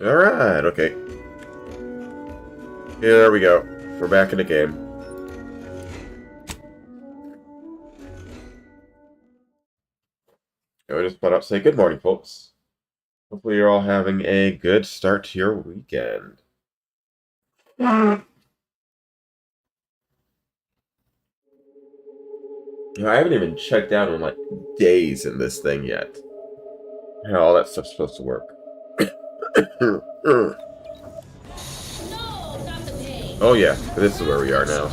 Alright, okay. Here we go. We're back in the game. I would just put up say good morning, folks. Hopefully you're all having a good start to your weekend. I haven't even checked out on like days in this thing yet. How all that stuff's supposed to work. Oh yeah, this is where we are now.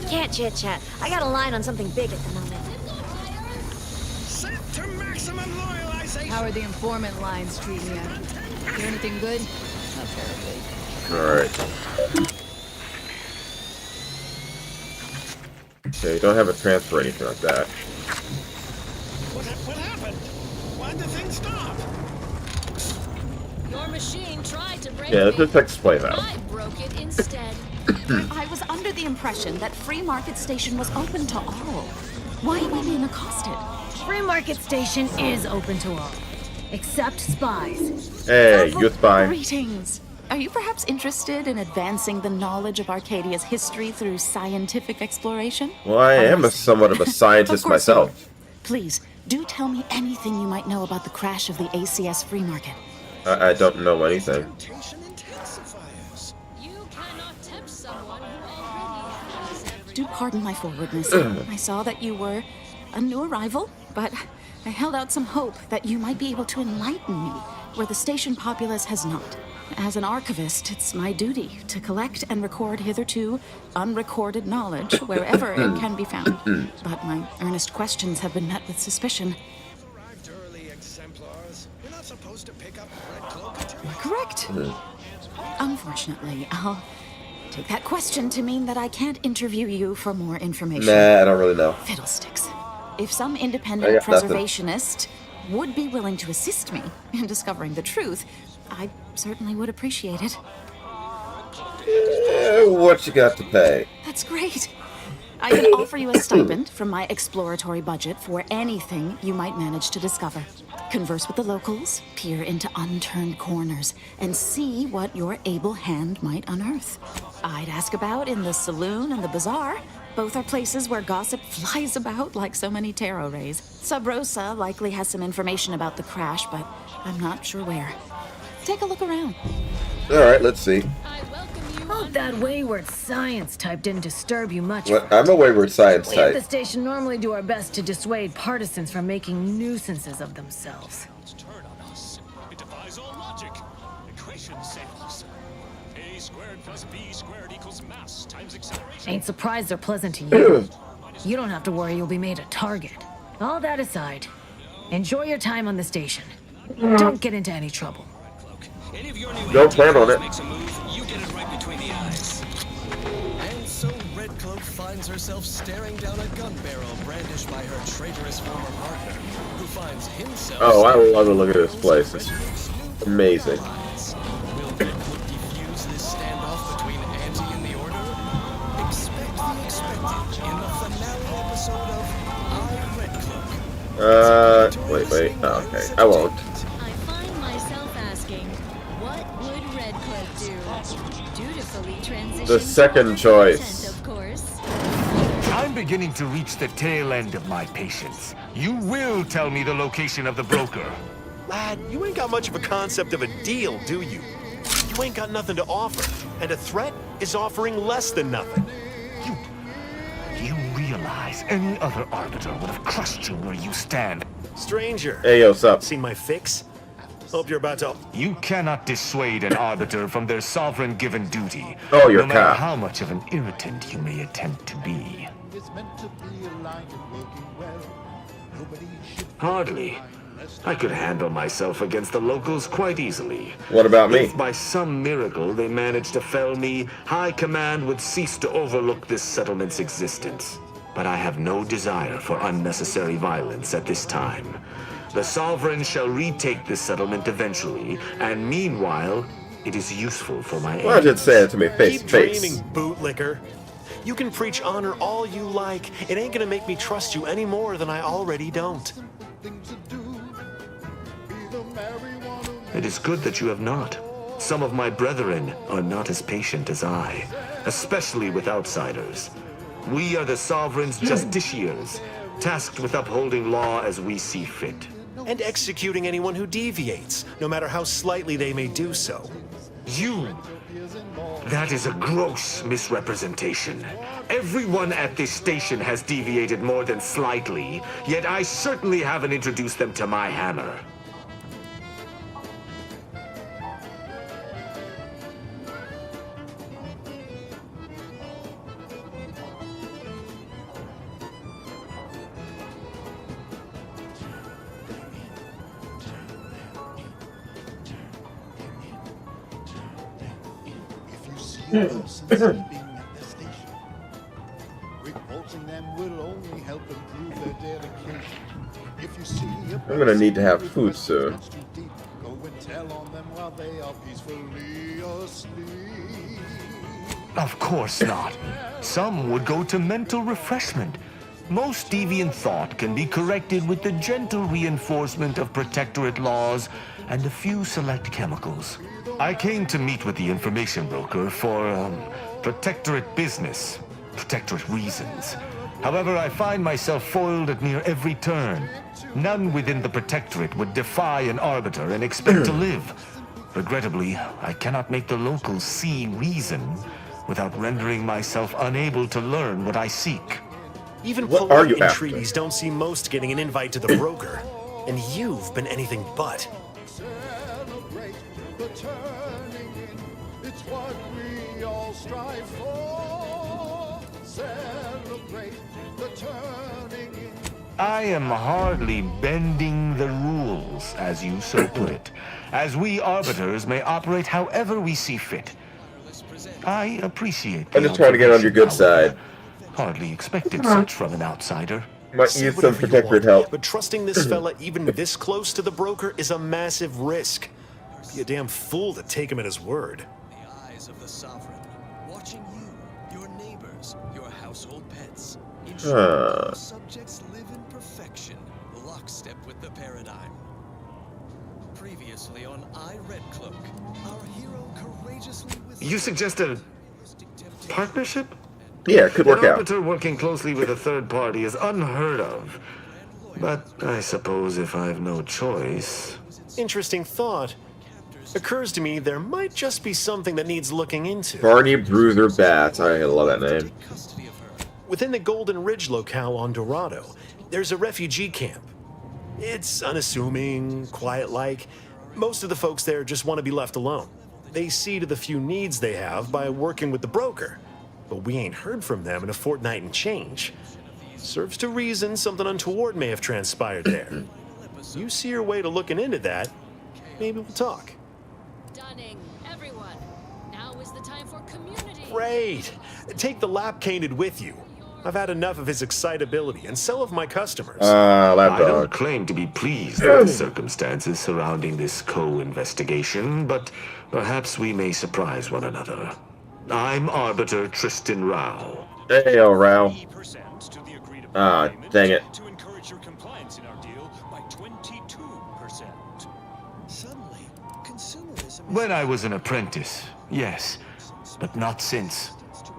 Can't chit-chat. I got a line on something big at the moment. Set to maximum loyalization. How are the informant lines treating you? Hear anything good? Not terribly. Alright. Okay, you don't have a transfer or anything like that. What happened? Why did the thing stop? Your machine tried to break Yeah, let's just explain that. I broke it instead. I was under the impression that Free Market Station was open to all. Why am I being accosted? Free Market Station is open to all, except spies. Hey, you spy. Greetings. Are you perhaps interested in advancing the knowledge of Arcadia's history through scientific exploration? Well, I am somewhat of a scientist Of course myself. you are. Please, do tell me anything you might know about the crash of the ACS Free Market. I don't know anything. Temptation intensifiers. You cannot tempt someone who already has everything. Do pardon my forwardness. I saw that you were a new arrival, but I held out some hope that you might be able to enlighten me where the station populace has not. As an archivist, it's my duty to collect and record hitherto unrecorded knowledge wherever it can be found. But my earnest questions have been met with suspicion. Arrived early exemplars. You're not supposed to pick up Red Cloak until Correct. Unfortunately, I'll take that question to mean that I can't interview you for more information. Nah, I don't really know. Fiddlesticks. If some I independent got nothing. preservationist would be willing to assist me in discovering the truth, I certainly would appreciate it. What you got to pay? That's great. I can offer you a stipend from my exploratory budget for anything you might manage to discover. Converse with the locals, peer into unturned corners, and see what your able hand might unearth. I'd ask about in the saloon and the bazaar. Both are places where gossip flies about like so many tarot rays. Sub Rosa likely has some information about the crash, but I'm not sure where. Take a look around. Alright, let's see. I welcome you. Hope that wayward science type didn't disturb you much. What? I'm a wayward science We at the type. station normally do our best to dissuade partisans from making nuisances of themselves. Turn on us. It defies all logic. Equation samples. A squared plus B squared equals mass times acceleration. Ain't surprised they're pleasant to you. You don't have to worry you'll be made a target. All that aside, enjoy your time on the station. Don't get into any trouble. Any of your new Don't plan on it. makes a move, you get it right between the eyes. And so Red Cloak finds herself staring down a gun barrel brandished by her traitorous former partner, who finds himself... Oh, I love the look at this place. It's amazing. Will Red Cloak defuse this standoff between Anti and the Order? Expect the expected in the finale episode of I, Red Cloak. Wait. Oh, okay. I won't. I find myself asking, what would Red Cloak do? Dutifully transition The second to choice. content, of course. I'm beginning to reach the tail end of my patience. You will tell me the location of the broker. Lad, you ain't got much of a concept of a deal, do you? You ain't got nothing to offer, and a threat is offering less than nothing. You realize any other arbiter would have crushed you where you stand. Stranger, Hey, yo, what's up? seen my fix? Hope you're about to... You cannot dissuade an arbiter from their sovereign given duty. Oh, you're no matter cop. how much of an irritant you may attempt to be. Hardly. I could handle myself against the locals quite easily. What about me? If by some miracle they managed to fell me, High Command would cease to overlook this settlement's existence. But I have no desire for unnecessary violence at this time. The Sovereign shall retake this settlement eventually, and meanwhile, it is useful for my Why did you ends. say it to me face Keep to face? dreaming, bootlicker. You can preach honor all you like. It ain't gonna make me trust you any more than I already don't. It is good that you have not. Some of my brethren are not as patient as I, especially with outsiders. We are the sovereign's justiciars, tasked with upholding law as we see fit. And executing anyone who deviates, no matter how slightly they may do so. That is a gross misrepresentation. Everyone at this station has deviated more than slightly, yet I certainly haven't introduced them to my hammer. Reporting them will only help improve their dedication. If you see I'm gonna need to have food soon. go and tell on them while they are peacefully asleep. Of course not. Some would go to mental refreshment. Most deviant thought can be corrected with the gentle reinforcement of protectorate laws and a few select chemicals. I came to meet with the information broker for, protectorate business, protectorate reasons. However, I find myself foiled at near every turn. None within the protectorate would defy an arbiter and expect to live. Regrettably, I cannot make the locals see reason without rendering myself unable to learn what I seek. Even What are polite you after? entreaties don't see most getting an invite to the broker. And you've been anything but. Celebrate the turning in. It's what we all strive for. Celebrate the turning in. I am hardly bending the rules, as you so put it, as we arbiters may operate however we see fit. I appreciate the I'm just trying to get on your good observation, side. however. Hardly expected such from an outsider. Might Say use some whatever you protectorate want, help. But trusting this fella even this close to the broker is a massive risk. Be a damn fool to take him at his word. The eyes of the sovereign, watching you, your neighbors, your household pets. Ensure your subjects live in perfection, lockstep with the paradigm. Previously on Red Cloak, our hero courageously You suggest a partnership? Yeah, it could work An out. arbiter working closely with a third party is unheard of. But I suppose if I've no choice... Interesting thought. Occurs to me there might just be something that needs looking into. Barney Bruiser Bats. I love that name. Within the Golden Ridge locale on Dorado, there's a refugee camp. It's unassuming, quiet-like. Most of the folks there just want to be left alone. They see to the few needs they have by working with the broker. But we ain't heard from them in a fortnight and change. Serves to reason something untoward may have transpired there. You see your way to looking into that, maybe we'll talk. Stunning, everyone. Now is the time for community. Great! Take the lap cainted with you. I've had enough of his excitability, and so have my customers. I don't Lapdog. claim to be pleased with the circumstances surrounding this co-investigation, but perhaps we may surprise one another. I'm Arbiter Tristan Rao. Hey, oh, Rao. 80% to the agreed upon Ah, payment dang it. to encourage your compliance in our deal by 22%. Suddenly, consumerism. When I was an apprentice, yes, but not since.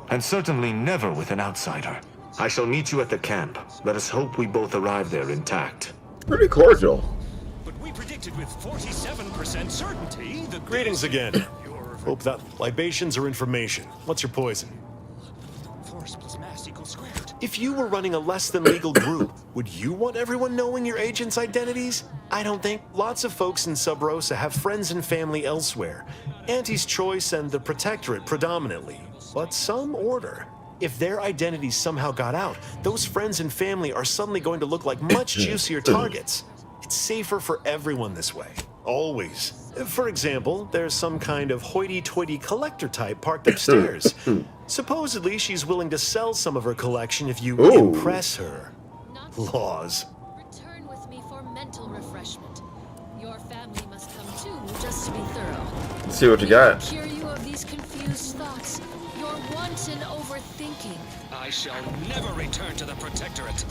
And certainly never with an outsider. I shall meet you at the camp. Let us hope we both arrive there intact. Pretty cordial. But we predicted with 47% certainty that Greetings again. Hope that libations are information. What's your poison? force plus mass equals squared. If you were running a less than legal group, would you want everyone knowing your agents' identities? I don't think. Lots of folks in Sub Rosa have friends and family elsewhere. Auntie's Choice and the Protectorate predominantly, but some order. If their identities somehow got out, those friends and family are suddenly going to look like much juicier targets. It's safer for everyone this way. Always. For example, there's some kind of hoity-toity collector type parked upstairs. Supposedly, she's willing to sell some of her collection if you impress her. Laws. Return with me for mental refreshment. Your family must come too, just to be thorough. Let's see what you got. Cure you of these confused thoughts. Your wanton an overthinking. I shall never return to the Protectorate.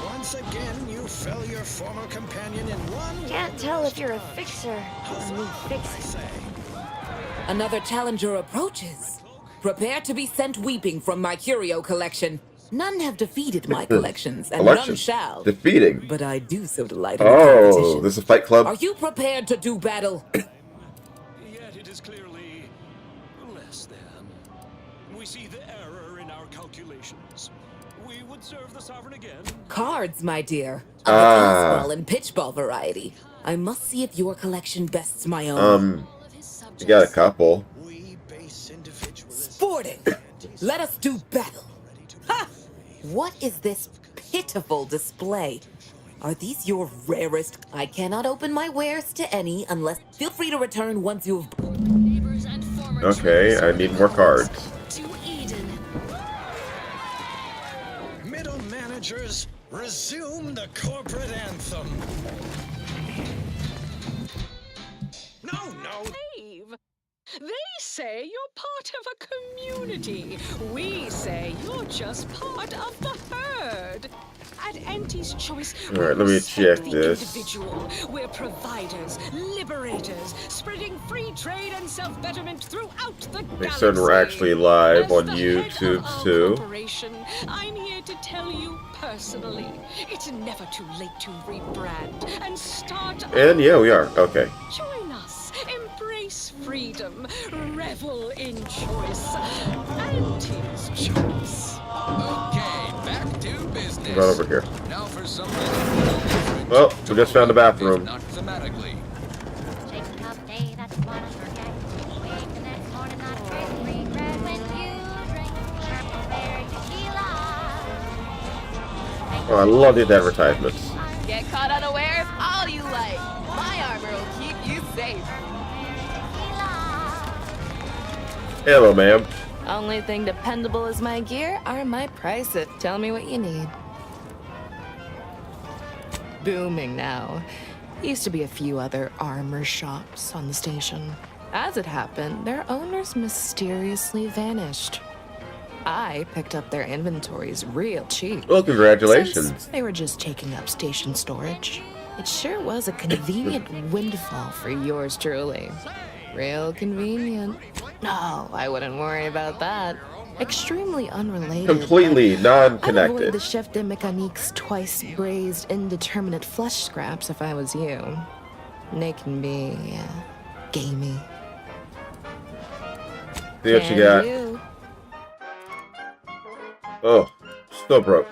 Once again, you fell your former companion in one. Can't tell if you're a fixer or a new fixer. Another challenger approaches. Prepare to be sent weeping from my curio collection. None have defeated my collections, and none shall. Defeating. But I do so delight in the Oh, competition. this is a fight club. Are you prepared to do battle? Yet it is clearly less than. We see the error in our calculations. We would serve the sovereign again. Cards, my dear. Of the tennis ball and pitch ball variety. I must see if your collection bests my own. You got a couple. Sporting. Let us do battle. Ha! What is this pitiful display? Are these your rarest? I cannot open my wares to any unless... Feel free to return once you've... Okay, I need more cards. To Eden. Middle managers, resume the corporate anthem. No. Dave, they say you're part of a community. We say you're just part of the herd. At Auntie's Choice, All right, let me check this. individual. We're providers, liberators, spreading free trade and self-betterment throughout the They galaxy. said we're actually live on As the YouTube head of too. our corporation, I'm here to tell you personally, it's never too late to rebrand and start. And yeah, we are. Okay. Join us, embrace freedom, revel in choice. Auntie's Choice. Okay, back to business. Right over here. Now for something. Well, we just found the bathroom. Not thematically. Oh, I love these advertisements. Get caught unawares all you like. My armor will keep you safe. Hello, ma'am. Only thing dependable as my gear are my prices. Tell me what you need. Booming now. Used to be a few other armor shops on the station. As it happened, their owners mysteriously vanished. I picked up their inventories real cheap. Well, congratulations. Since they were just taking up station storage. It sure was a convenient windfall for yours truly. Real convenient. No, I wouldn't worry about that. Extremely unrelated. Completely I'd avoid non-connected. the chef de mécanique's twice braised indeterminate flesh scraps if I was you. They can be, gamey. See what you got. You. Oh, still broke.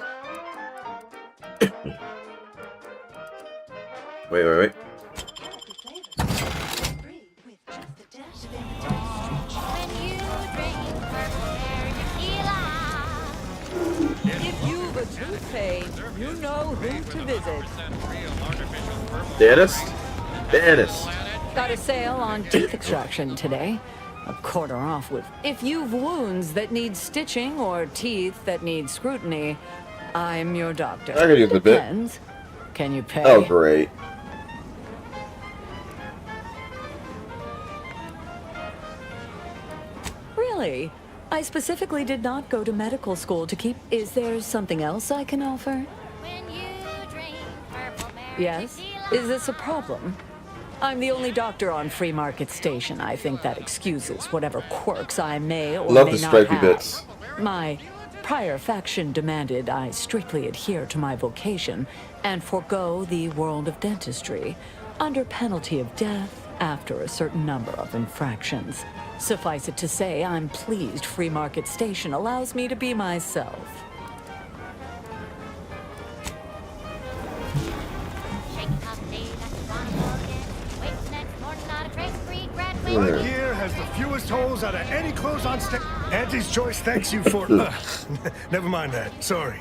Wait. If you've a tooth pain, you know who to visit. Dennis. Got a sale on teeth extraction today. A quarter off with. If you've wounds that need stitching or teeth that need scrutiny, I'm your doctor. I could use a bit. Depends. Can you pay? Oh, great. Really? I specifically did not go to medical school to keep. Is there something else I can offer? Yes? Is this a problem? I'm the only doctor on Free Market Station. I think that excuses whatever quirks I may or Love may the not stripy have. bits. My prior faction demanded I strictly adhere to my vocation and forego the world of dentistry under penalty of death after a certain number of infractions. Suffice it to say, I'm pleased Free Market Station allows me to be myself. My gear has the fewest holes out of any clothes on stage. Auntie's Choice thanks you for... never mind that. Sorry.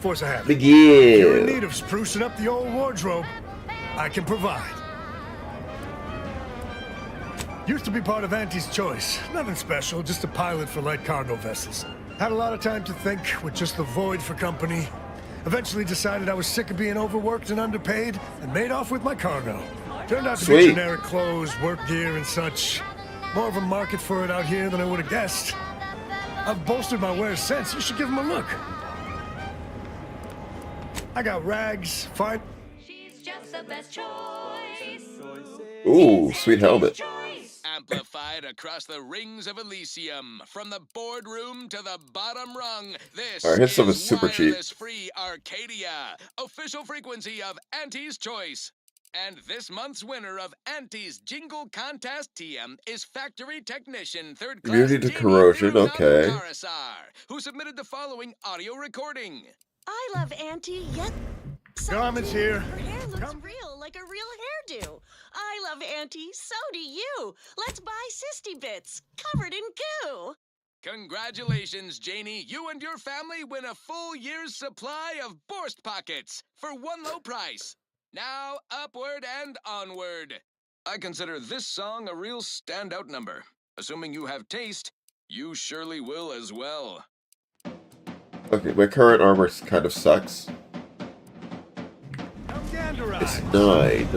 Force a habit. Big If you're in yeah. need of sprucing up the old wardrobe, I can provide. Used to be part of Auntie's Choice. Nothing special, just a pilot for light cargo vessels. Had a lot of time to think with just the void for company. Eventually decided I was sick of being overworked and underpaid and made off with my cargo. Turned out to be Sweet. generic clothes, work gear, and such. More of a market for it out here than I would have guessed. I've bolstered my wares since. You should give them a look. I got rags, fine. She's just the best choice. Ooh, sweet helmet. Amplified across the rings of Elysium, from the boardroom to the bottom rung. This Alright, his stuff is is super cheap. wireless-free Arcadia, official frequency of Auntie's Choice. And this month's winner of Auntie's Jingle Contest TM is factory technician third class Immunity to Jamie corrosion, Firuzano okay. Karasar, who submitted the following audio recording. I love Auntie. Yes. Garments here. Her hair looks real, like a real hairdo. I love Auntie. So do you. Let's buy Sisty Bits, covered in goo. Congratulations, Janie. You and your family win a full year's supply of Borst Pockets for one low price. Now, upward and onward. I consider this song a real standout number. Assuming you have taste, you surely will as well. Okay, my current armor kind of sucks. It's 9.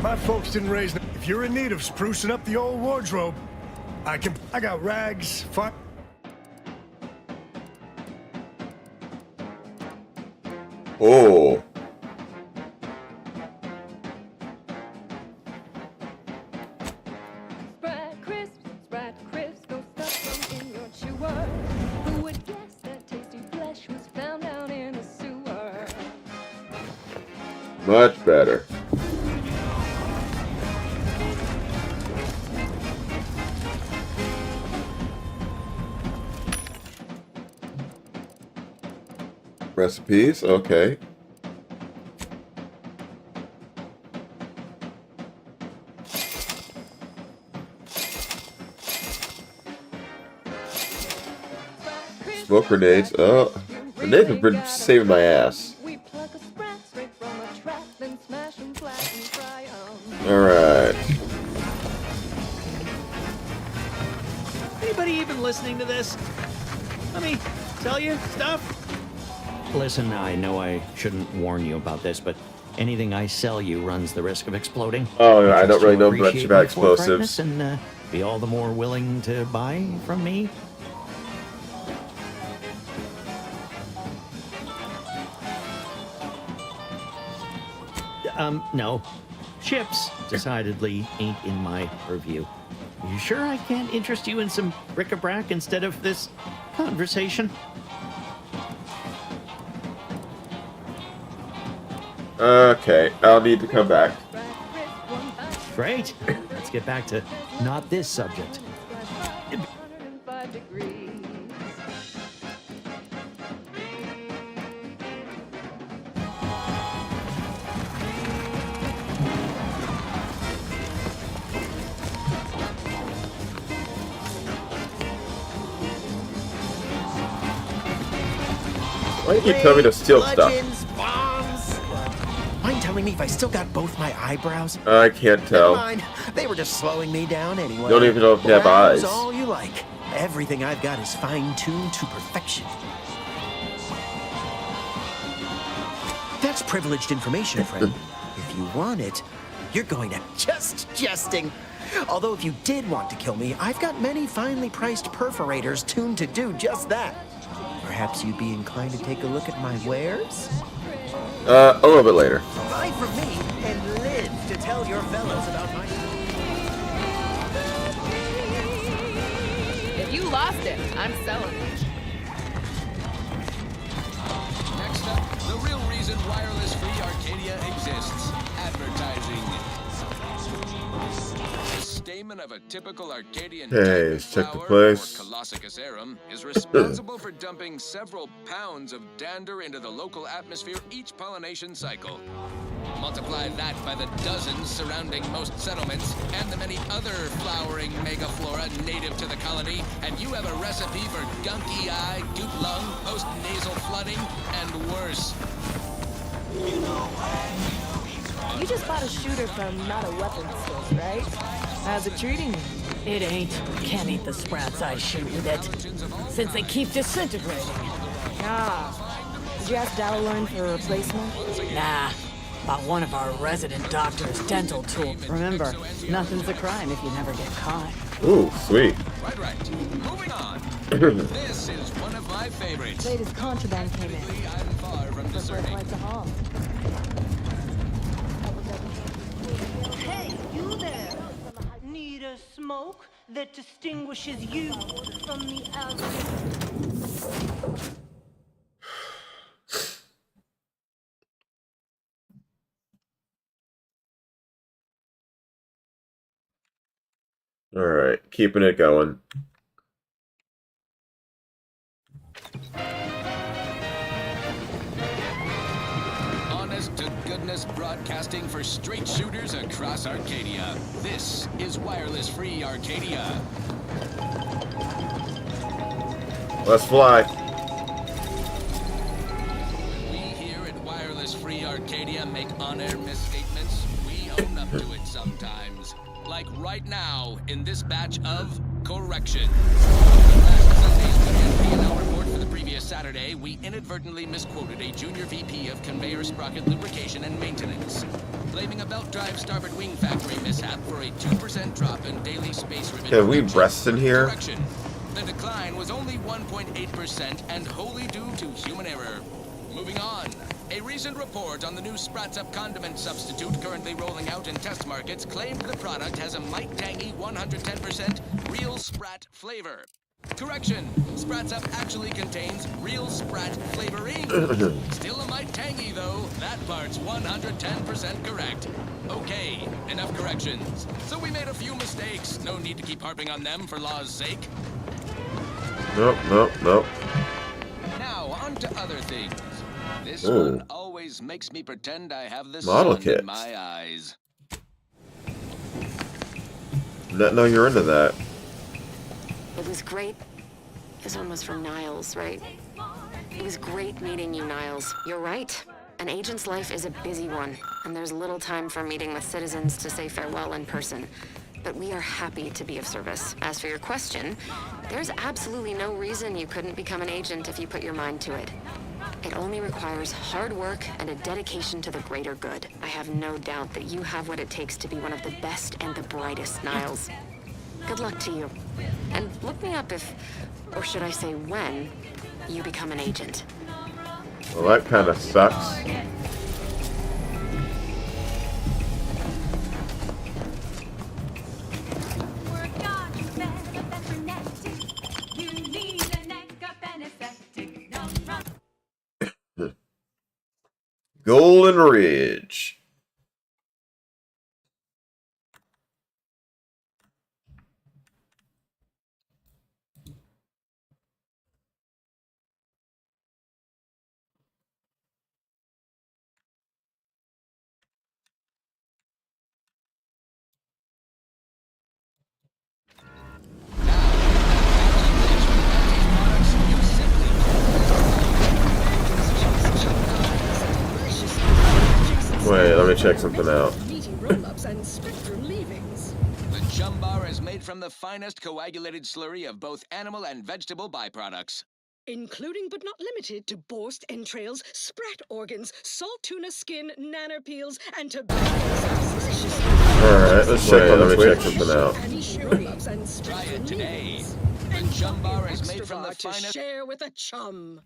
My folks didn't raise me. If you're in need of sprucing up the old wardrobe, I got rags, fine. Oh. Spread crisp, go stuff them in your chewer. Who would guess that tasty flesh was found down in a sewer? Much better. Recipes, okay. Smoke grenades. Oh, grenades have been saving my ass. Alright. Anybody even listening to this? Let me tell you stuff. Listen, I know I shouldn't warn you about this, but anything I sell you runs the risk of exploding. Oh, I don't really know much Appreciate about my forthrightness explosives. And be all the more willing to buy from me. No. Chips decidedly ain't in my purview. You sure I can't interest you in some bric-a-brac instead of this conversation? Okay, I'll need to come back. Great. Let's get back to not this subject. Why do you keep telling me to steal stuff? Bludgeons, bombs. Mind telling me if I still got both my eyebrows? I can't tell. Never mind. They were just slowing me down anyway. Don't even know if you have Brows, eyes. all you like. Everything I've got is fine-tuned to perfection. That's privileged information, friend. If you want it, you're going to just jesting. Although if you did want to kill me, I've got many finely priced perforators tuned to do just that. Perhaps you'd be inclined to take a look at my wares? A little bit later. Buy from me and live to tell your fellows about my... If you lost it, I'm selling it. Next up, the real reason wireless-free Arcadia exists. Advertising. The stamen of a typical Arcadian Okay, let's check the place. Colossicus arum is responsible for dumping several pounds of dander into the local atmosphere each pollination cycle. Multiply that by the dozens surrounding most settlements and the many other flowering megaflora native to the colony, and you have a recipe for gunky eye, goop lung, post-nasal flooding, and worse. You just bought a shooter from Not a Weapon Store, right? How's it treating you? It ain't. Can't eat the sprats I shoot with it. Since they keep disintegrating. Ah. Did you ask Dallorn for a replacement? Nah. Bought one of our resident doctor's dental tools. Remember, nothing's a crime if you never get caught. Ooh, sweet. Right. Moving on. This is one of my favorites. Latest contraband came in. I'm far from discerning. Hey, you there! Need a smoke that distinguishes you from the others? Alright, keeping it going. Honest to goodness broadcasting for straight shooters across Arcadia. This is Wireless Free Arcadia. Let's fly. When we here at Wireless Free Arcadia make on-air misstatements, we own up to it sometimes. Like right now, in this batch of correction. Last Sunday's P&L report for the previous Saturday, we inadvertently misquoted a junior VP of conveyor sprocket lubrication and maintenance, blaming a belt drive starboard wing factory mishap for a 2% drop in daily space rivet. Can we rest in here? Correction. The decline was only 1.8% and wholly due to human error. Moving on. A recent report on the new Sprats Up condiment substitute currently rolling out in test markets claimed the product has a might tangy 110% real Sprat flavor. Correction. Sprats Up actually contains real Sprat flavoring. Still a might tangy though. That part's 110% correct. Okay, enough corrections. So we made a few mistakes. No need to keep harping on them for law's sake. Nope. Now, on to other things. This Ooh. one always makes me pretend I have the Model sun kits. in my eyes. Didn't know you're into that. It was great. This one was from Niles, right? It was great meeting you, Niles. You're right. An agent's life is a busy one, and there's little time for meeting with citizens to say farewell in person. But we are happy to be of service. As for your question, there's absolutely no reason you couldn't become an agent if you put your mind to it. It only requires hard work and a dedication to the greater good. I have no doubt that you have what it takes to be one of the best and the brightest, Niles. Good luck to you. And look me up if, or should I say when, you become an agent. Well, that kind of sucks. Golden Ridge. Wait, let me check something out. Meaty roll-ups and spectrum leavings. The chum bar is made from the finest coagulated slurry of both animal and vegetable byproducts. Including but not limited to borscht entrails, sprat organs, salt tuna skin, nanner peels, and tobacco. Alright, let's check on the Twitch. Check something out. Try it today. The chum bar is made from the to finest... share with a chum.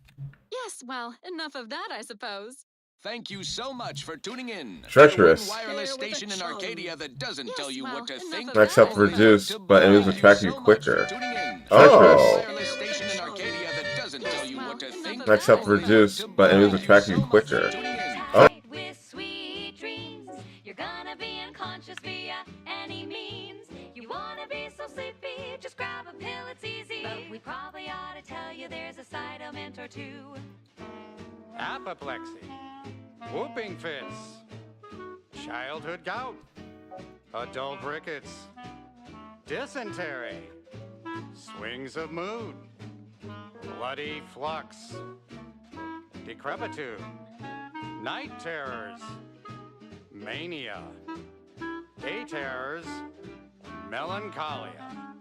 Yes, well, enough of that, I suppose. Thank you so much for tuning in. Treacherous. The one wireless station in Arcadia that doesn't tell you what to think. Max health reduced, but enemies will track you quicker. Oh. Max health reduced, but enemies will track you quicker. Oh. With sweet dreams, you're gonna be unconscious via any means. You wanna be so sleepy, just grab a pill, it's easy. But we probably ought to tell you there's a side element or two. Apoplexy, whooping fits, childhood gout, adult rickets, dysentery, swings of mood, bloody flux, decrepitude, night terrors, mania, day terrors, melancholia.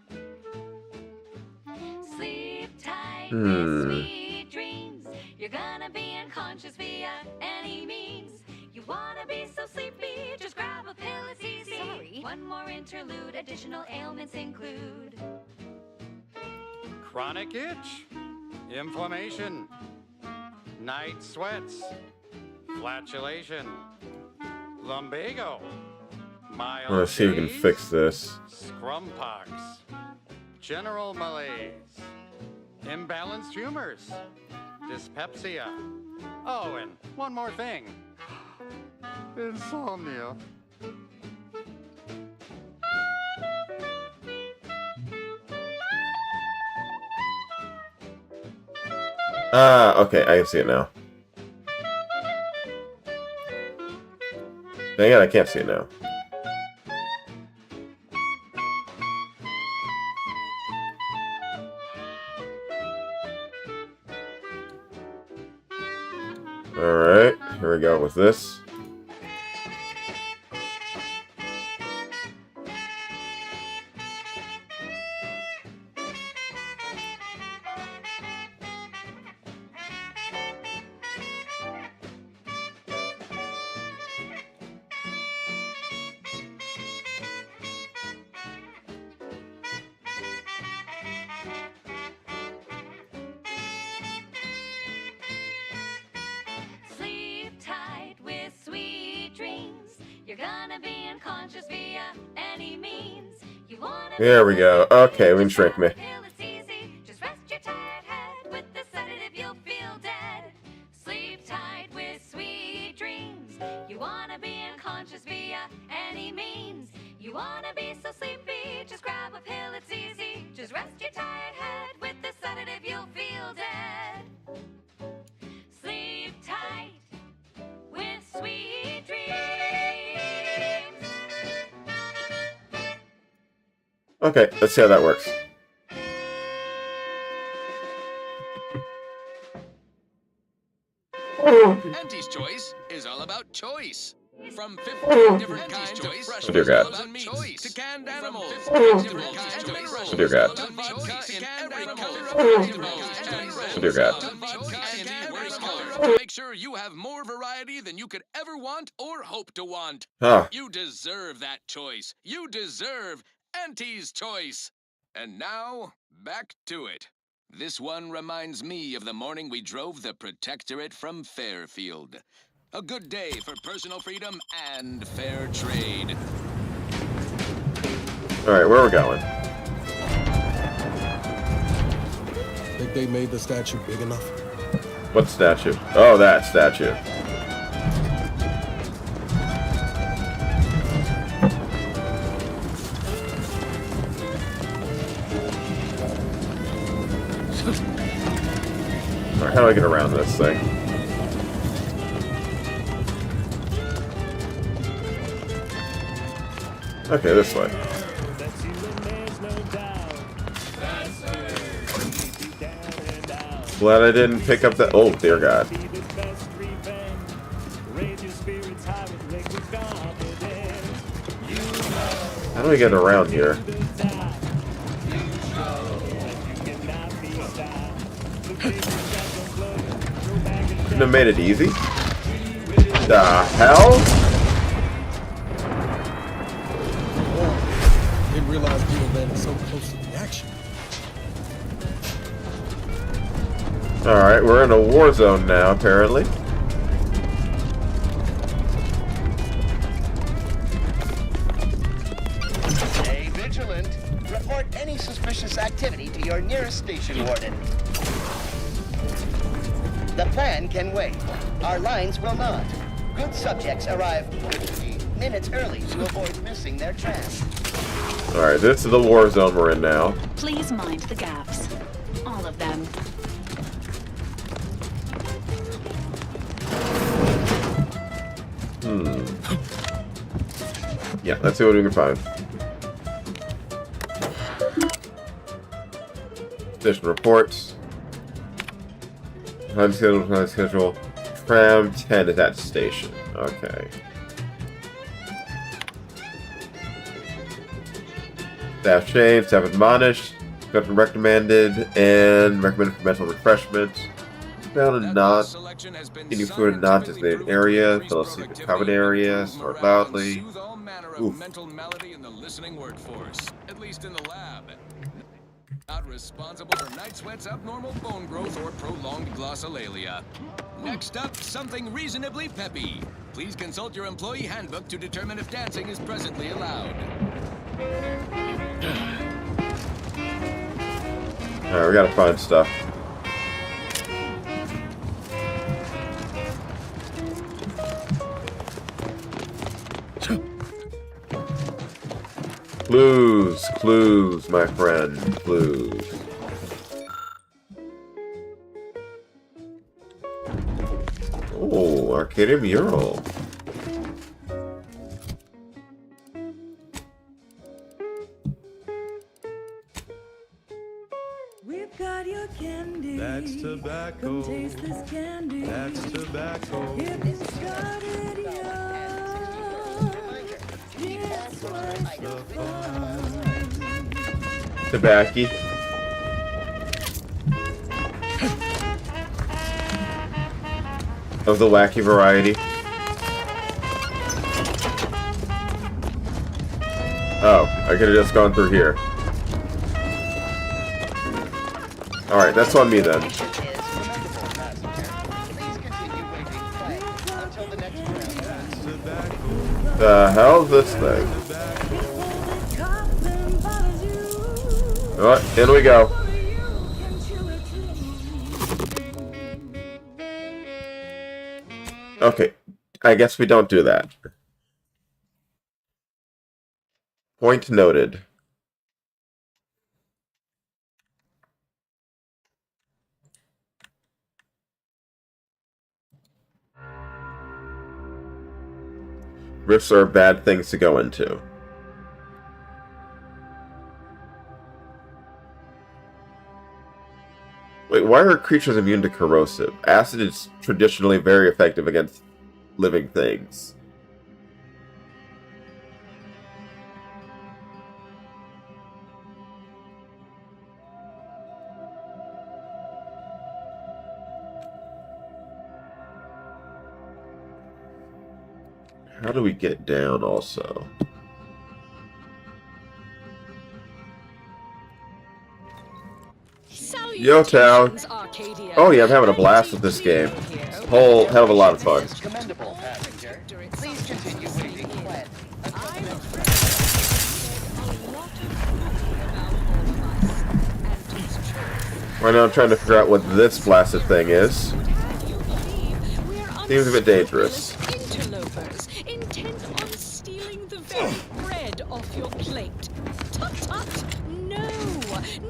Sleep tight with sweet dreams. You're gonna be unconscious via any means. You wanna be so sleepy, just grab a pill, it's easy. Sorry. one more interlude, additional ailments include Chronic itch, inflammation, night sweats, flatulation, lumbago, mild Let's see if we can daze, fix this. scrumpox, general malaise, imbalanced humors, dyspepsia. Oh, and one more thing. Insomnia. Okay, I can see it now. Dang it, I can't see it now. Alright, here we go with this. sleep tight with sweet dreams. You're gonna be unconscious via any means. You wanna There we go. Okay, we can shrink me. feel it's easy. Just rest your tired head with the sedative, you'll feel dead. Sleep tight with sweet dreams. You wanna be unconscious via any means. You wanna be so sleepy, just grab a pill, it's easy. Just rest your tired head with the sedative, you'll feel dead. Sleep tight with sweet dreams. Okay, let's see how that works. Auntie's Choice is all about choice. From 15 different kinds of fresh Oh, dear God. vegetables and meats to canned animals, Oh, different kinds of minerals, dear God. to vodka in every color of Oh, vegetables, and dear God. to vodka in every color to make sure you have more variety than you could ever want or hope to want. Huh. You deserve that choice. You deserve Auntie's Choice. And now, back to it. This one reminds me of the morning we drove the Protectorate from Fairfield. A good day for personal freedom and fair trade. Alright, where are we going? Think they made the statue big enough? What statue? Oh, that statue. Alright, how do I get around this thing? Okay, this way. Glad I didn't pick up that. Oh, dear God. How do we get around here? Couldn't have made it easy? The hell? Didn't realize we were landing so close to the action. Alright, we're in a war zone now, apparently. Stay vigilant. Report any suspicious activity to your nearest station warden. The plan can wait. Our lines will not. Good subjects arrive minutes early to avoid missing their tram. Alright, this is the war zone we're in now. Please mind the gaps. All of them. Yeah, let's see what we can find. Station reports. Time schedule. Tram 10 is at station. Okay. Staff changed, staff admonished, staff recommended, and recommended for mental refreshment. Found a not eating food in not designated area, fell asleep in common area, snored loudly, manner of mental malady in the listening workforce, at least in the lab. Not responsible for night sweats, abnormal bone growth, or prolonged glossolalia. Next up, something reasonably peppy. Please consult your employee handbook to determine if dancing is presently allowed. Alright, we gotta find stuff. Clues, clues, my friend, clues. Oh, arcade mural. We've got your candy. That's tobacco. Come taste this candy. That's tobacco. If you started young, it's worth the fun. Tobacco. Of the wacky variety. Oh, I could have just gone through here. Alright, that's on me then. The hell's this thing? Alright, in we go. Okay, I guess we don't do that. Point noted. Rifts are bad things to go into. Wait, why are creatures immune to corrosive? Acid is traditionally very effective against living things. How do we get down also? Yo, town. Oh yeah, I'm having a blast with this game. It's a whole hell of a lot of fun. Right now I'm trying to figure out what this blasted thing is. Seems a bit dangerous. Interlopers, intent on stealing the very bread off your plate. Tut tut! No!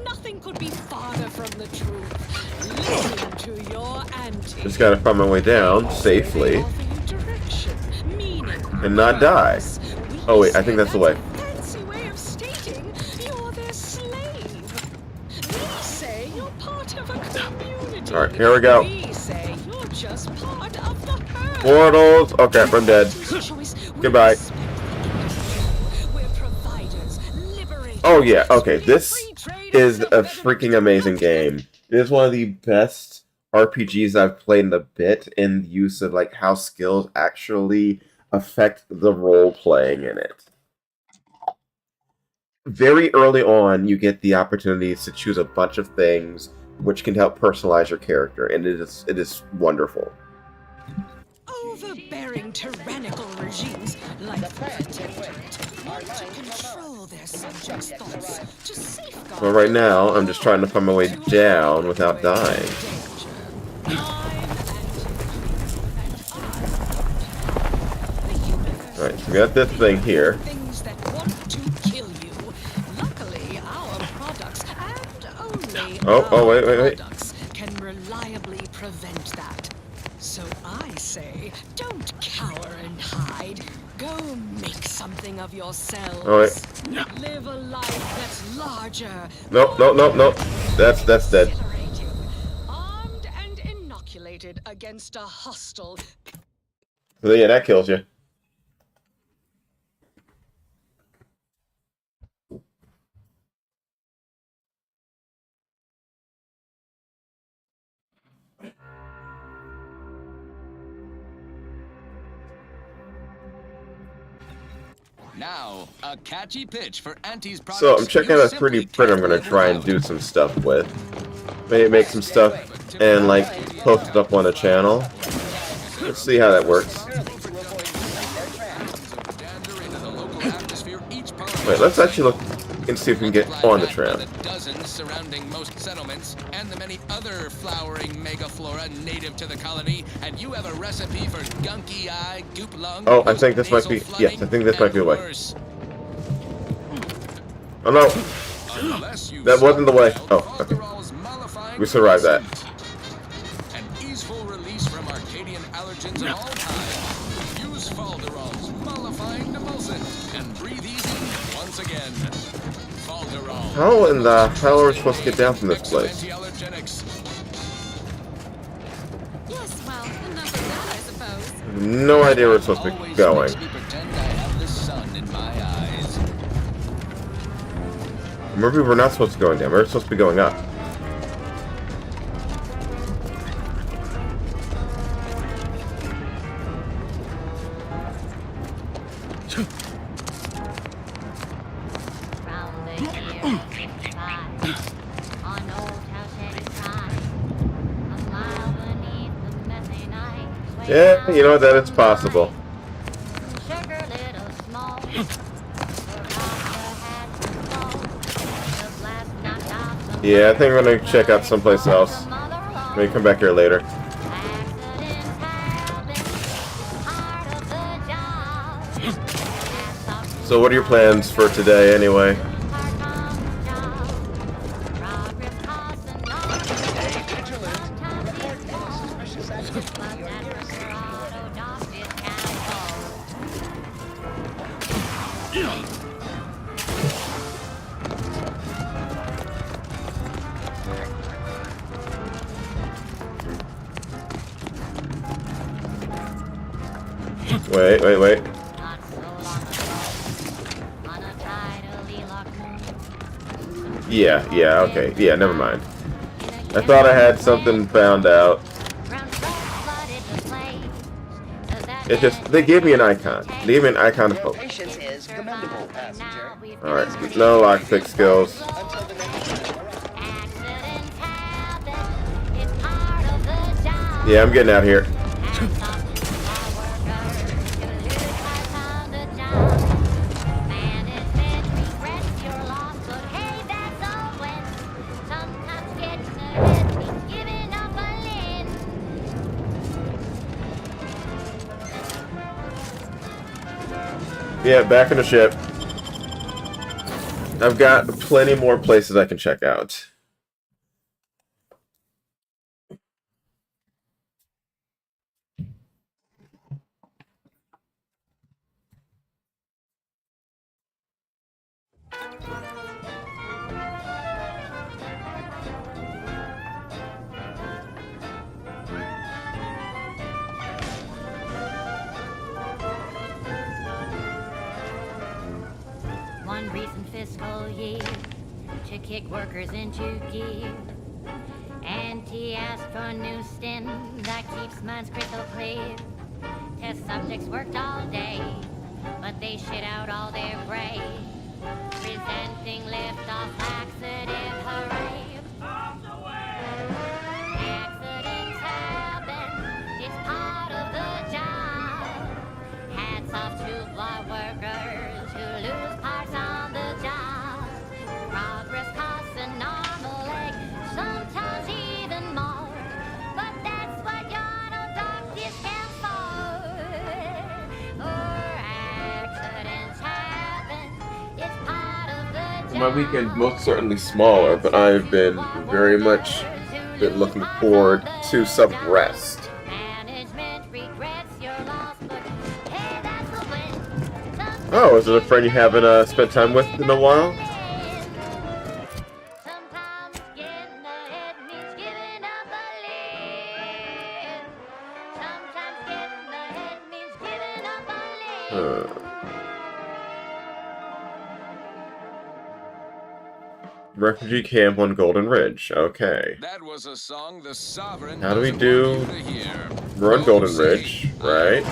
Nothing could be farther from the truth. Listen to your auntie. Just gotta find my way down safely. And not die. Oh wait, I think that's the way. Fancy way of stating you're their slave. They say you're part of a community. Alright, here we go. We say you're just part of the herd. Portals! Okay, I'm dead. Goodbye. Oh yeah, okay, this is a freaking amazing game. It is one of the best RPGs I've played in a bit in use of like how skills actually affect the role playing in it. Very early on, you get the opportunities to choose a bunch of things which can help personalize your character, and it is wonderful. Overbearing tyrannical regimes like the Protectorate want to control their subjects' thoughts to safeguard. Well, right now, I'm just trying to find my way down without dying. Alright, so we got this thing here. Things that want to kill you. Luckily, our products and only Oh, wait. products can reliably prevent that. So I say, don't cower and hide. Go make something of yourselves. Oh, wait. Live a life that's larger. Nope. That's dead. Armed and inoculated against a hostile. So yeah, that kills you. Now, a catchy pitch for Auntie's products. So I'm checking out a 3D printer I'm gonna try and do some stuff with. Maybe make some stuff and like post it up on a channel. Let's see how that works. Wait, let's actually look and see if we can get on the tram. The dozens surrounding most settlements and the many other flowering megaflora native to the colony, and you have a recipe for gunky eye, goop lung. Oh, I think this might be. Yes, I think this might be the way. Oh no! That wasn't the way. Oh, okay. We survived that. An easeful release from Arcadian allergens of all kinds. Use Falderall's mollifying demulcent and breathe easy once again. Falderall. How in the hell are we supposed to get down from this place? Yes, well, enough of that, I suppose. No idea where we're supposed to be going. Remember, we're not supposed to be going down. We're supposed to be going up. Yeah, you know that it's possible. Yeah, I think we're gonna check out someplace else. Maybe come back here later. So what are your plans for today anyway? Wait. Yeah, okay. Yeah, never mind. I thought I had something found out. It just, they gave me an icon. They gave me an icon of hope. Alright, no lockpick skills. Yeah, I'm getting out of here. Yeah, back in the ship. I've got plenty more places I can check out. One recent fiscal year to kick workers into gear. Auntie asked for a new stint that keeps minds crystal clear. Test subjects worked all day, but they shit out all their brave. Presenting liftoff laxative, hooray. Accidents happen, it's part of the job. Hats off to bar workers who lose parts on the job. Progress costs an arm, a leg, sometimes even more. But that's what your auto doc discount for. Accidents happen, it's part of the job. My weekend most certainly smaller, but I've been very much looking forward to some rest. Oh, is it a friend you haven't spent time with in a while? Refugee camp on Golden Ridge. Okay. That was a song the sovereign How do we do? We're on Golden Ridge, right?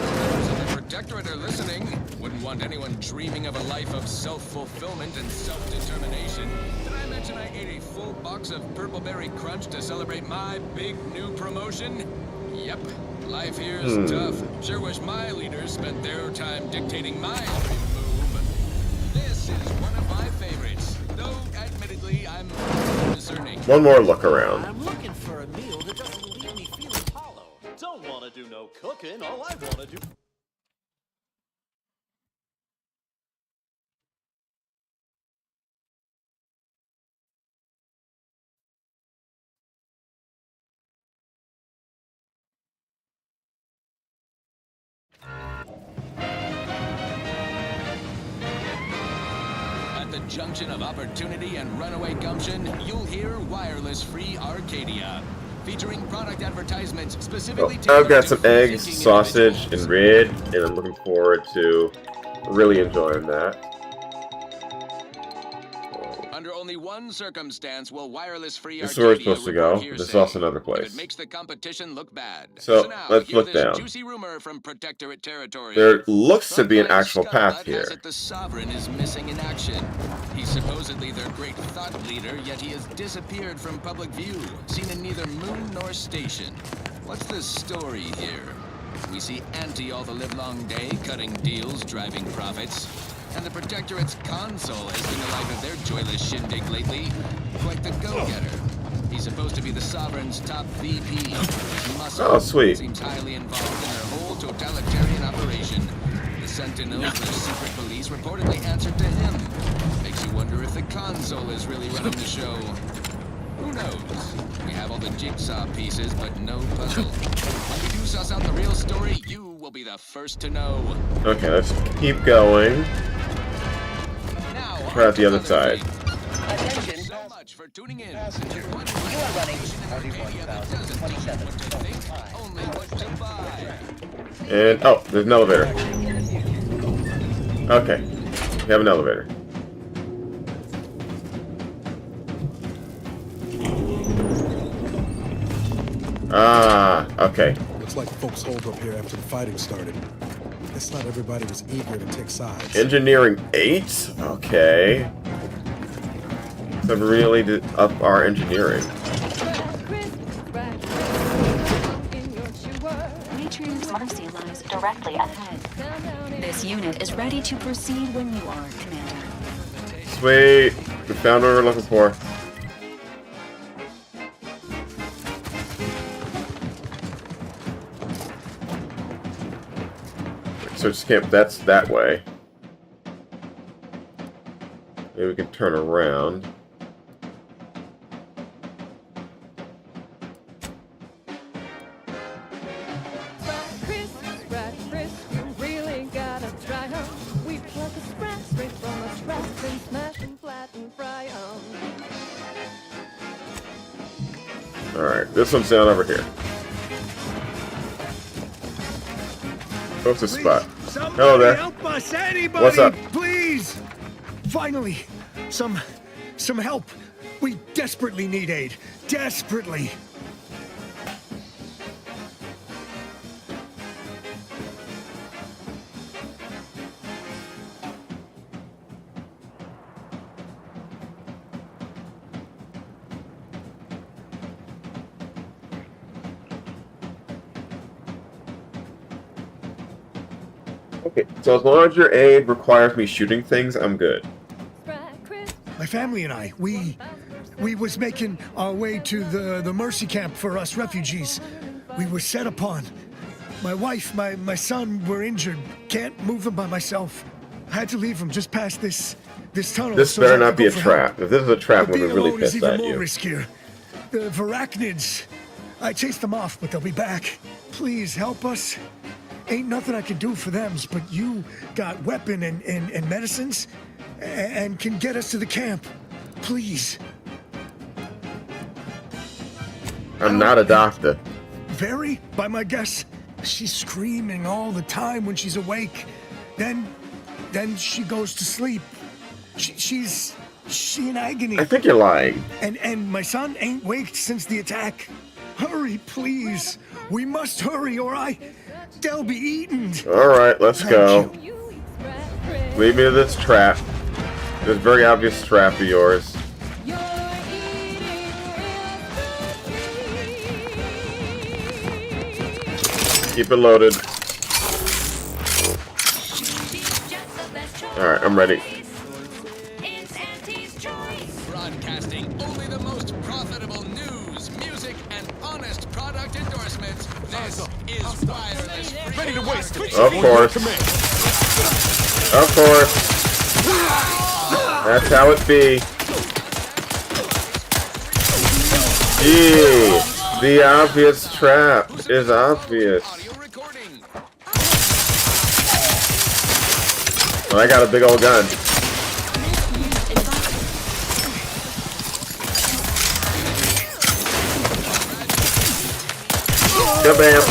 Protectorate are listening. Wouldn't want anyone dreaming of a life of self-fulfillment and self-determination. Did I mention I ate a full box of Purple Berry Crunch to celebrate my big new promotion? Yep, life here's tough. Sure wish my leaders spent their time dictating my every move. This is one of my favorites, though admittedly I'm discerning. One more look around. I'm looking for a meal that doesn't leave me feeling hollow. Don't want to do no cooking. All I want to do. At the junction of opportunity and runaway gumption, you'll hear Wireless Free Arcadia, featuring product advertisements specifically tailored I've got to some eggs, free-thinking sausage, and red, and I'm looking forward to really enjoying that. Under only one circumstance will Wireless Free This is where we're Arcadia supposed to go. report This is hearsay. also another If place. it makes the competition look bad. So, now, let's hear look this down. Juicy rumor from Protectorate territory. There looks to be an actual path Has here. it the Sovereign is missing in action. He's supposedly their great thought leader, yet he has disappeared from public view, seen in neither moon nor station. What's the story here? We see Auntie all the livelong day, cutting deals, driving profits. And the Protectorate's console has been the life of their joyless shindig lately. Quite the go-getter. He's supposed to be the Sovereign's top VP. His muscle Oh, sweet. seems highly involved in their whole totalitarian operation. The Sentinels, their secret police, reportedly answered to him. Makes you wonder if the console is really running the show. Who knows? We have all the jigsaw pieces, but no puzzle. When we do suss out the real story, you will be the first to know. Okay, let's keep going. Try out the other side. Attention. So much for tuning in. Passenger. You are running RV-1027. Only what to buy. And, oh, there's an elevator. Okay, we have an elevator. Ah, okay. Looks like folks holed up here after the fighting started. Guess not everybody was eager to take sides. Engineering 8? Okay. So really to up our engineering. Matriarch's Mercy lies directly ahead. This unit is ready to proceed when you are, Commander. Sweet. We found what we were looking for. Search camp, that's that way. Maybe we can turn around. Alright, this one's down over here. What's the spot? Hello there. Help us, anybody! What's up? Please! Finally, some help. We desperately need aid. Desperately. Okay, so as long as your aid requires me shooting things, I'm good. My family and I, we was making our way to the mercy camp for us refugees. We were set upon. My wife, my son were injured. Can't move them by myself. I had to leave them just past this tunnel. This so better that I not could be go a for trap. help. If this is a trap, I'm But gonna being be really alone is pissed even at more you. riskier. The Varachnids, I chased them off, but they'll be back. Please help us. Ain't nothing I can do for them, but you got weapon and medicines and can get us to the camp. Please. I'm not a doctor. Very, by my guess. She's screaming all the time when she's awake. Then she goes to sleep. She in agony. I think you're lying. And my son ain't waked since the attack. Hurry, please. We must hurry, or they'll be eaten. All right, let's go. Lead me to this trap. This very obvious trap of yours. Keep it loaded. Alright, I'm ready. Broadcasting only the most profitable news, music, and honest product endorsements. This is wireless. Ready to waste. Of course. Of course. That's how it be. Gee, the obvious trap is obvious. Well, I got a big old gun. Bam.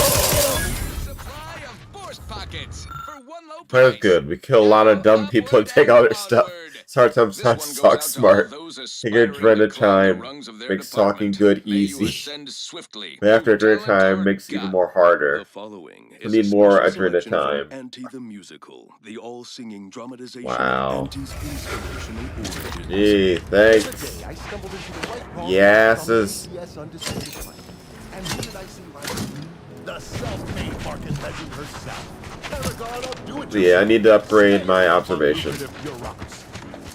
That's good. We kill a lot of dumb people and take all their stuff. It's hard sometimes to talk smart. Take a dread of time. Makes talking good easy. But after a dread of time, makes it even more harder. We need more a dread of time. Wow. Gee, thanks. Yeses. And who did I see right? The self-made market legend herself. Paragon of do-it-yourself. Yeah, I need to upgrade my observation.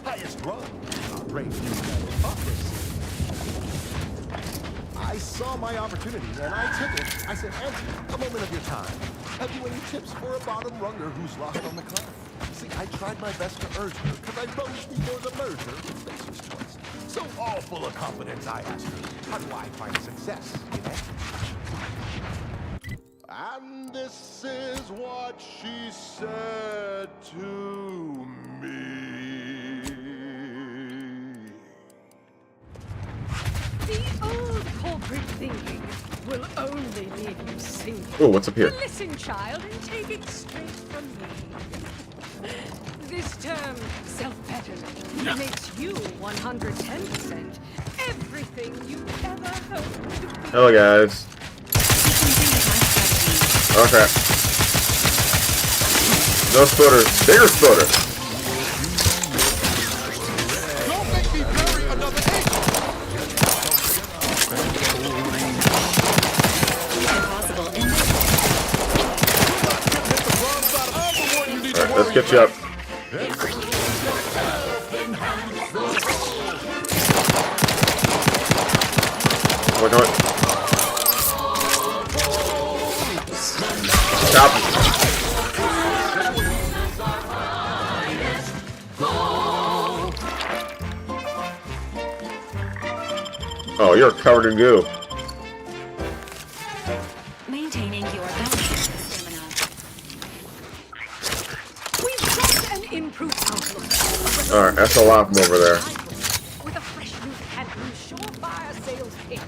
Highest rung. I saw my opportunity and I took it. I said, Auntie, a moment of your time. Have you any tips for a bottom runger who's lost on the climb? See, I tried my best to urge her because I rose before the merger with Spacer's Choice. So all full of confidence, I asked her, how do I find success, you know? And this is what she said to me. The old corporate thinking will only leave you sinking. Oh, what's up here? Listen, child, and take it straight from me. This term, self-betterment, makes you 110% everything you ever hoped to be. Hello, guys. Oh, crap. No spooters. Bigger spooter. Don't make me bury another Alright, let's get you up. Come on. Stop. Oh, you're covered in goo. Maintaining your balance stamina. We've got an improved outlook. Alright, that's a lot from over there. With a fresh new Cadbury surefire sales pitch.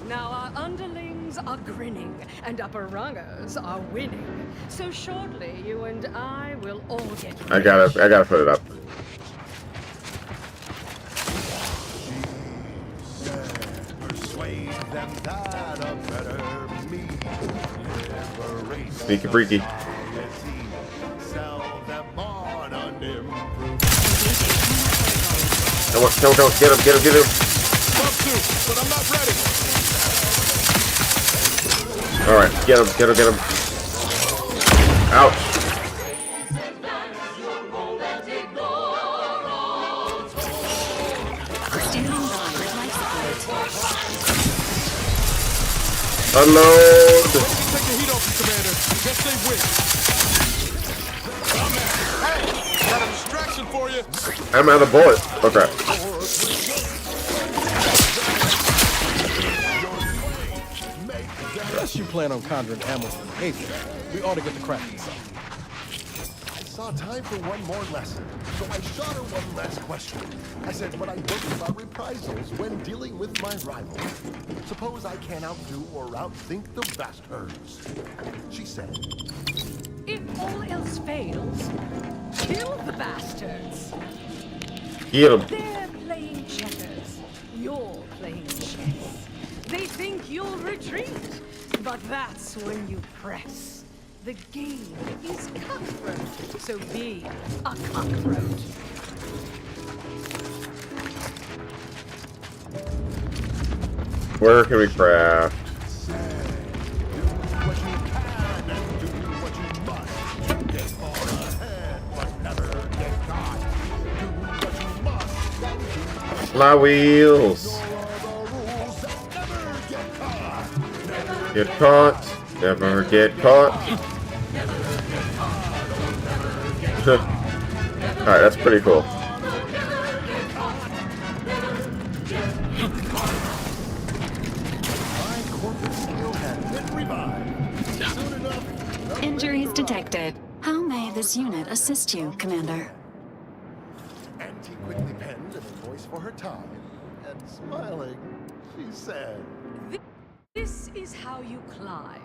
Now our underlings are grinning and upper rungers are winning. So shortly, you and I will all get. I gotta put it up. Persuade them that a better me Sneaky freaky. sell them on an improved. Come on, get him. Love to, but I'm not ready. Alright, get him. Ouch. Unload. Take the heat off you, Commander. Just stay with. Hey, got a distraction for you. I'm out of bullets. Okay. Unless you plan on conjuring animals from behavior, we ought to get the cracking something. I saw time for one more lesson, so I shot her one last question. I said, when I worry about reprisals when dealing with my rivals, suppose I can outdo or outthink the vast herds. She said, If all else fails, kill the bastards. Get him. They're playing checkers. You're playing chess. They think you'll retreat, but that's when you press. The game is cutthroat, so be a cutthroat. Where can we craft? Fly wheels. Get caught. Never get caught. Alright, that's pretty cool. Injuries detected. How may this unit assist you, Commander? Auntie quickly penned an invoice for her time, and smiling, she said, This is how you climb.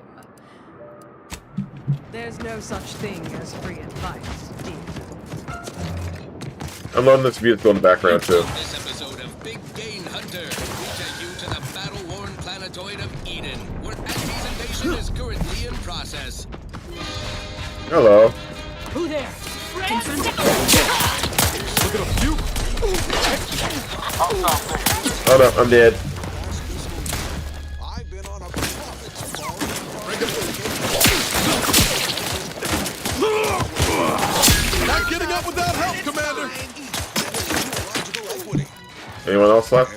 There's no such thing as free advice, dear. I'm loving this music in the background too. This episode of Big Game Hunter, we take you to the battle-worn planetoid of Eden, where Auntie's invasion is currently in process. Hello. Who there? Look at a few. Hold up, I'm dead. Not getting up without help, Commander. Anyone else left?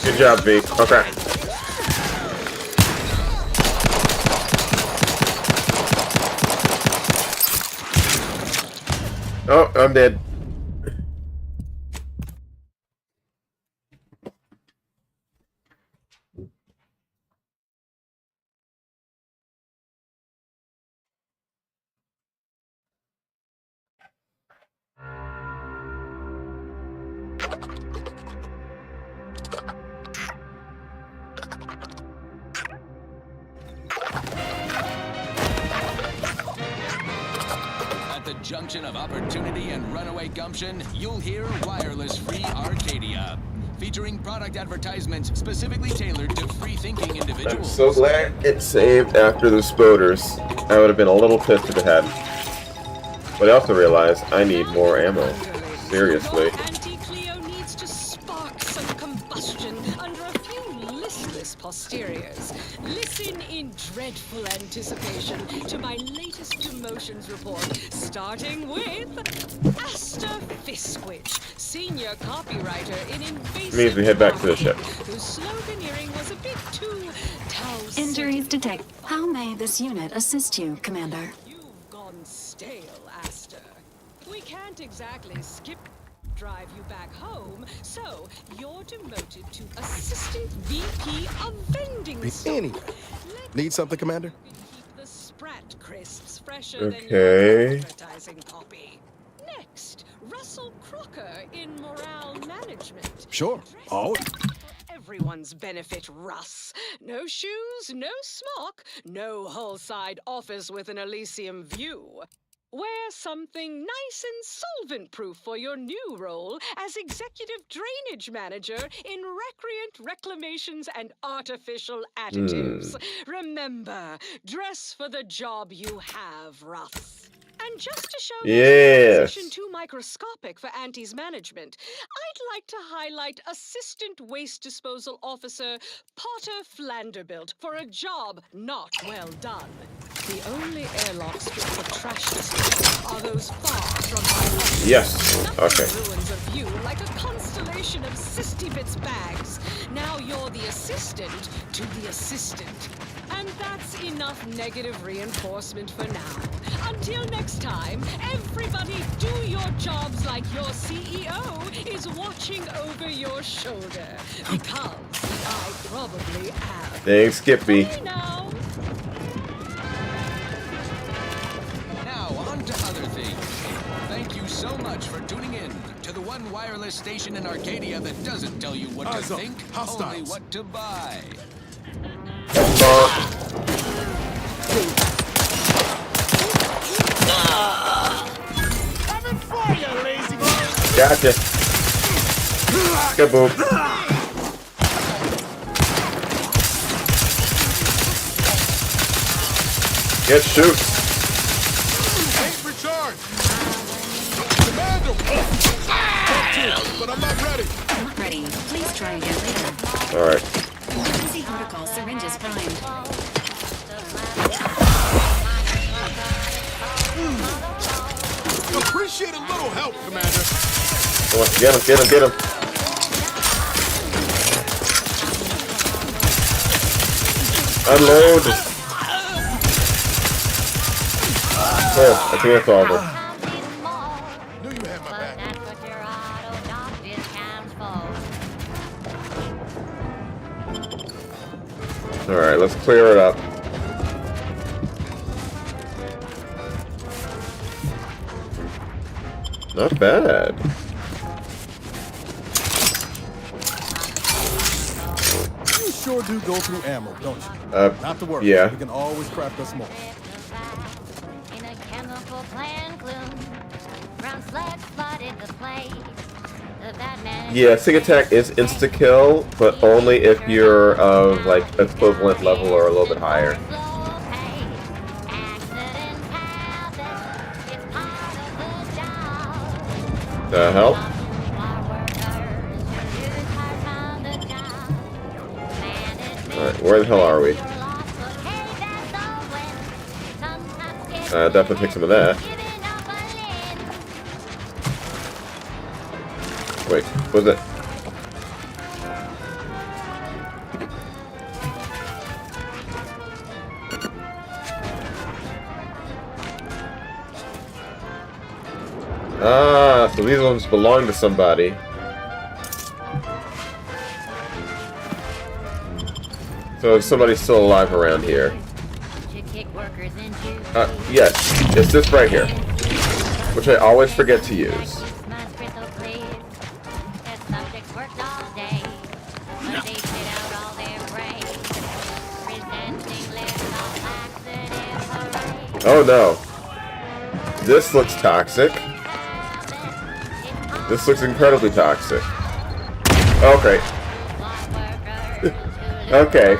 Good job, V. Okay. Oh, I'm dead. At the junction of opportunity and runaway gumption, you'll hear Wireless Free Arcadia, featuring product advertisements specifically tailored to free-thinking I'm individuals. so glad it saved after the spoders. I would have been a little pissed if it hadn't. But I also realized I need more ammo. Seriously. Anti-Cleo needs to spark some combustion under a few listless posteriors. Listen in dreadful anticipation to my latest promotions report, starting with Asta Fiskwich, senior copywriter in Invasive Means we head back to the ship. whose sloganeering was a bit too Tau-centered. Injuries detected. How may this unit assist you, Commander? You've gone stale, Asta. We can't exactly skip drive you back home, so you're demoted to Assistant VP of Vending Store. Anyway, need something, Commander? Keep the Sprat crisps fresher than Okay. your advertising copy. Next, Russell Crocker in Morale Management. Sure. Oh. Everyone's benefit, Russ. No shoes, no smock, no whole-side office with an Elysium view. Wear something nice and solvent-proof for your new role as Executive Drainage Manager in Recreant Reclamations and Artificial Additives. Remember, dress for the job you have, Russ. And just to show Yes. this position too microscopic for Auntie's management, I'd like to highlight Assistant Waste Disposal Officer Potter Flanderbilt for a job not well done. The only airlocks fit for trash disposal are those far from my office. Yes. Okay. Ruins of you like a constellation of Sistybits bags. Now you're the assistant to the assistant. And that's enough negative reinforcement for now. Until next time, everybody do your jobs like your CEO is watching over your shoulder. Because I probably am. Thanks, Skippy. Bye now. Now, on to other things. Thank you so much for tuning in to the one wireless station in Arcadia that doesn't tell you what to Eyes up. think, only Hostiles. what to buy. Coming for you, lazy boy. Gotcha. Kaboom. Get shoot. Ain't recharged. Commander. But I'm not ready. Not ready. Please try again later. All right. Emergency protocol syringes primed. Appreciate a little help, Commander. Come on, get him, get him, get him. Unload. Oh, I think that's all of them. Knew you had my back. Alright, let's clear it up. Not bad. You sure do go through ammo, don't you? Not to worry. Yeah. We can always craft us more. In a chemical plant gloom, brown sludge flooded the place. The Batman Yeah, Sig Attack is insta-kill, but only if you're of, like, equivalent level or a little bit higher. The hell? Alright, where the hell are we? Definitely take some of that. Wait, what was it? Ah, so these ones belong to somebody. So if somebody's still alive around here. Yes, it's this right here, which I always forget to use. Oh no. This looks toxic. This looks incredibly toxic. Okay. Okay.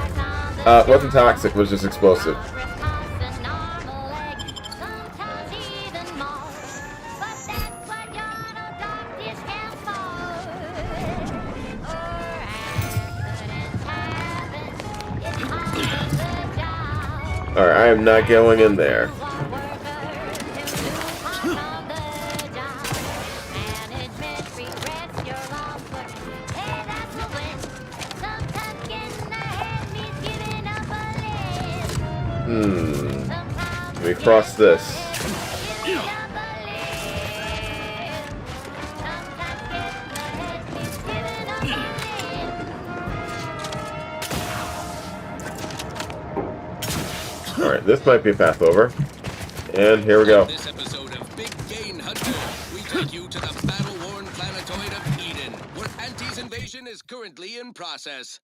Wasn't toxic, was just explosive. Alright, I am not going in there. Let me cross this. Alright, this might be a path over. And here we go. This episode of Big Gain Hunter, we take you to the battle-worn planetoid of Eden, where Auntie's invasion is currently in process.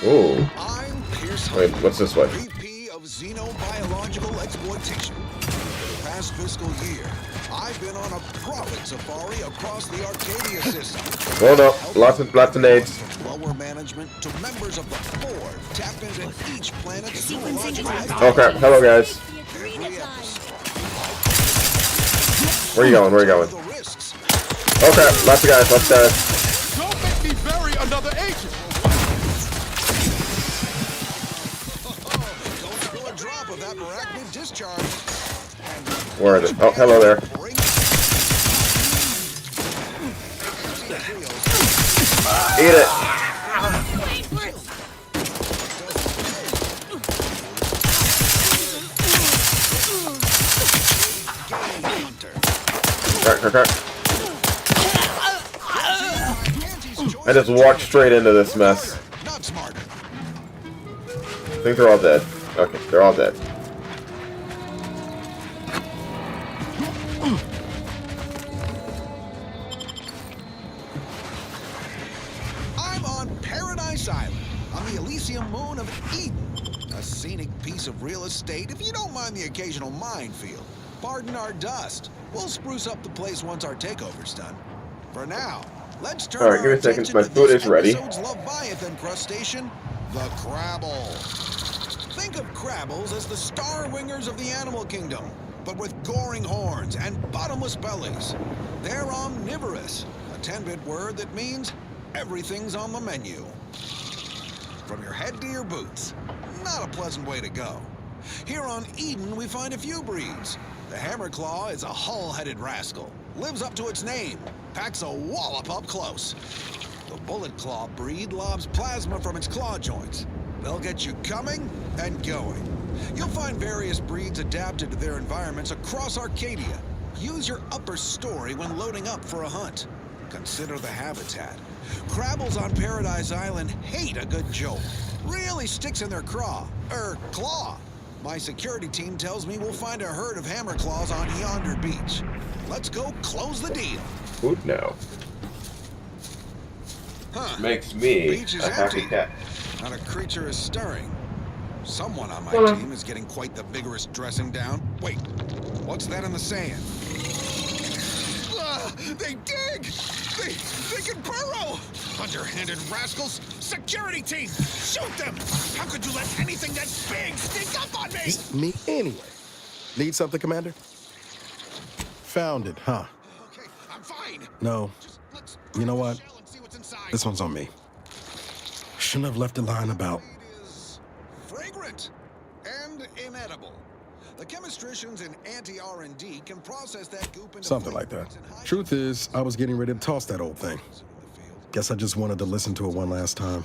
Ooh. I'm Pierce Wait, what's this way? VP of Xenobiological Exploitation. For the past fiscal year, I've been on a profit safari across the Arcadia system. Hold up, lots of nades. Lower management to members of the board tap into each planet's zoological Okay, hello guys. Where are you going? Where are you going? Okay, lots of guys, lots of guys. Don't make me bury another agent! Don't spill a drop of that arachnid discharge. Where is it? Oh, hello there. Eat it. I just walked straight into this mess. I think they're all dead. Okay, they're all dead. I'm on Paradise Island, on the Elysium moon of Eden. A scenic piece of real estate, if you don't mind the occasional minefield. Pardon our dust. We'll spruce up the place once our takeover's done. For now, let's turn Alright, give me a second. My food is ready. Leviathan crustacean, The Crabble. Think of Crabbles as the star wingers of the animal kingdom, but with goring horns and bottomless bellies. They're omnivorous, a 10-bit word that means everything's on the menu. From your head to your boots. Not a pleasant way to go. Here on Eden, we find a few breeds. The Hammerclaw is a hull-headed rascal. Lives up to its name. Packs a wallop up close. The Bullet Claw breed lobs plasma from its claw joints. They'll get you coming and going. You'll find various breeds adapted to their environments across Arcadia. Use your upper story when loading up for a hunt. Consider the habitat. Crabbles on Paradise Island hate a good jolt. Really sticks in their claw. My security team tells me we'll find a herd of Hammerclaws on yonder beach. Let's go close the deal. Food now. Huh. Makes me Beach is a happy empty. cat. Not a creature is stirring. Someone on my team is getting quite the vigorous dressing down. Wait, what's that in the sand? They dig! They can burrow! Underhanded rascals! Security team! Shoot them! How could you let anything that big sneak up on me? Me anyway. Need something, Commander? Found it, huh? Okay, I'm fine. No. You know what? This one's on me. Shouldn't have left a line about. Fragrant and inedible. The chemistricians in anti-R&D can process that goop into Something like that. Truth is, I was getting ready to toss that old thing. Guess I just wanted to listen to it one last time.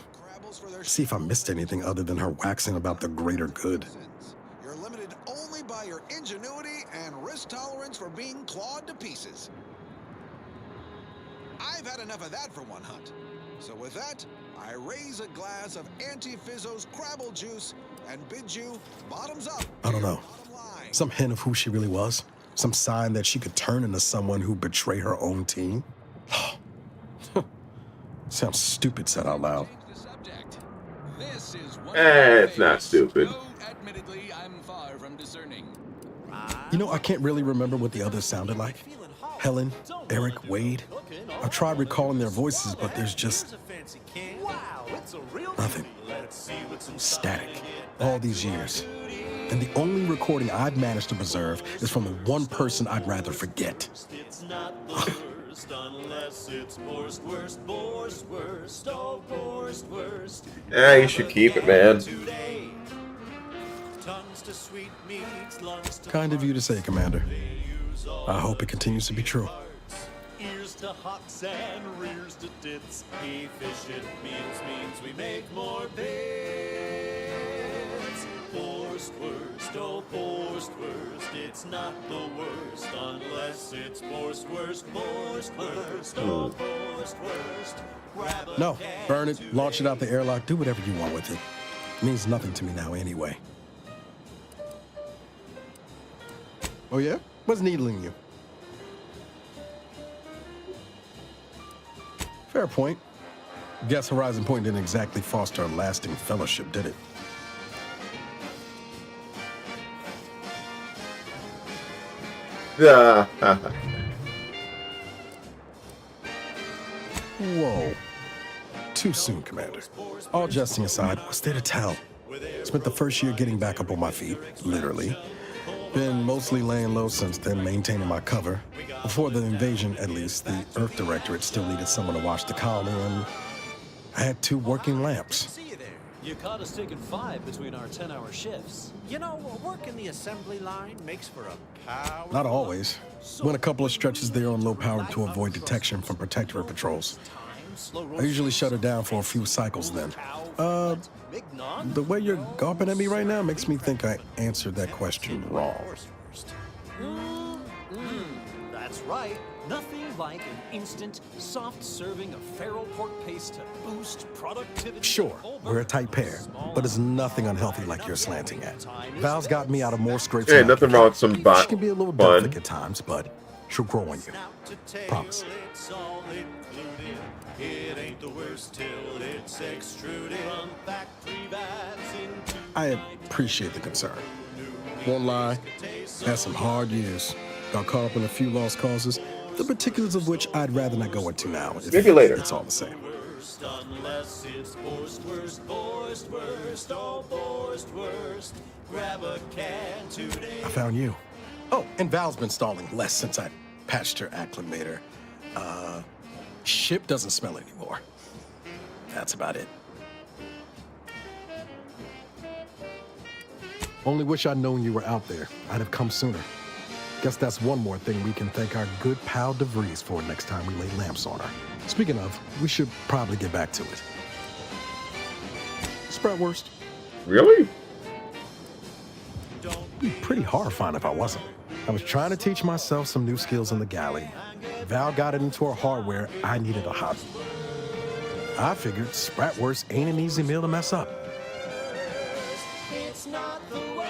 See if I missed anything other than her waxing about the greater good. You're limited only by your ingenuity and risk tolerance for being clawed to pieces. I've had enough of that for one hunt. So with that, I raise a glass of Anti-Fizzo's Crabble juice and bid you bottoms up. I don't know. Some hint of who she really was? Some sign that she could turn into someone who betray her own team? Sounds stupid said out loud. It's not stupid. Admittedly, I'm far from discerning. You know, I can't really remember what the others sounded like. Helen, Eric, Wade. I tried recalling their voices, but there's just nothing. Static. All these years. And the only recording I've managed to preserve is from the one person I'd rather forget. It's not the worst unless it's worst. Yeah, you should keep it, man. Kind of you to say, Commander. I hope it continues to be true. Ears to hawks and rears to tits. Efficient means we make more bits. Forced worst. It's not the worst unless it's worst. No, burn it, launch it out the airlock, do whatever you want with it. It means nothing to me now anyway. Oh yeah? What's needling you? Fair point. Guess Horizon Point didn't exactly foster a lasting fellowship, did it? Whoa. Too soon, Commander. All jesting aside, what's there to tell? Spent the first year getting back up on my feet, literally. Been mostly laying low since then, maintaining my cover. Before the invasion, at least, the Earth Directorate still needed someone to watch the colony, and I had 2 working lamps. You caught us taking 5 between our 10-hour shifts. You know, working the assembly line makes for a power. Not always. Went a couple of stretches there on low power to avoid detection from protectorate patrols. I usually shut it down for a few cycles then. The way you're gawping at me right now makes me think I answered that question wrong. That's right. Nothing like an instant, soft serving of feral pork paste to boost productivity. Sure, we're a tight pair, but it's nothing unhealthy like you're slanting at. Val's got me out of more scrapes. Hey, nothing wrong with some She can be a little fun. delicate at times, but she'll grow on you. Promise. It ain't the worst till it's extruded from factory vats into. I appreciate the concern. Won't lie, had some hard years. Got caught up in a few lost causes, the particulars of which I'd rather not go into now. Maybe later. It's all the same. worst unless it's Borst, worst, Borst, worst, oh Borst, worst. Grab a can today. I found you. Oh, and Val's been stalling less since I patched her acclimator. Ship doesn't smell anymore. That's about it. Only wish I'd known you were out there. I'd have come sooner. Guess that's one more thing we can thank our good pal DeVries for next time we lay lamps on her. Speaking of, we should probably get back to it. Spratwurst. Really? It'd be pretty horrifying if I wasn't. I was trying to teach myself some new skills in the galley. Val got it into her hardware. I needed a hobby. I figured Spratwurst ain't an easy meal to mess up. It's not the worst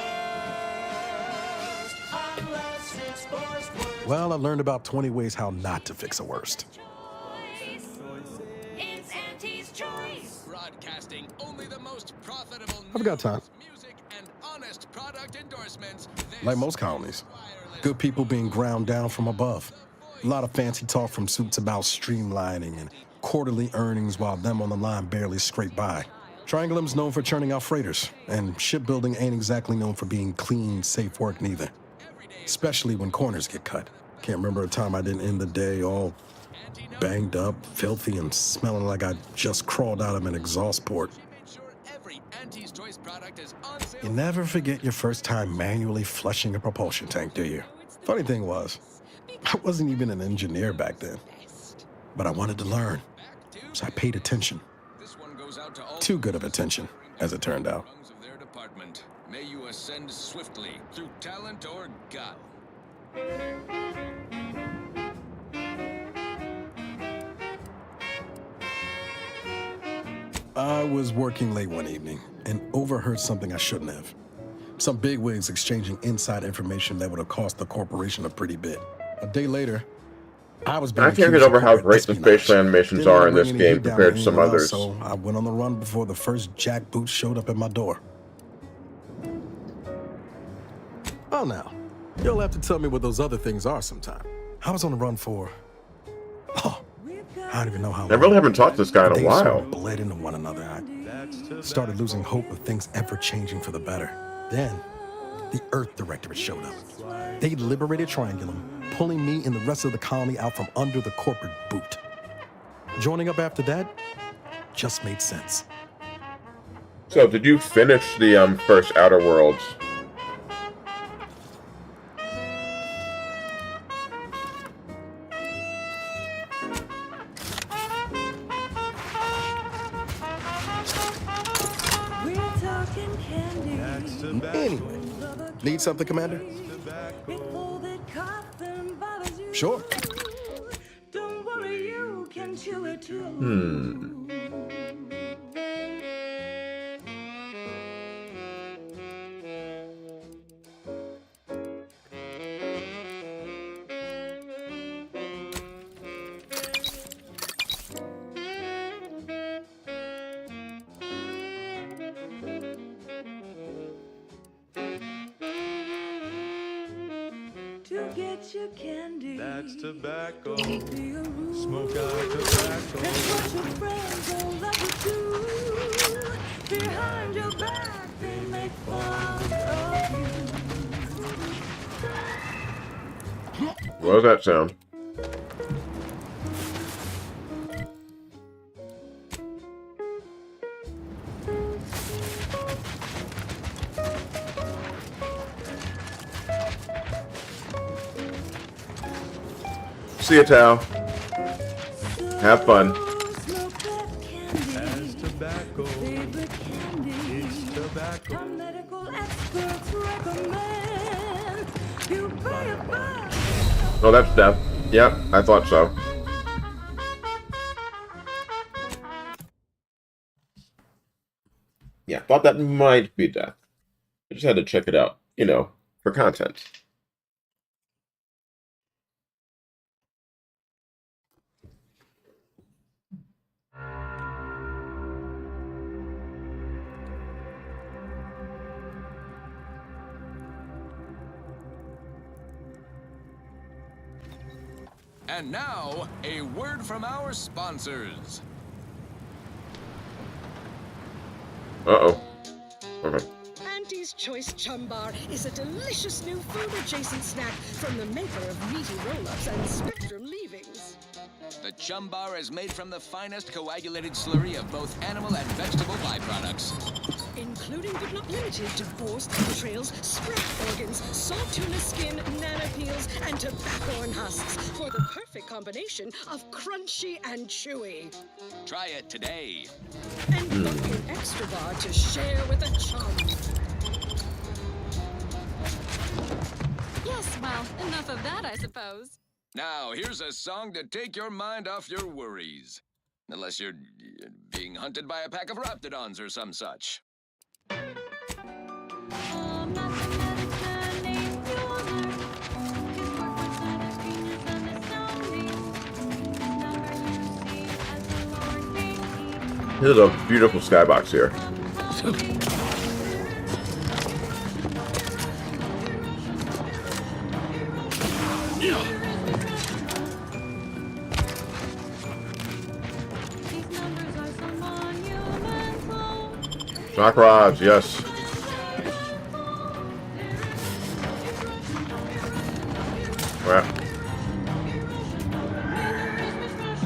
unless it's Borst, worst. Well, I learned about 20 ways how not to fix a worst. It's Auntie's choice. Broadcasting only the most profitable I've got time. music and honest product endorsements. Like most colonies. Good people being ground down from above. A lot of fancy talk from suits about streamlining and quarterly earnings while them on the line barely scrape by. Triangulum's known for churning out freighters, and shipbuilding ain't exactly known for being clean, safe work neither. Especially when corners get cut. Can't remember a time I didn't end the day all banged up, filthy, and smelling like I just crawled out of an exhaust port. You never forget your first time manually flushing a propulsion tank, do you? Funny thing was, I wasn't even an engineer back then. But I wanted to learn, so I paid attention. Too good of attention, as it turned out. May you ascend swiftly through talent or gut. I was working late one evening and overheard something I shouldn't have. Some bigwigs exchanging inside information that would have cost the corporation a pretty bit. A day later, I was being I can't get over how great the facial animations are in this game compared to some others. So I went on the run before the first jackboot showed up at my door. Oh, now, you'll have to tell me what those other things are sometime. I was on the run for... Oh, I don't even know how long. I really haven't talked to this guy in a Things while. sort of bled into one another. I started losing hope of things ever changing for the better. Then, the Earth Directorate showed up. They liberated Triangulum, pulling me and the rest of the colony out from under the corporate boot. Joining up after that just made sense. So, did you finish the first Outerworlds? Anyway, need something, Commander? Sure. Don't worry, you can chew it too. To get your candy. That's tobacco. Smoke Smoke out tobacco. That's what your friends all love to do. Behind your back, they make fun of you. What does that sound? See you, Tao. Have fun. As tobacco. It's tobacco. Our medical experts recommend you buy a bag. Oh, that's death. Yep, I thought so. Yeah, thought that might be death. I just had to check it out, you know, for content. And now, a word from our sponsors. Uh-oh. Okay. Auntie's Choice Chum Bar is a delicious new food-adjacent snack from the maker of meaty roll-ups and spectrum leavings. The Chum Bar is made from the finest coagulated slurry of both animal and vegetable byproducts. Including but not limited to boar's entrails, sprout organs, salt tuna skin, nana peels, and tobacco husks for the perfect combination of crunchy and chewy. Try it today. And book an extra bar to share with a chum. Yes, well, enough of that, I suppose. Now, here's a song to take your mind off your worries. Unless you're being hunted by a pack of raptidons or some such. This is a beautiful skybox here. Shock rods, yes. Crap.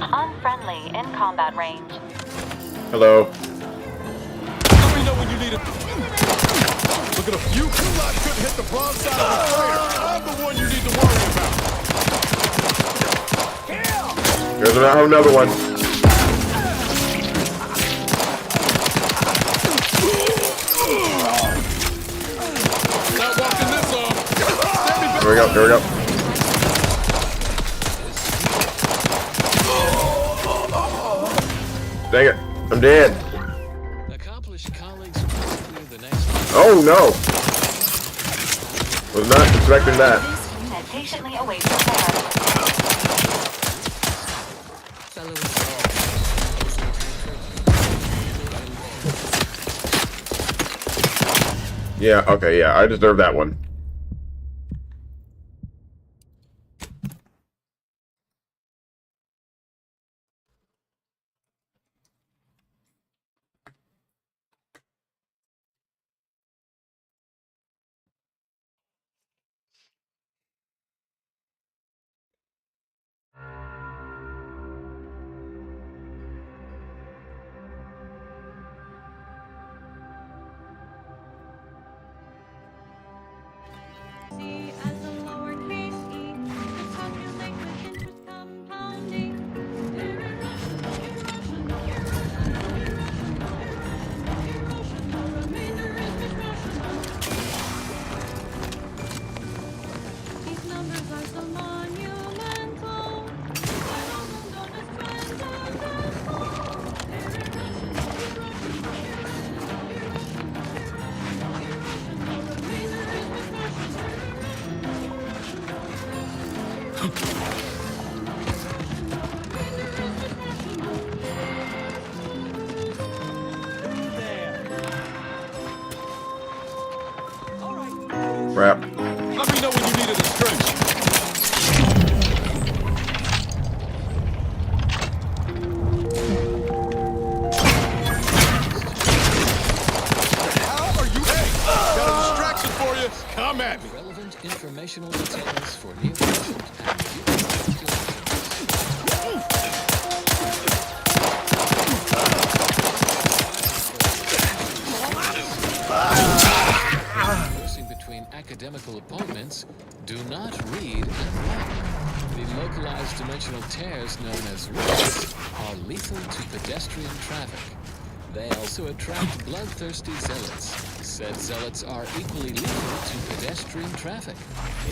Unfriendly in combat range. Hello. Let me know when you need it. Look at a few. You lot couldn't hit the broad side of the crater. I'm the one you need to worry about. Here's another one. Not walking this off. Here we go, here we go. Dang it, I'm dead. Accomplished colleagues clear the next. Oh no! Was not expecting that. Unit patiently awaits repair. Yeah, okay, yeah, I deserve that one. Crap. Let me know when you needed a stretch. How are you? Hey, got a distraction for you. Come at me. Relevant informational details for new patient between academical appointments, do not read and write. The localized dimensional tears known as rifts are lethal to pedestrian traffic. They also attract bloodthirsty zealots. Said zealots are equally lethal to pedestrian traffic.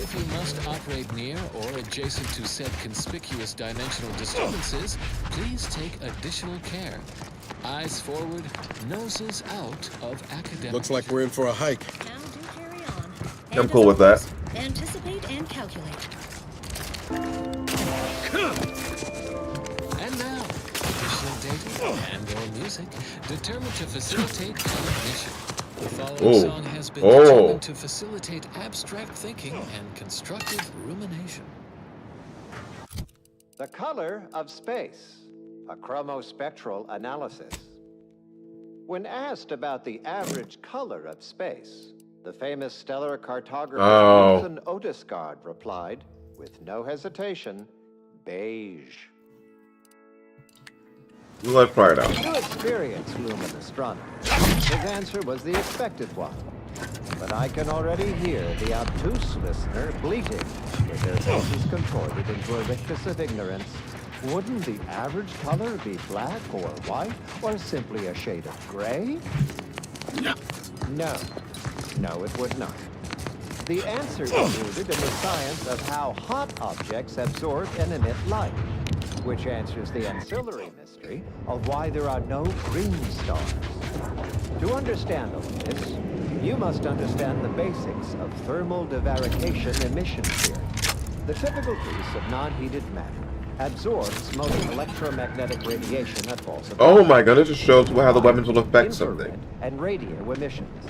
If you must operate near or adjacent to said conspicuous dimensional disturbances, please take additional care. Eyes forward, noses out of academic. Looks like we're in for a hike. I'm cool with that. Anticipate and calculate. And now, additional data and/or music determined to facilitate cognition. The following song has been determined to facilitate abstract thinking and constructive rumination. The color of space, a chromospectral analysis. When asked about the average color of space, the famous stellar cartographer Wilson Otisgard replied, with no hesitation, beige. Let's try it out. You experience human astronomy. His answer was the expected one. But I can already hear the obtuse listener bleating, with their faces contorted into a rictus of ignorance. Wouldn't the average color be black or white, or simply a shade of gray? No. No, it would not. The answer is rooted in the science of how hot objects absorb and emit light, which answers the ancillary mystery of why there are no green stars. To understand all this, you must understand the basics of thermal divarication emission theory. The typical piece of non-heated matter absorbs most electromagnetic radiation that falls apart. Oh my god, it just shows how the weapons will affect something. And radio emissions.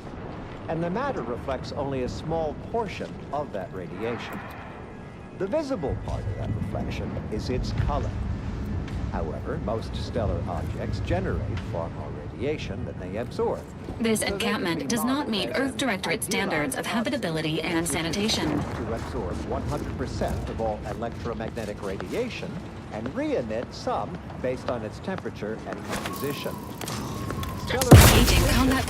And the matter reflects only a small portion of that radiation. The visible part of that reflection is its color. However, most stellar objects generate far more radiation than they absorb. This encampment does not meet Earth Directorate standards of habitability and sanitation. To absorb 100% of all electromagnetic radiation and re-emit some based on its temperature and composition. Engaging combat.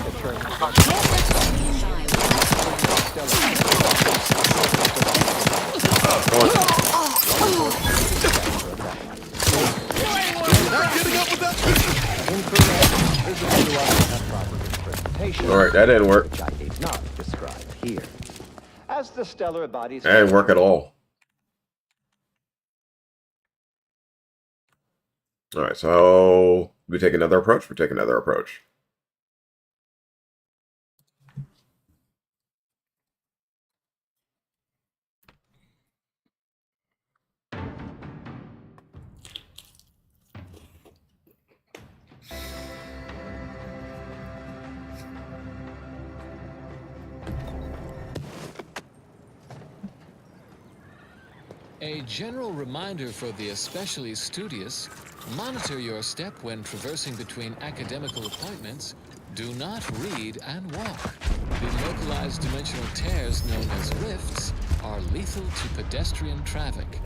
Alright, that didn't work. Which I need not describe here. As the stellar bodies... That didn't work at all. Alright, so we take another approach? We take another approach. A general reminder for the especially studious: monitor your step when traversing between academical appointments. Do not read and walk. The localized dimensional tears known as rifts are lethal to pedestrian traffic.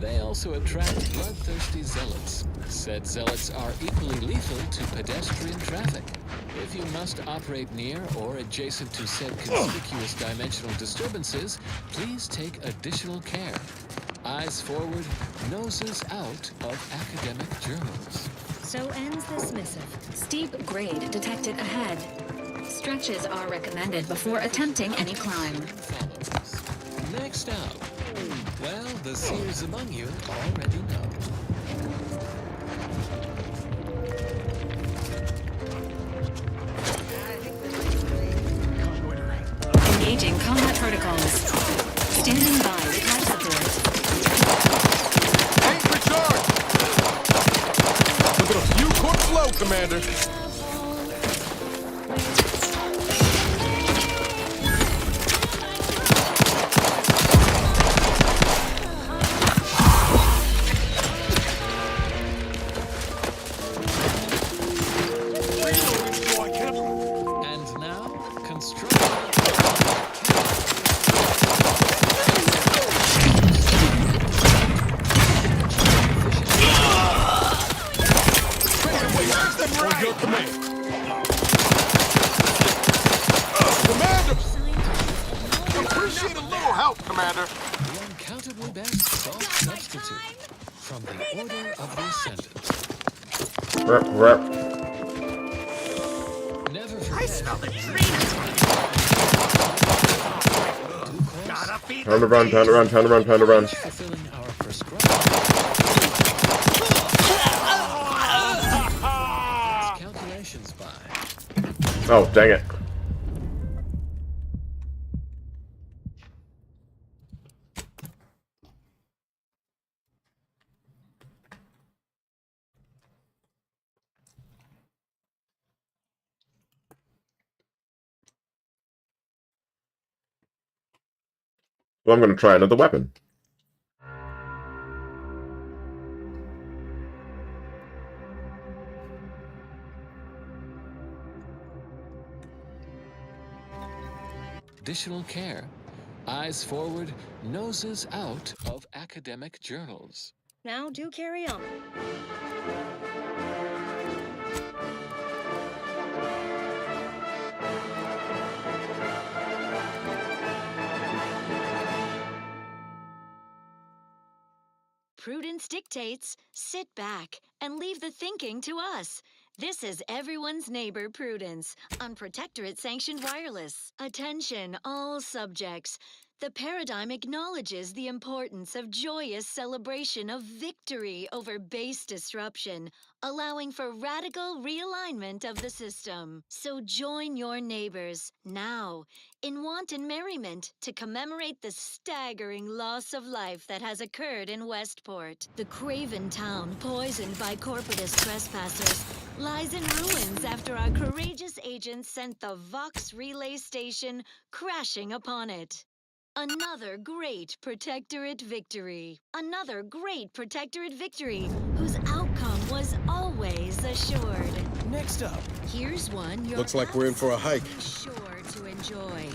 They also attract bloodthirsty zealots. Said zealots are equally lethal to pedestrian traffic. If you must operate near or adjacent to said conspicuous dimensional disturbances, please take additional care. Eyes forward, noses out of academic journals. So ends this missive. Steep grade detected ahead. Stretches are recommended before attempting any climb. Next up, well, the seers among you already know. Engaging combat protocols. Standing by with life support. Look at a few quick flow, Commander. And now, construct. Commander! Appreciate a little help, Commander. The uncountably best salt substitute from the Order of the Ascendant. Rep. Never forget. I smell the Time to run, time to run, time to run, time to run. Fulfilling our calculations by. Oh, dang it. Well, I'm going to try another weapon. additional care. Eyes forward, noses out of academic journals. Now do carry on. Prudence dictates, sit back and leave the thinking to us. This is everyone's neighbor Prudence on Protectorate Sanctioned Wireless. Attention, all subjects. The paradigm acknowledges the importance of joyous celebration of victory over base disruption, allowing for radical realignment of the system. So join your neighbors now in wanton merriment to commemorate the staggering loss of life that has occurred in Westport. The craven town, poisoned by corporatist trespassers, lies in ruins after our courageous agents sent the Vox relay station crashing upon it. Another great Protectorate victory. Another great Protectorate victory whose outcome was always assured. Next up. Here's one you're Looks like we're in for a hike. sure to enjoy.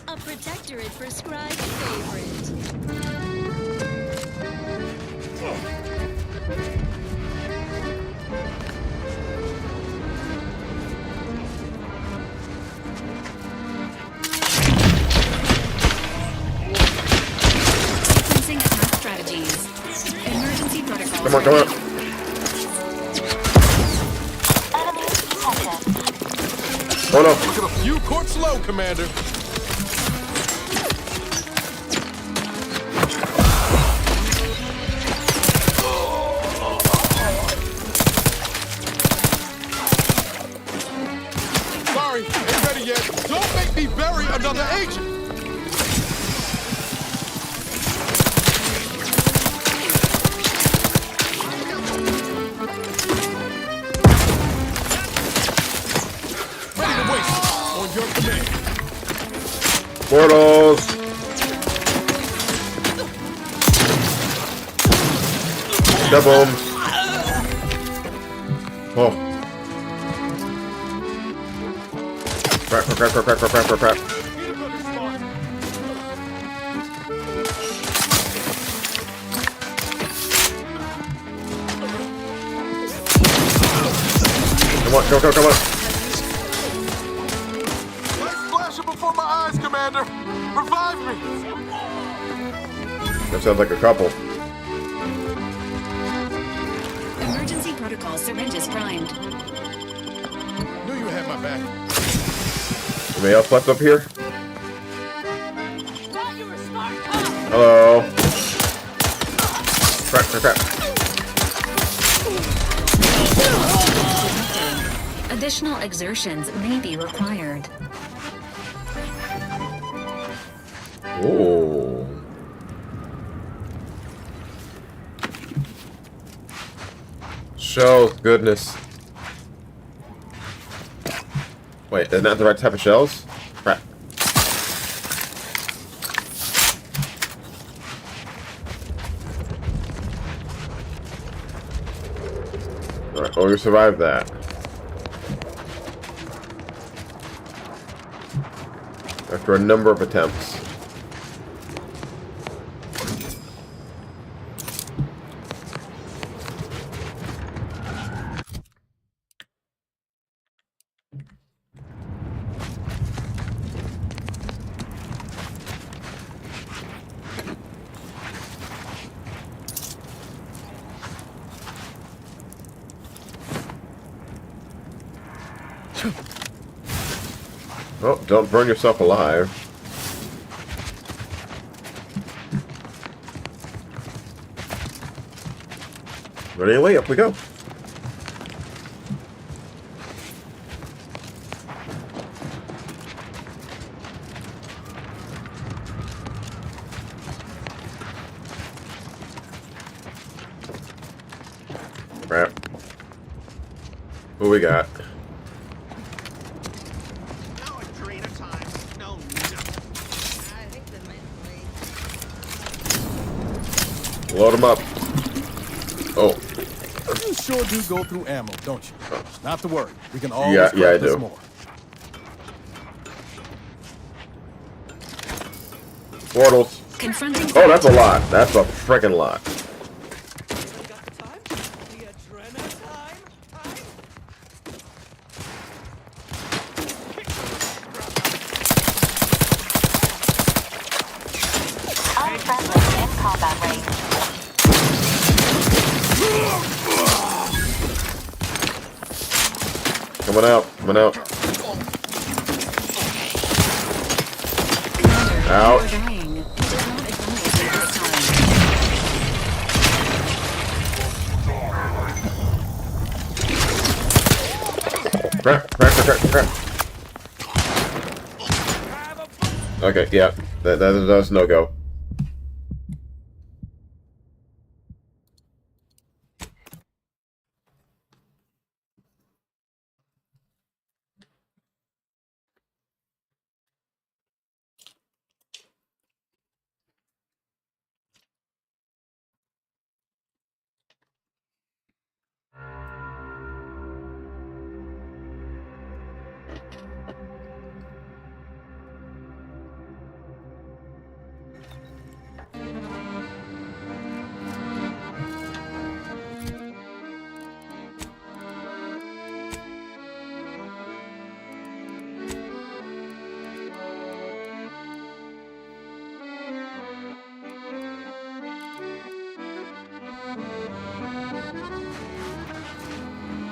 A Protectorate prescribed favorite. Sequencing attack strategies. Emergency protocols. Come on, come on. Oh no. Look at a few courts low, Commander. Sorry, ain't ready yet. Don't make me bury another agent. Ready to waste on your command. Portals. Double. Oh. Crap, crap, crap, crap, crap, crap, crap, crap. Come on, come on, come on. Let's flash it before my eyes, Commander. Revive me. That sounds like a couple. Emergency protocol syringes primed. Knew you had my back. Anybody else left up here? Hello. Crap, crap, crap. Additional exertions may be required. Oh. Shells, goodness. Wait, isn't that the right type of shells? Crap. Alright, well, we survived that. After a number of attempts. Oh, don't burn yourself alive. But anyway, up we go. Crap. What we got? Load them up. Oh. You sure do go through ammo, don't you? Not to worry. We can always yeah, I this do. more. Portals. Confronting Oh, that's a lot. That's a freaking lot. All friendly in combat range. Coming out. Coming out. Ouch. Crap. Okay, yeah. That's no go.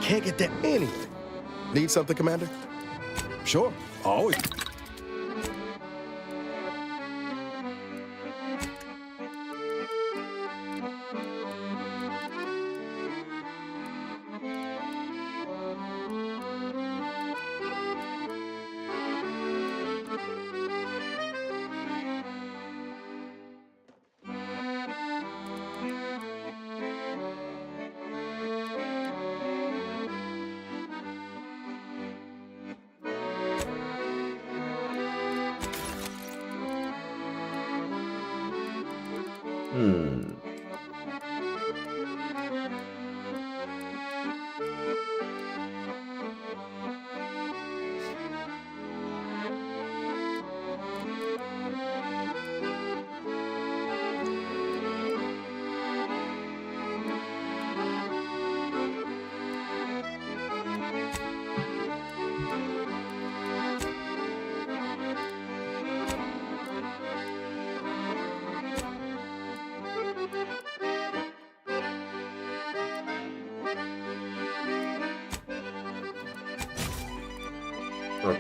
Can't get that anywhere. Need something, Commander? Sure, always.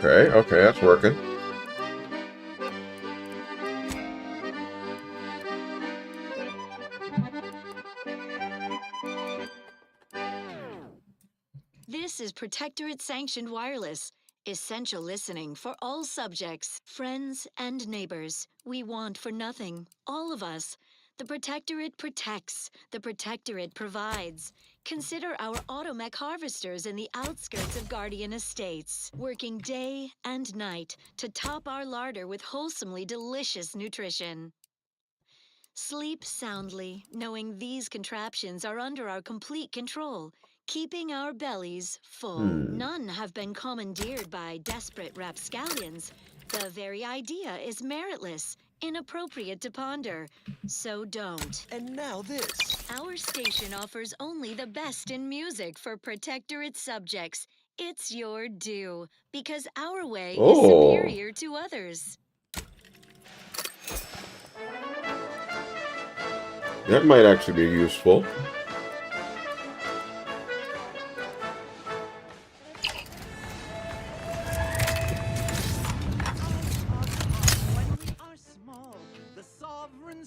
Okay, that's working. This is Protectorate Sanctioned Wireless. Essential listening for all subjects, friends, and neighbors. We want for nothing, all of us. The Protectorate protects. The Protectorate provides. Consider our automech harvesters in the outskirts of Guardian Estates, working day and night to top our larder with wholesomely delicious nutrition. Sleep soundly, knowing these contraptions are under our complete control, keeping our bellies full. None have been commandeered by desperate rapscallions. The very idea is meritless, inappropriate to ponder. So don't. And now this. Our station offers only the best in music for Protectorate subjects. It's your due, because our way is superior to others. That might actually be useful.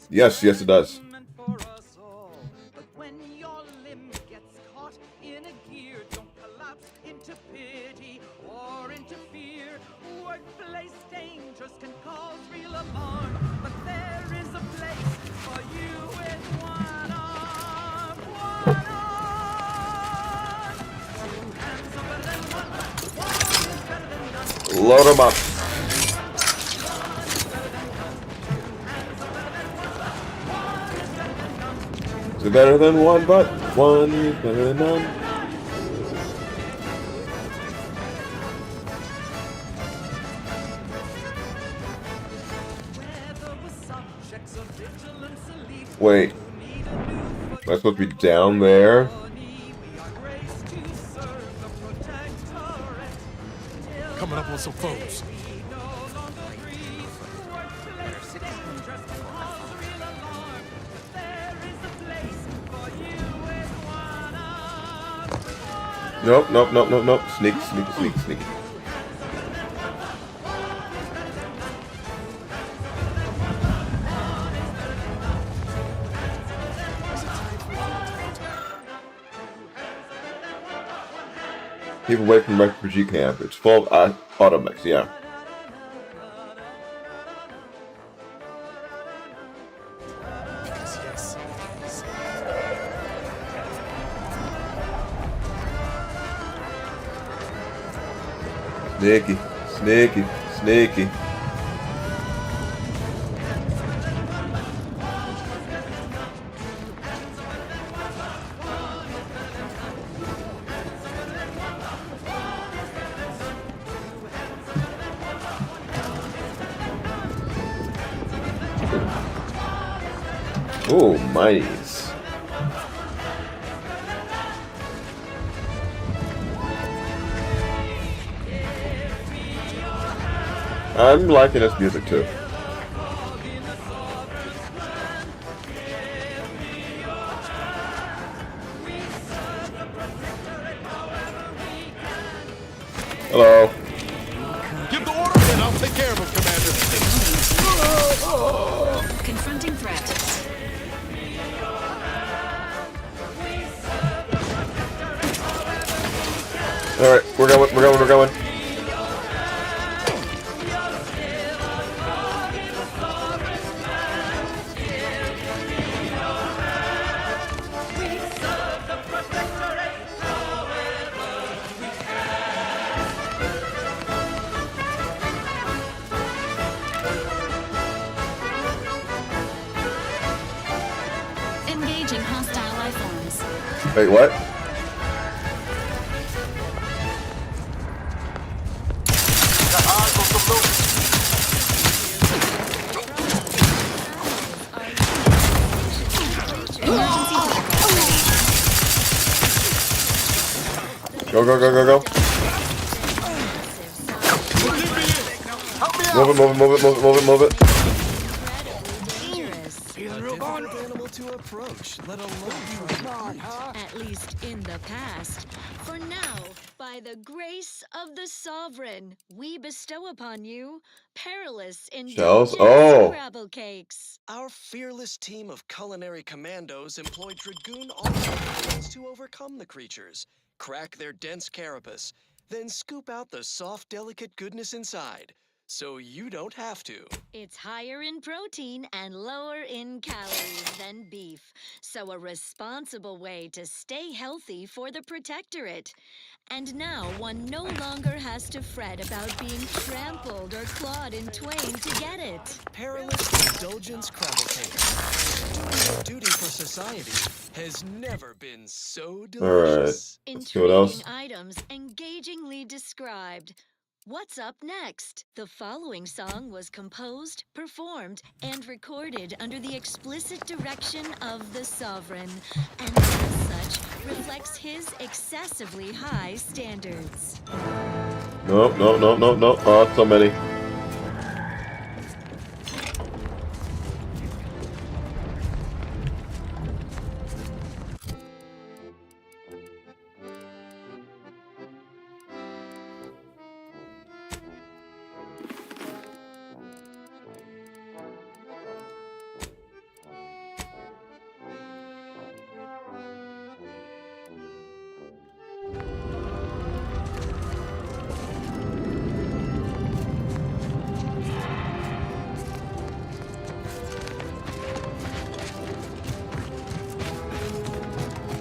Yes, it does. Workplace dangers can cause real alarm, but there is a place for you with one arm. One arm. Two hands are better than one. One is better than none. Load them up. It's better than one, but one is better than none. Wait. Am I supposed to be down there? Coming up on some foes. Nope, nope, nope, nope, nope. Sneak, sneak, sneak, sneak. Keep away from refugee camp. It's full of automechs, yeah. Sneaky, sneaky, sneaky. Oh, mice. I'm liking this music too. Hello. Give the order and I'll take care of him, Commander. Confronting threat. Alright, we're going. Engaging hostile life forms. Wait, what? Go. Move it. Animal to approach, let alone At least in the past. For now, by the grace of the Sovereign, we bestow upon you perilous Shells? indulgence Oh. crabble cakes. Our fearless team of culinary commandos employed dragoon armors to overcome the creatures, crack their dense carapace, then scoop out the soft, delicate goodness inside, so you don't have to. It's higher in protein and lower in calories than beef, so a responsible way to stay healthy for the Protectorate. And now one no longer has to fret about being trampled or clawed in twain to get it. Perilous indulgence crabble cake. Doing your duty for society has never been so delicious. Alright, let's see what else. Intriguing items engagingly described. What's up next? The following song was composed, performed, and recorded under the explicit direction of the Sovereign, and as such, reflects his excessively high standards. No. Oh, so many.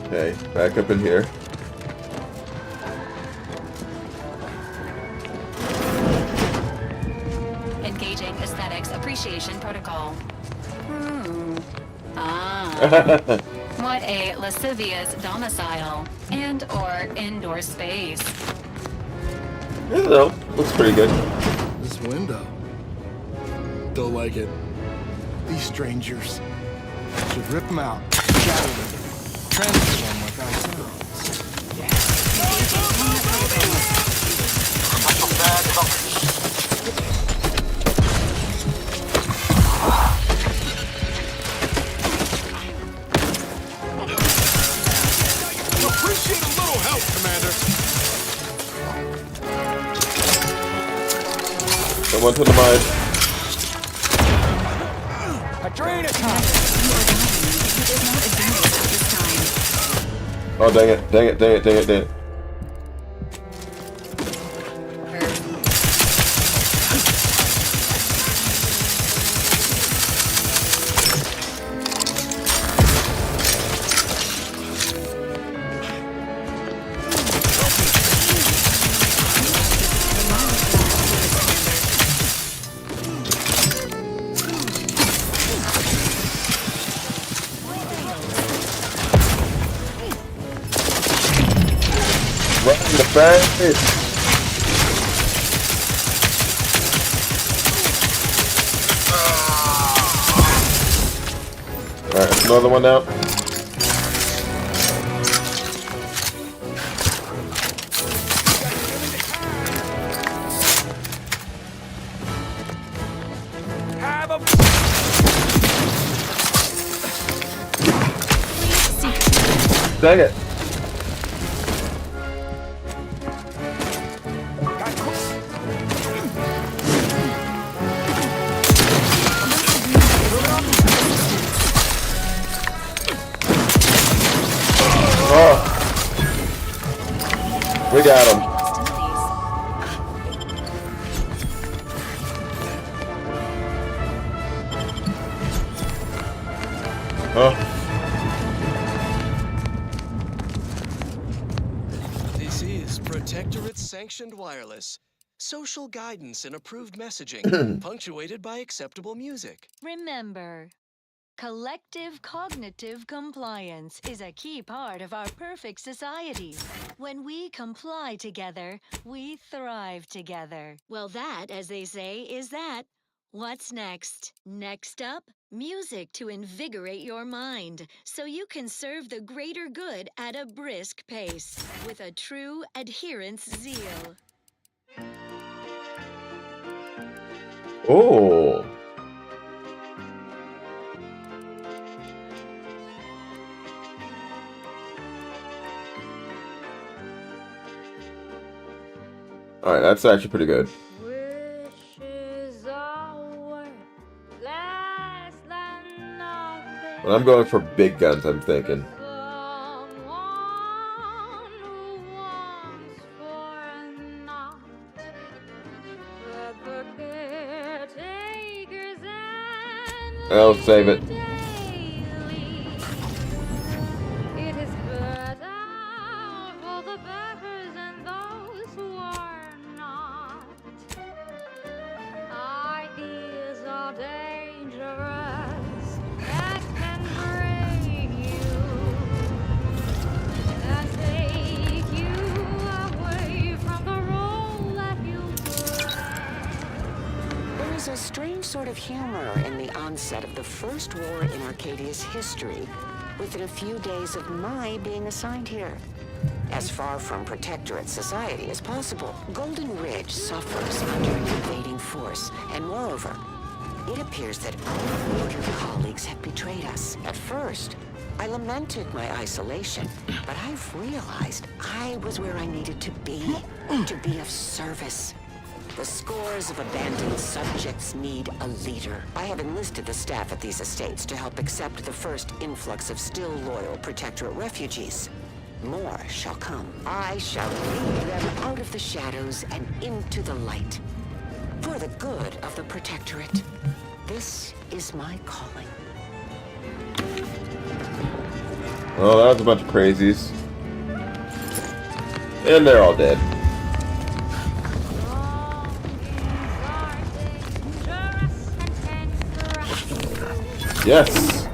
Okay, back up in here. Engaging aesthetics appreciation protocol. Ah. What a lascivious domicile and/or indoor space. Hello, looks pretty good. This window. Don't like it. These strangers. Should rip them out, shatter them, transfer them with our Appreciate a little help, Commander. Someone to the mine. Oh, dang it, dang it, dang it, dang it, dang it. Right in the face. Alright, that's another one down. Dang it. Oh. We got him. Huh? This is Protectorate Sanctioned Wireless. Social guidance and approved messaging, punctuated by acceptable music. Remember, collective cognitive compliance is a key part of our perfect society. When we comply together, we thrive together. Well, that, as they say, is that. What's next? Next up, music to invigorate your mind so you can serve the greater good at a brisk pace with a true adherence zeal. Oh. Alright, that's actually pretty good. When I'm going for big guns, I'm thinking. I'll save it. There's a strange sort of humor in the onset of the first war in Arcadia's history, within a few days of my being assigned here. As far from Protectorate society as possible, Golden Ridge suffers under an invading force, and moreover, it appears that all of your colleagues have betrayed us. At first, I lamented my isolation, but I've realized I was where I needed to be of service. The scores of abandoned subjects need a leader. I have enlisted the staff at these estates to help accept the first influx of still loyal Protectorate refugees. More shall come. I shall lead them out of the shadows and into the light. For the good of the Protectorate. This is my calling. Well, that was a bunch of crazies. And they're all dead. Yes!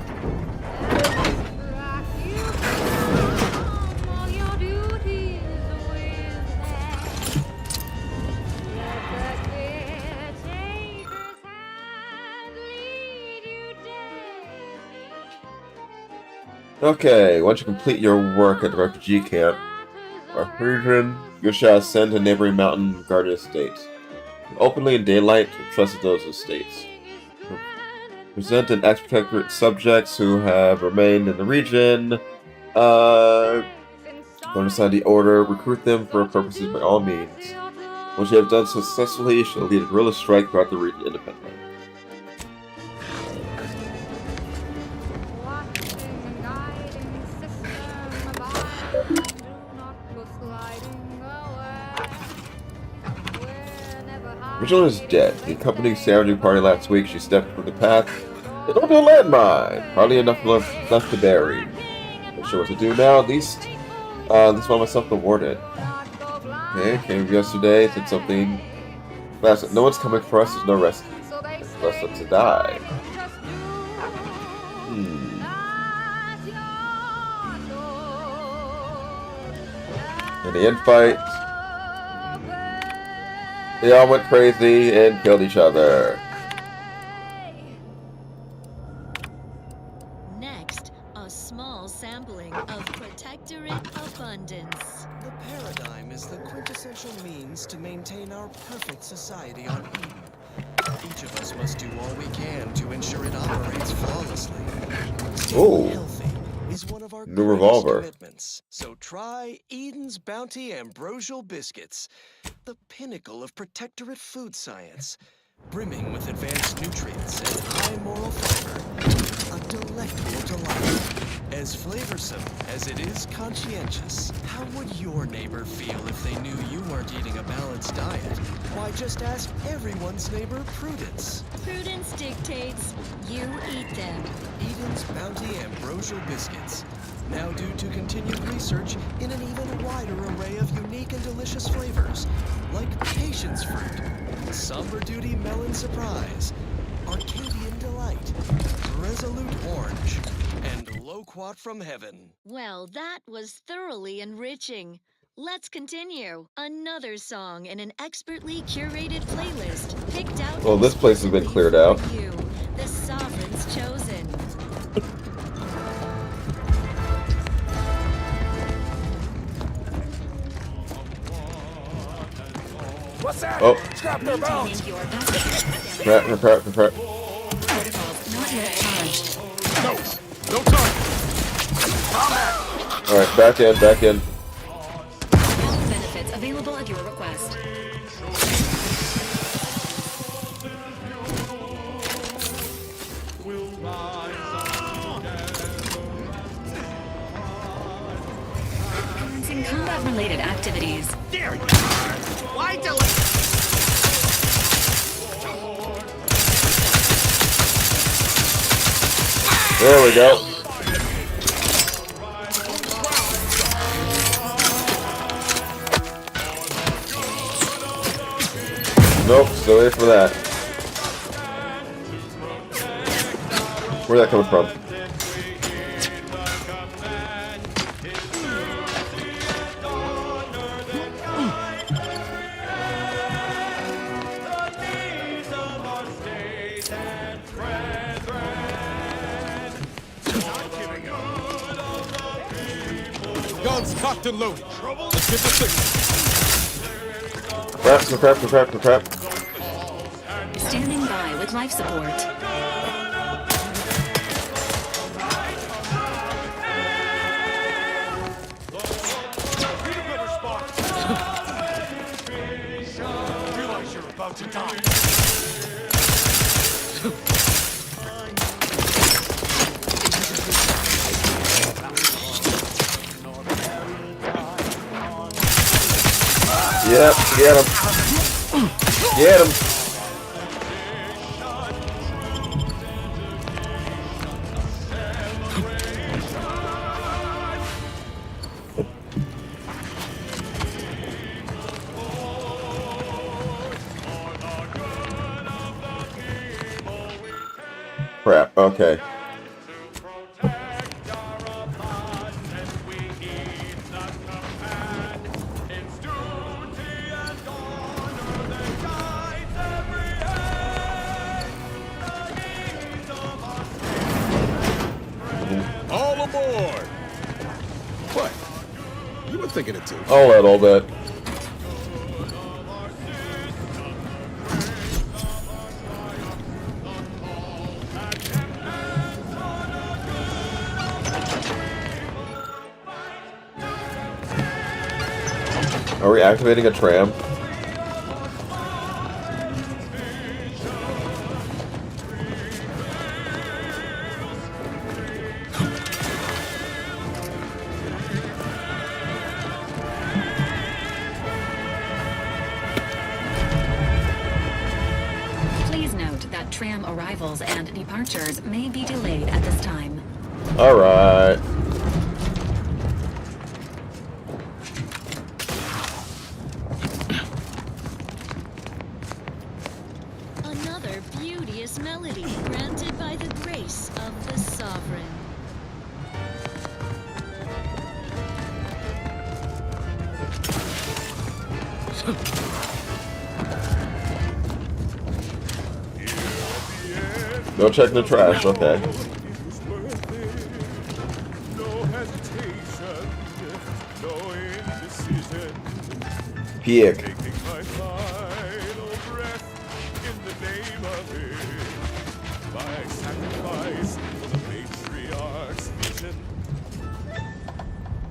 Okay, once you complete your work at the refugee camp, you shall ascend to neighboring mountain guarded estates. Openly in daylight, trust those estates. Present an ex-protectorate subjects who have remained in the region. Don't assign the order. Recruit them for purposes by all means. Once you have done so successfully, you shall lead a guerrilla strike throughout the region independently. Mitchell is dead. The accompanying ceremony party last week, she stepped from the path. It don't do a landmine. Hardly enough left to bury. Not sure what to do now. At least found myself rewarded. Okay, came yesterday. Said something. Last, no one's coming for us. There's no rescue. It's left us to die. In the infight, they all went crazy and killed each other. Next, a small sampling of Protectorate abundance. The paradigm is the quintessential means to maintain our perfect society on Eden. Each of us must do all we can to ensure it operates flawlessly. Staying healthy is one of our new revolver. Commitments. So try Eden's Bounty Ambrosial Biscuits, the pinnacle of Protectorate food science, brimming with advanced nutrients and high moral fiber. A delectable delight. As flavorsome as it is conscientious. How would your neighbor feel if they knew you weren't eating a balanced diet? Why, just ask everyone's neighbor Prudence. Prudence dictates, you eat them. Eden's Bounty Ambrosial Biscuits. Now due to continued research in an even wider array of unique and delicious flavors, like Patience Fruit, Somber Duty Melon Surprise, Arcadian Delight, Resolute Orange, and Loquat from Heaven. Well, that was thoroughly enriching. Let's continue. Another song in an expertly curated playlist picked out. Well, this place has been cleared out. You, the Sovereign's chosen. What's that? Oh. Scrap their bones. Crap. Protocols not yet charged. No time. Alright, back in. Benefits available at your request. Commencing combat-related activities. There you are. Why delay? There we go. Nope, still wait for that. Where's that coming from? Guns cocked and loaded. Let's get the signal. Crap. Standing by with life support. Realize you're about to die. Yep, get him. Get him. Crap, okay. All aboard! thinking it too. A little bit. Are we activating a tram? Please note that tram arrivals and departures may be delayed at this time. Alright. Another beauteous melody granted by the grace of the sovereign. No checking the trash, okay. Pig.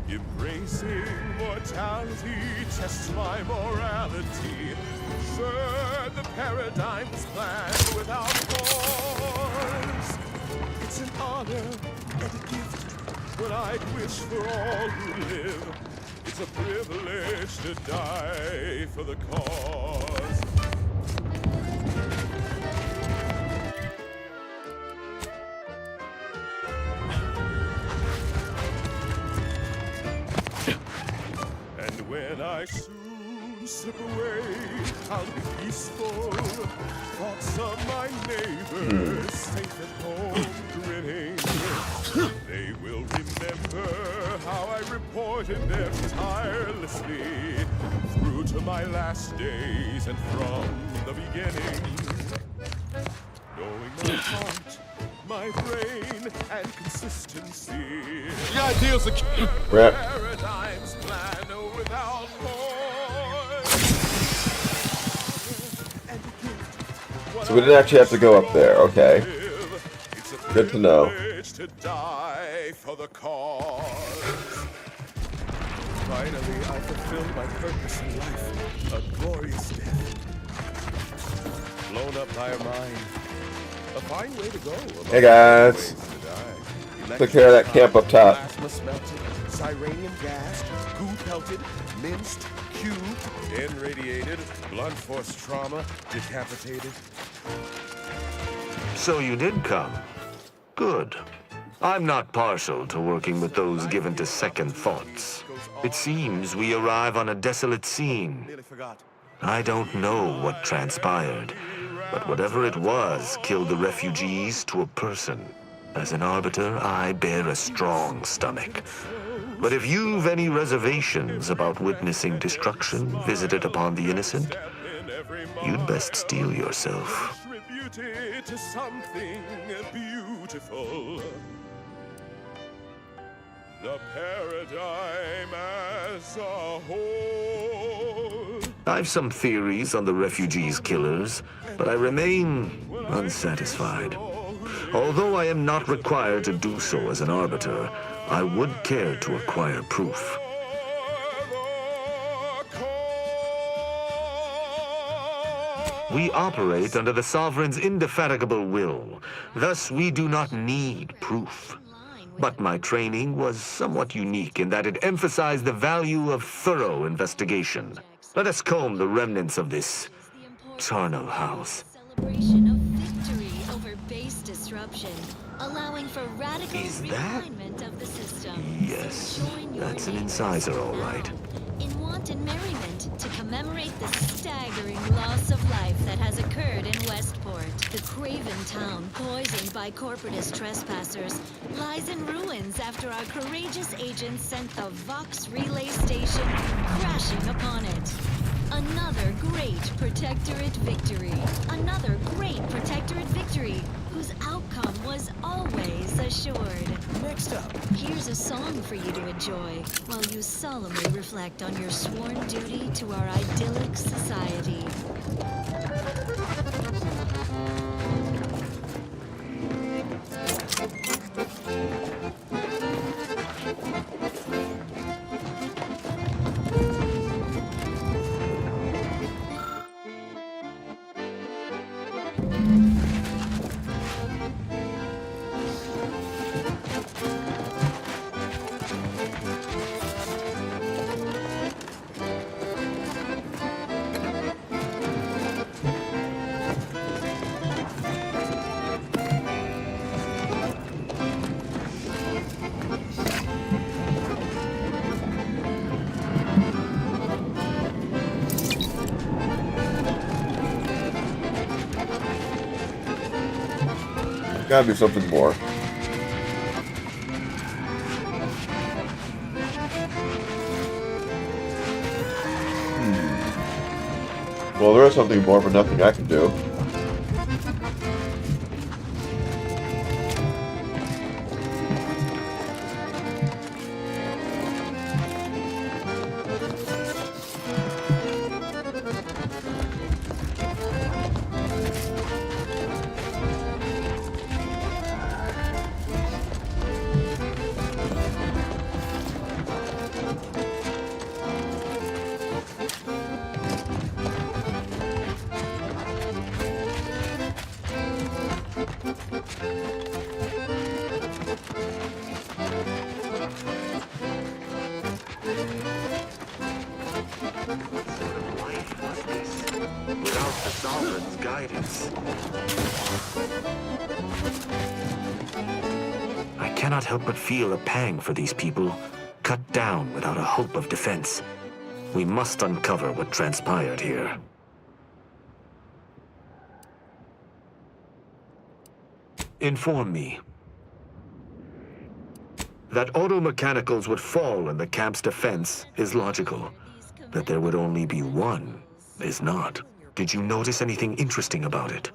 Embracing mortality tests my morality. Sir, the paradigm's planned without pause. It's an honor and a gift when I wish for all who live. It's a privilege to die for the cause. And when I soon slip away, I'll be peaceful. Thoughts of my neighbors safe at home grinning. They will remember how I reported them tirelessly through to my last days and from the beginning. Knowing my heart, my brain, and consistency. The ideals are Rep. Paradigms plan without pause. So we didn't actually have to go up there, okay. Good to know. To die for the cause. Finally, I fulfilled my purpose in life. A glorious death. Blown up by a mine. A fine way to go. Hey guys. Took care of that camp up top. Plasma smelted, Cyranium gassed, goo pelted, minced, cubed, irradiated, blunt force trauma, decapitated. So you did come. Good. I'm not partial to working with those given to second thoughts. It seems we arrive on a desolate scene. I don't know what transpired, but whatever it was killed the refugees to a person. As an arbiter, I bear a strong stomach. But if you've any reservations about witnessing destruction visited upon the innocent, you'd best steel yourself. Attributed to something beautiful. The paradigm as a whole. I've some theories on the refugees' killers, but I remain unsatisfied. Although I am not required to do so as an arbiter, I would care to acquire proof. We operate under the Sovereign's indefatigable will. Thus, we do not need proof. But my training was somewhat unique in that it emphasized the value of thorough investigation. Let us comb the remnants of this charnel house. Celebration of victory over base disruption, allowing for radical realignment of the system. Yes, that's an incisor, all right. In wanton merriment to commemorate the staggering loss of life that has occurred in Westport. The craven town, poisoned by corporatist trespassers, lies in ruins after our courageous agents sent the Vox relay station crashing upon it. A Another great Protectorate victory. Another great Protectorate victory, whose outcome was always assured. Next up, Here's a song for you to enjoy while you solemnly reflect on your sworn duty to our idyllic society. Gotta be something more. Well, there is something more, but nothing I can do. Without the Sovereign's guidance. I cannot help but feel a pang for these people, cut down without a hope of defense. We must uncover what transpired here. Inform me. That auto-mechanicals would fall in the camp's defense is logical. That there would only be one is not. Did you notice anything interesting about it?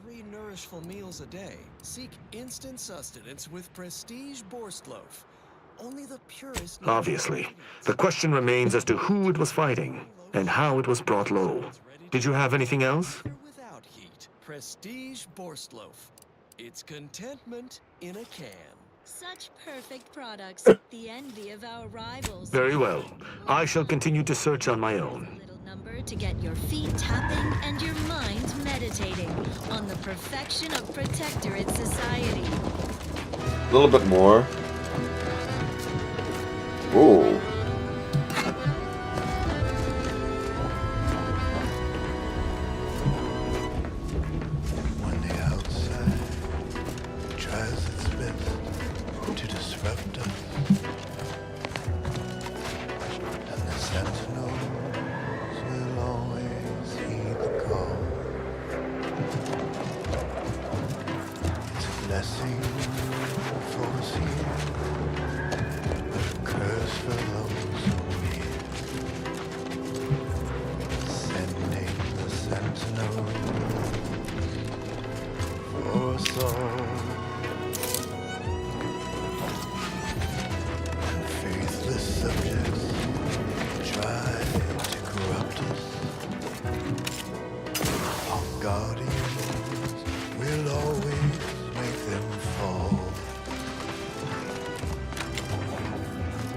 3 nourishful meals a day. Seek instant sustenance with Prestige Borstloaf. Only the purest... Obviously. The question remains as to who it was fighting and how it was brought low. Did you have anything else? Without heat. Prestige Borstloaf. It's contentment in a can. Such perfect products, the envy of our rivals. Very well. I shall continue to search on my own. Number to get your feet tapping and your mind meditating on the perfection of Protectorate society. A little bit more. Ooh. When the outside tries its best to disrupt us, and the sentinels will always heed the call. It's a blessing for us here, but a curse for those who fear. Sending the sentinels for us all. And faithless subjects try to corrupt us. Our guardians will always make them fall.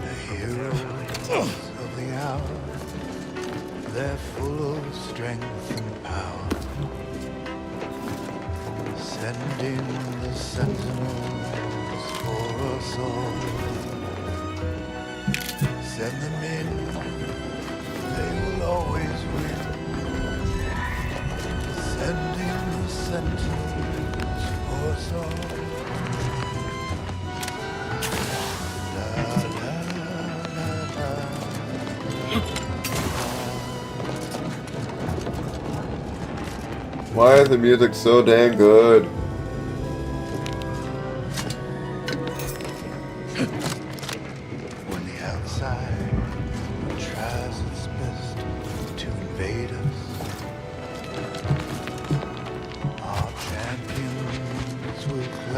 The heroes of the hour, they're full of strength and power. Sending the sentinels for us all. Send them in, they will always win. Sending the sentinels for us all. La la la la. Why is the music so dang good? When the outside tries its best to invade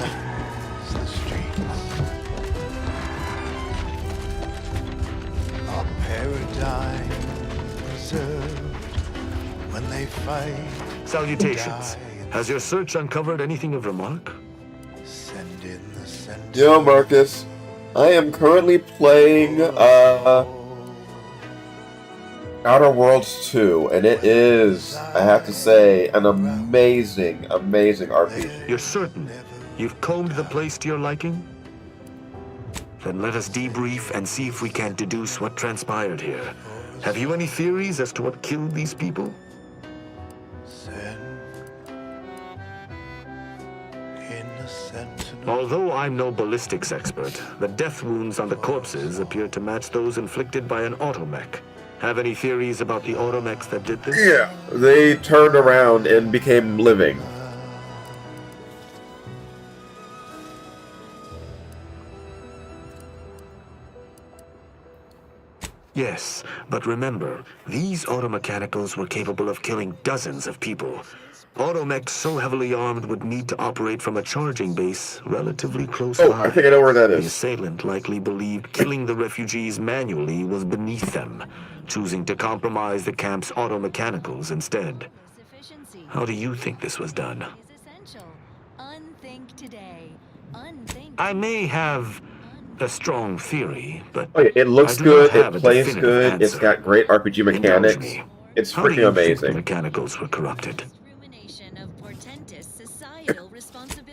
cleanse the streets. A paradigm preserved when they fight. Salutations. Has your search uncovered anything of remark? Send in the sentence. Yo, Marcus. I am currently playing Outerworlds 2, and it is, I have to say, an amazing, amazing RPG. You're certain you've combed the place to your liking? Then let us debrief and see if we can deduce what transpired here. Have you any theories as to what killed these people? Although I'm no ballistics expert, the death wounds on the corpses appear to match those inflicted by an automech. Have any theories about the automechs that did this? Yeah, they turned around and became living. Yes, but remember, these automechanicals were capable of killing dozens of people. Automechs so heavily armed would need to operate from a charging base relatively close by. I think I know where that The is. assailant likely believed killing the refugees manually was beneath them, choosing to compromise the camp's automechanicals instead. How do you think this was done? I may have a strong theory, but Oh, yeah, it looks I do good, not have it a plays definitive good, it's answer. got great RPG mechanics. Indulge me. It's How do freaking you think the amazing. mechanicals were corrupted?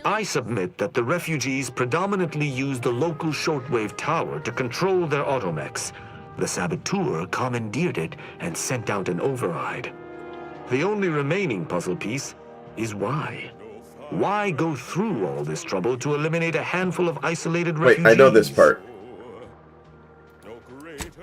I submit that the refugees predominantly used the local shortwave tower to control their automechs. The saboteur commandeered it and sent out an override. The only remaining puzzle piece is why. Why go through all this trouble to eliminate a handful of isolated refugees? Wait, I know this part.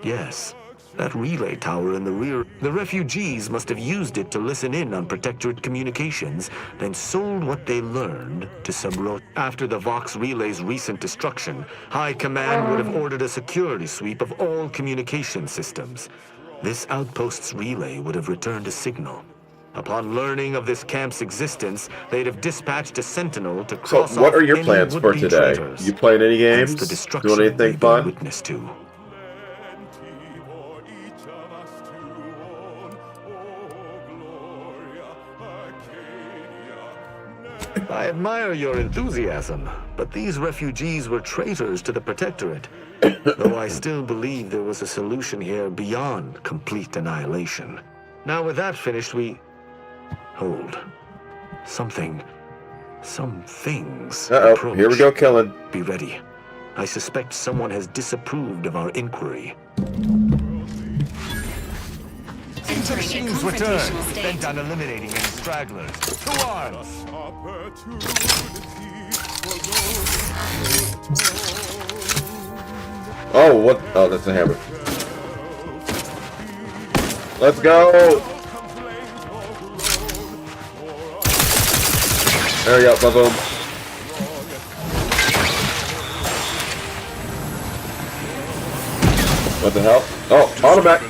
Yes, that relay tower in the rear. The refugees must have used it to listen in on Protectorate communications, then sold what they learned to Sub-Rosa. After the Vox relay's recent destruction, High Command would have ordered a security sweep of all communication systems. This outpost's relay would have returned a signal. Upon learning of this camp's existence, they'd have dispatched a sentinel to cross So, what off are your any plans for would-be today? traitors. You playing any Hence games? the destruction Doing anything we've been fun? witness to. I admire your enthusiasm, but these refugees were traitors to the Protectorate, though I still believe there was a solution here beyond complete annihilation. Now with that finished, hold. Some things Uh-oh, here we go killing. Be ready. I suspect someone has disapproved of our inquiry. Teams return, bent on eliminating any stragglers. To arms! Oh, what? Oh, that's a hammer. Let's go! There we go, boom. What the hell? Oh, automatic!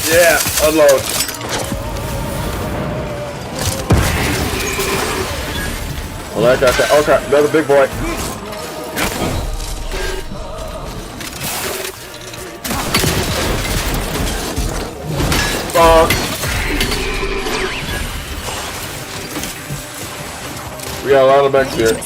Yeah, unload. Well, I got that. Okay, another big boy. We got a lot of mechs here.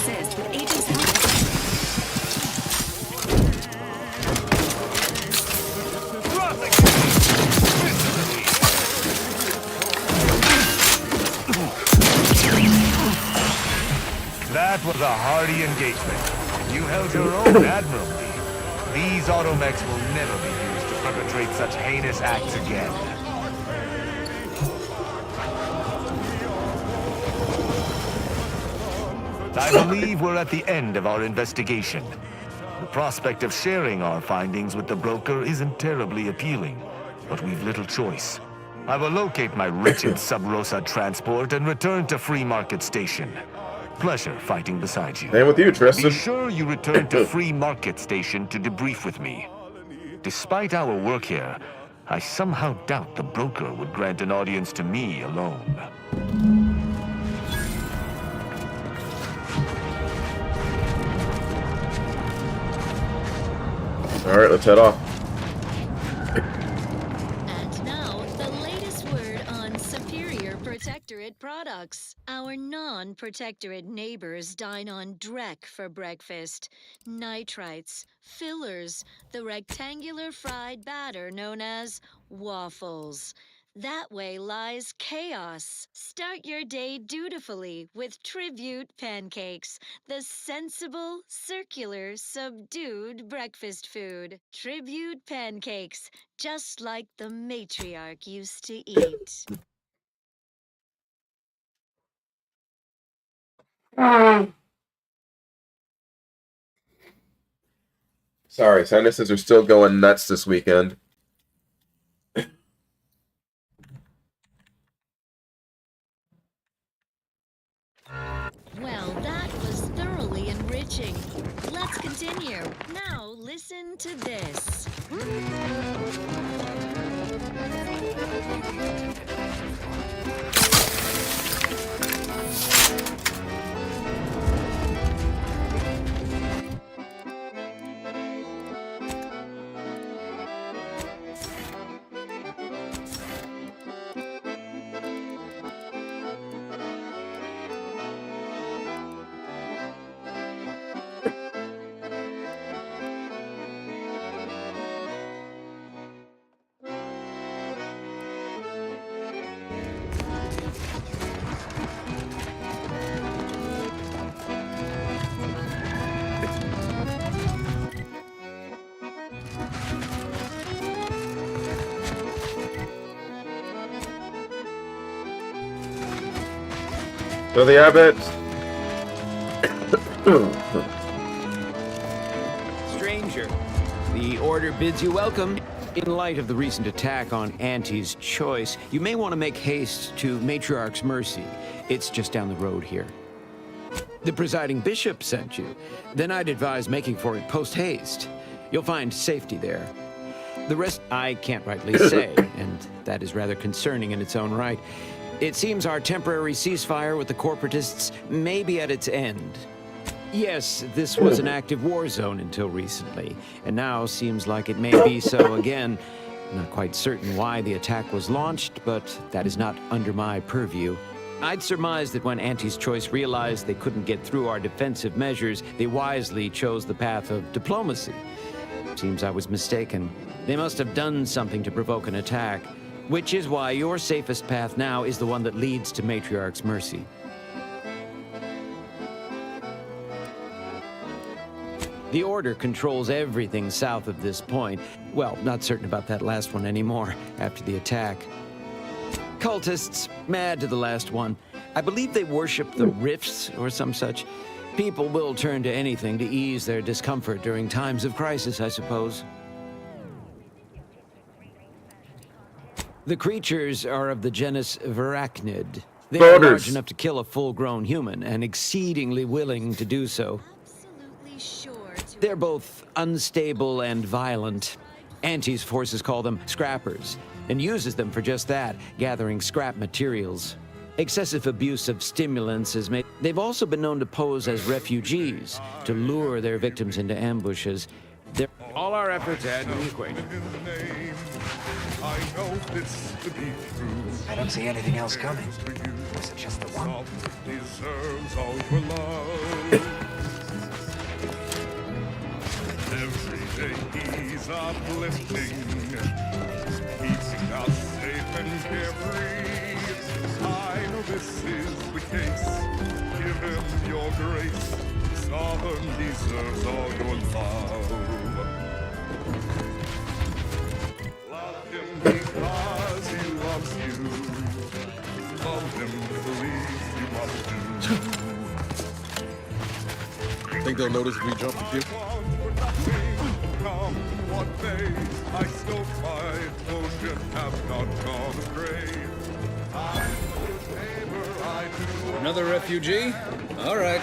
That was a hearty engagement. You held your own admirably. These automechs will never be used to perpetrate such heinous acts again. I believe we're at the end of our investigation. The prospect of sharing our findings with the broker isn't terribly appealing, but we've little choice. I will locate my wretched Sub-Rosa transport and return to Free Market Station. Pleasure fighting beside you. Same with you, Tristan. Be sure you return to Free Market Station to debrief with me. Despite our work here, I somehow doubt the broker would grant an audience to me alone. All right, let's head off. And now, the latest word on superior Protectorate products. Our non-Protectorate neighbors dine on Dreck for breakfast. Nitrites, fillers, the rectangular fried batter known as waffles. That way lies chaos. Start your day dutifully with Tribute pancakes, the sensible, circular, subdued breakfast food. Tribute pancakes, just like the matriarch used to eat. Sorry, sinuses are still going nuts this weekend. Well, that was thoroughly enriching. Let's continue. Now, listen to this. To the abbot. Stranger, the order bids you welcome. In light of the recent attack on Auntie's Choice, you may want to make haste to Matriarch's Mercy. It's just down the road here. The presiding bishop sent you. Then I'd advise making for it post-haste. You'll find safety there. The rest I can't rightly say, and that is rather concerning in its own right. It seems our temporary ceasefire with the corporatists may be at its end. Yes, this was an active war zone until recently, and now seems like it may be so again. Not quite certain why the attack was launched, but that is not under my purview. I'd surmise that when Auntie's Choice realized they couldn't get through our defensive measures, they wisely chose the path of diplomacy. Seems I was mistaken. They must have done something to provoke an attack, which is why your safest path now is the one that leads to Matriarch's Mercy. The Order controls everything south of this point. Well, not certain about that last one anymore, after the attack. Cultists, mad to the last one. I believe they worship the rifts or some such. People will turn to anything to ease their discomfort during times of crisis, I suppose. The creatures are of the genus Varachnid. They are large enough to kill a full-grown human, and exceedingly willing to do so. They're both unstable and violent. Auntie's forces call them scrappers, and uses them for just that, gathering scrap materials. Excessive abuse of stimulants is made. They've also been known to pose as refugees, to lure their victims into ambushes. All our efforts add to the equation. I know this to be true. I don't see anything else coming. Was it just the one? Deserves all your love. Every day he's uplifting, keeping us safe and carefree. I know this is the case. Give him your grace. Sovereign deserves all your love. Love him because he loves you. Love him the least you must do. Think they'll notice if we jump the queue? Come what may, I still my devotion have not gone astray. Another refugee? All right.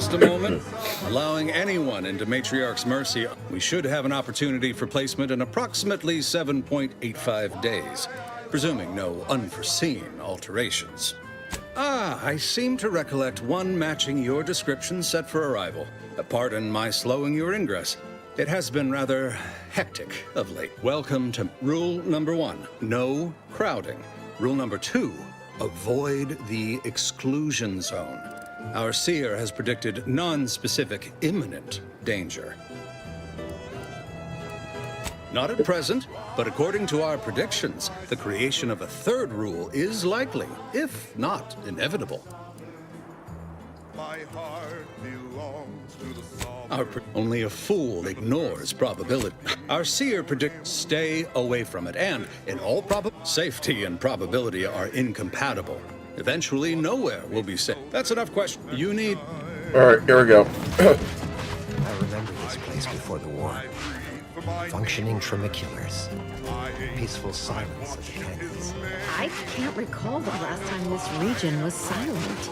Just a moment. Allowing anyone into Matriarch's Mercy, we should have an opportunity for placement in approximately 7.85 days, presuming no unforeseen alterations. Ah, I seem to recollect one matching your description set for arrival. Pardon my slowing your ingress. It has been rather hectic of late. Welcome to rule number 1, no crowding. Rule number 2, avoid the exclusion zone. Our seer has predicted non-specific imminent danger. Not at present, but according to our predictions, the creation of a third rule is likely, if not inevitable. My heart belongs to the Only a fool ignores probability. Our seer predicts stay away from it, and in all probability, safety and probability are incompatible. Eventually, nowhere will be safe. That's enough question. You need... All right, here we go. I remember this place before the war. Functioning tramiculars. Peaceful silence of the canyons. I can't recall the last time this region was silent.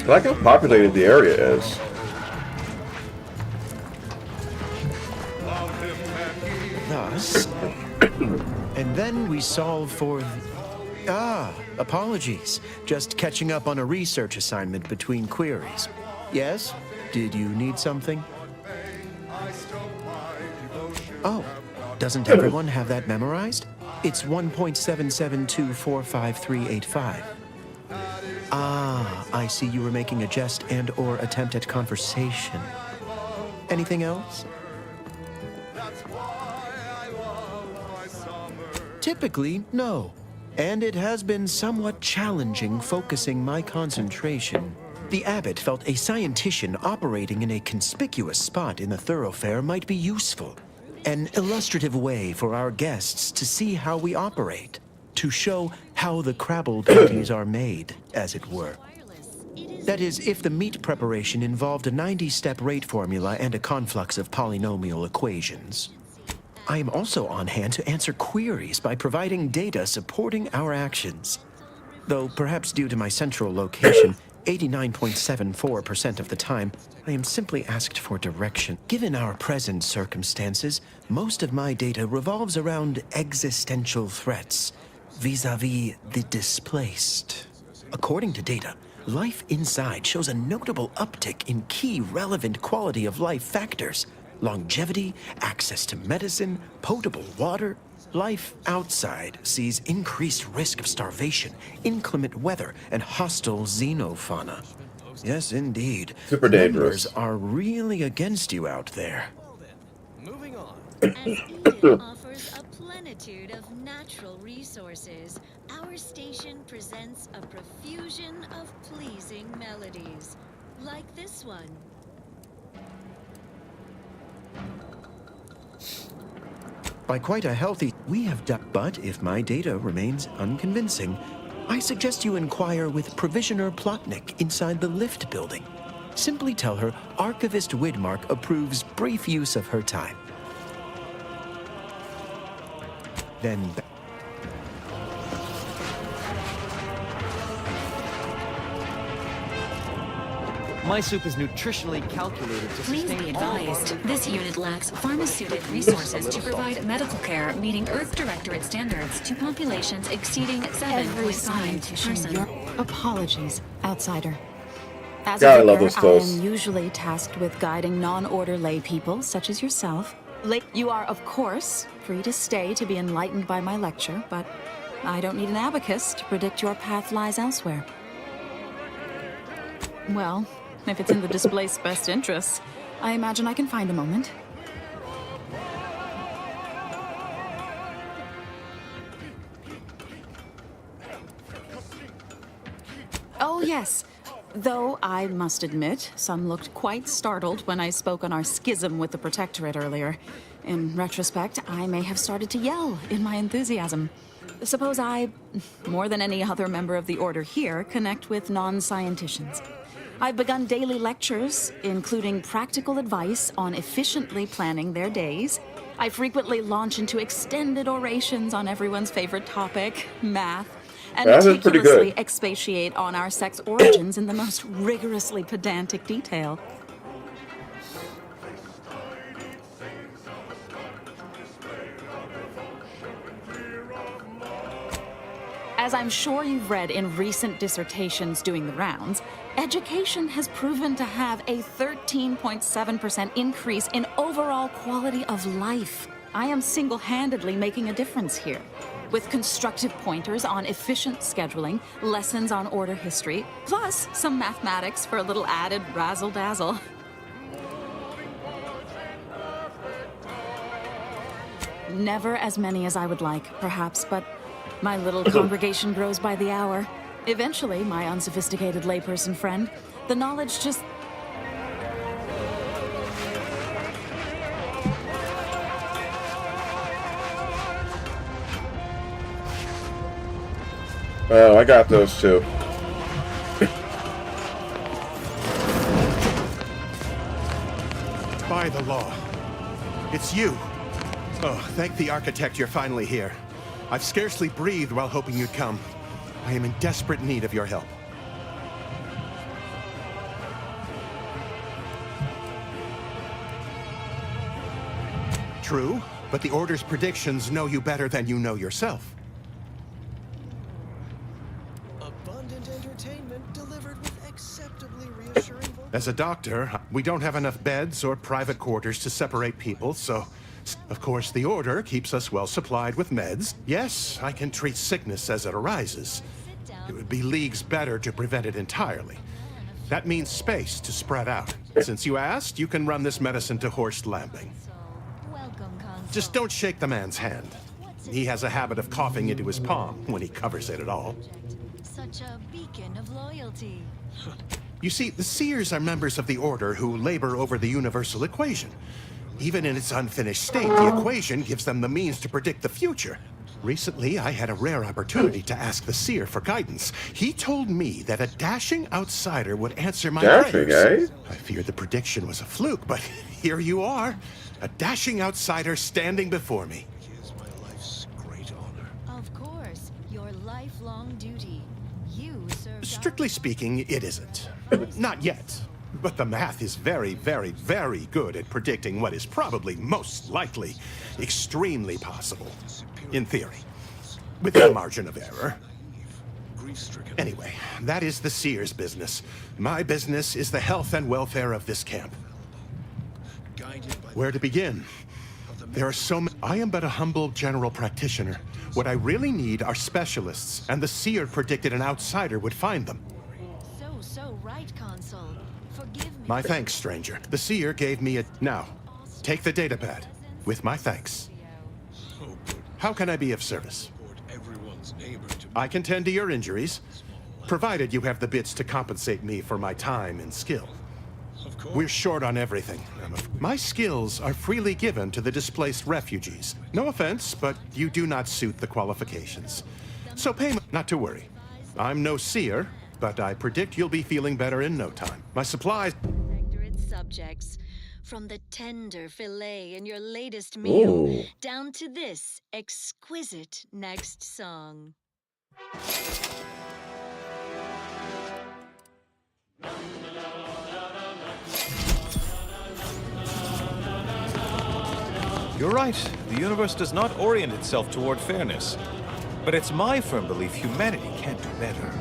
I like how populated the area is. Thus, and then we solve for... apologies. Just catching up on a research assignment between queries. Yes? Did you need something? Oh, doesn't everyone have that memorized? It's 1.7724535. Ah, I see you were making a jest and/or attempt at conversation. Anything else? Typically, no. And it has been somewhat challenging focusing my concentration. The abbot felt a scientician operating in a conspicuous spot in the thoroughfare might be useful. An illustrative way for our guests to see how we operate. To show how the crabble patties are made, as it were. That is, if the meat preparation involved a 90-step rate formula and a conflux of polynomial equations. I am also on hand to answer queries by providing data supporting our actions. Though perhaps due to my central location, 89.74% of the time, I am simply asked for direction. Given our present circumstances, most of my data revolves around existential threats, vis-a-vis the displaced. According to data, life inside shows a notable uptick in key relevant quality of life factors. Longevity, access to medicine, potable water. Life outside sees increased risk of starvation, inclement weather, and hostile xenofauna. Yes, indeed. Super dangerous. Numbers are really against you out there. As Eden offers a plenitude of natural resources, our station presents a profusion of pleasing melodies, like this one. By quite a healthy, we have done. But if my data remains unconvincing, I suggest you inquire with Provisioner Plotnik inside the lift building. Simply tell her Archivist Widmark approves brief use of her time. Then... My soup is nutritionally calculated to Please sustain be all advised, this unit lacks pharmaceutic resources to provide medical care meeting Earth Directorate standards to populations exceeding 7.5 person. Apologies, outsider. As God, I a love vicar, those I clothes. am usually tasked with guiding non-order lay people, such as yourself. You are, of course, free to stay to be enlightened by my lecture, but I don't need an abacus to predict your path lies elsewhere. Well, if it's in the displaced's best interests, I imagine I can find a moment. Oh, yes. Though I must admit, some looked quite startled when I spoke on our schism with the Protectorate earlier. In retrospect, I may have started to yell in my enthusiasm. Suppose I, more than any other member of the Order here, connect with non-scienticians. I've begun daily lectures, including practical advice on efficiently planning their days. I frequently launch into extended orations on everyone's favorite topic, math. and That is pretty meticulously good. expatiate on our sex origins in the most rigorously pedantic detail. As I'm sure you've read in recent dissertations doing the rounds, education has proven to have a 13.7% increase in overall quality of life. I am single-handedly making a difference here. With constructive pointers on efficient scheduling, lessons on order history, plus some mathematics for a little added razzle-dazzle. Never as many as I would like, perhaps, but my little congregation grows by the hour. Eventually, my unsophisticated layperson friend, the knowledge just... Oh, I got those too. By the law. It's you. Oh, thank the architect you're finally here. I've scarcely breathed while hoping you'd come. I am in desperate need of your help. True, but the Order's predictions know you better than you know yourself. Abundant entertainment delivered with acceptably reassuring voice. As a doctor, we don't have enough beds or private quarters to separate people, so... Of course, the Order keeps us well supplied with meds. Yes, I can treat sickness as it arises. It would be leagues better to prevent it entirely. That means space to spread out. Since you asked, you can run this medicine to Horst Lambing. Just don't shake the man's hand. He has a habit of coughing into his palm when he covers it at all. Such a beacon of loyalty. You see, the Seers are members of the Order who labor over the universal equation. Even in its unfinished state, the equation gives them the means to predict the future. Recently, I had a rare opportunity to ask the Seer for guidance. He told me that a dashing outsider would answer my prayers. I feared the prediction was a fluke, but here you are. A dashing outsider standing before me. Of course, your lifelong duty. You serve. Strictly speaking, it isn't. Not yet. But the math is very, very, very good at predicting what is probably most likely extremely possible. In theory. Within a margin of error. Anyway, that is the Seer's business. My business is the health and welfare of this camp. Where to begin? There are so many. I am but a humble general practitioner. What I really need are specialists, and the Seer predicted an outsider would find them. So right, Consul. Forgive me. My thanks, stranger. The Seer gave me a... Now, take the datapad. With my thanks. How can I be of service? I can tend to your injuries, provided you have the bits to compensate me for my time and skill. We're short on everything. My skills are freely given to the displaced refugees. No offense, but you do not suit the qualifications. So not to worry. I'm no seer, but I predict you'll be feeling better in no time. My supplies... Protectorate subjects. From the tender fillet in your latest meal, Ooh. down to this exquisite next song. You're right. The universe does not orient itself toward fairness. But it's my firm belief humanity can do better.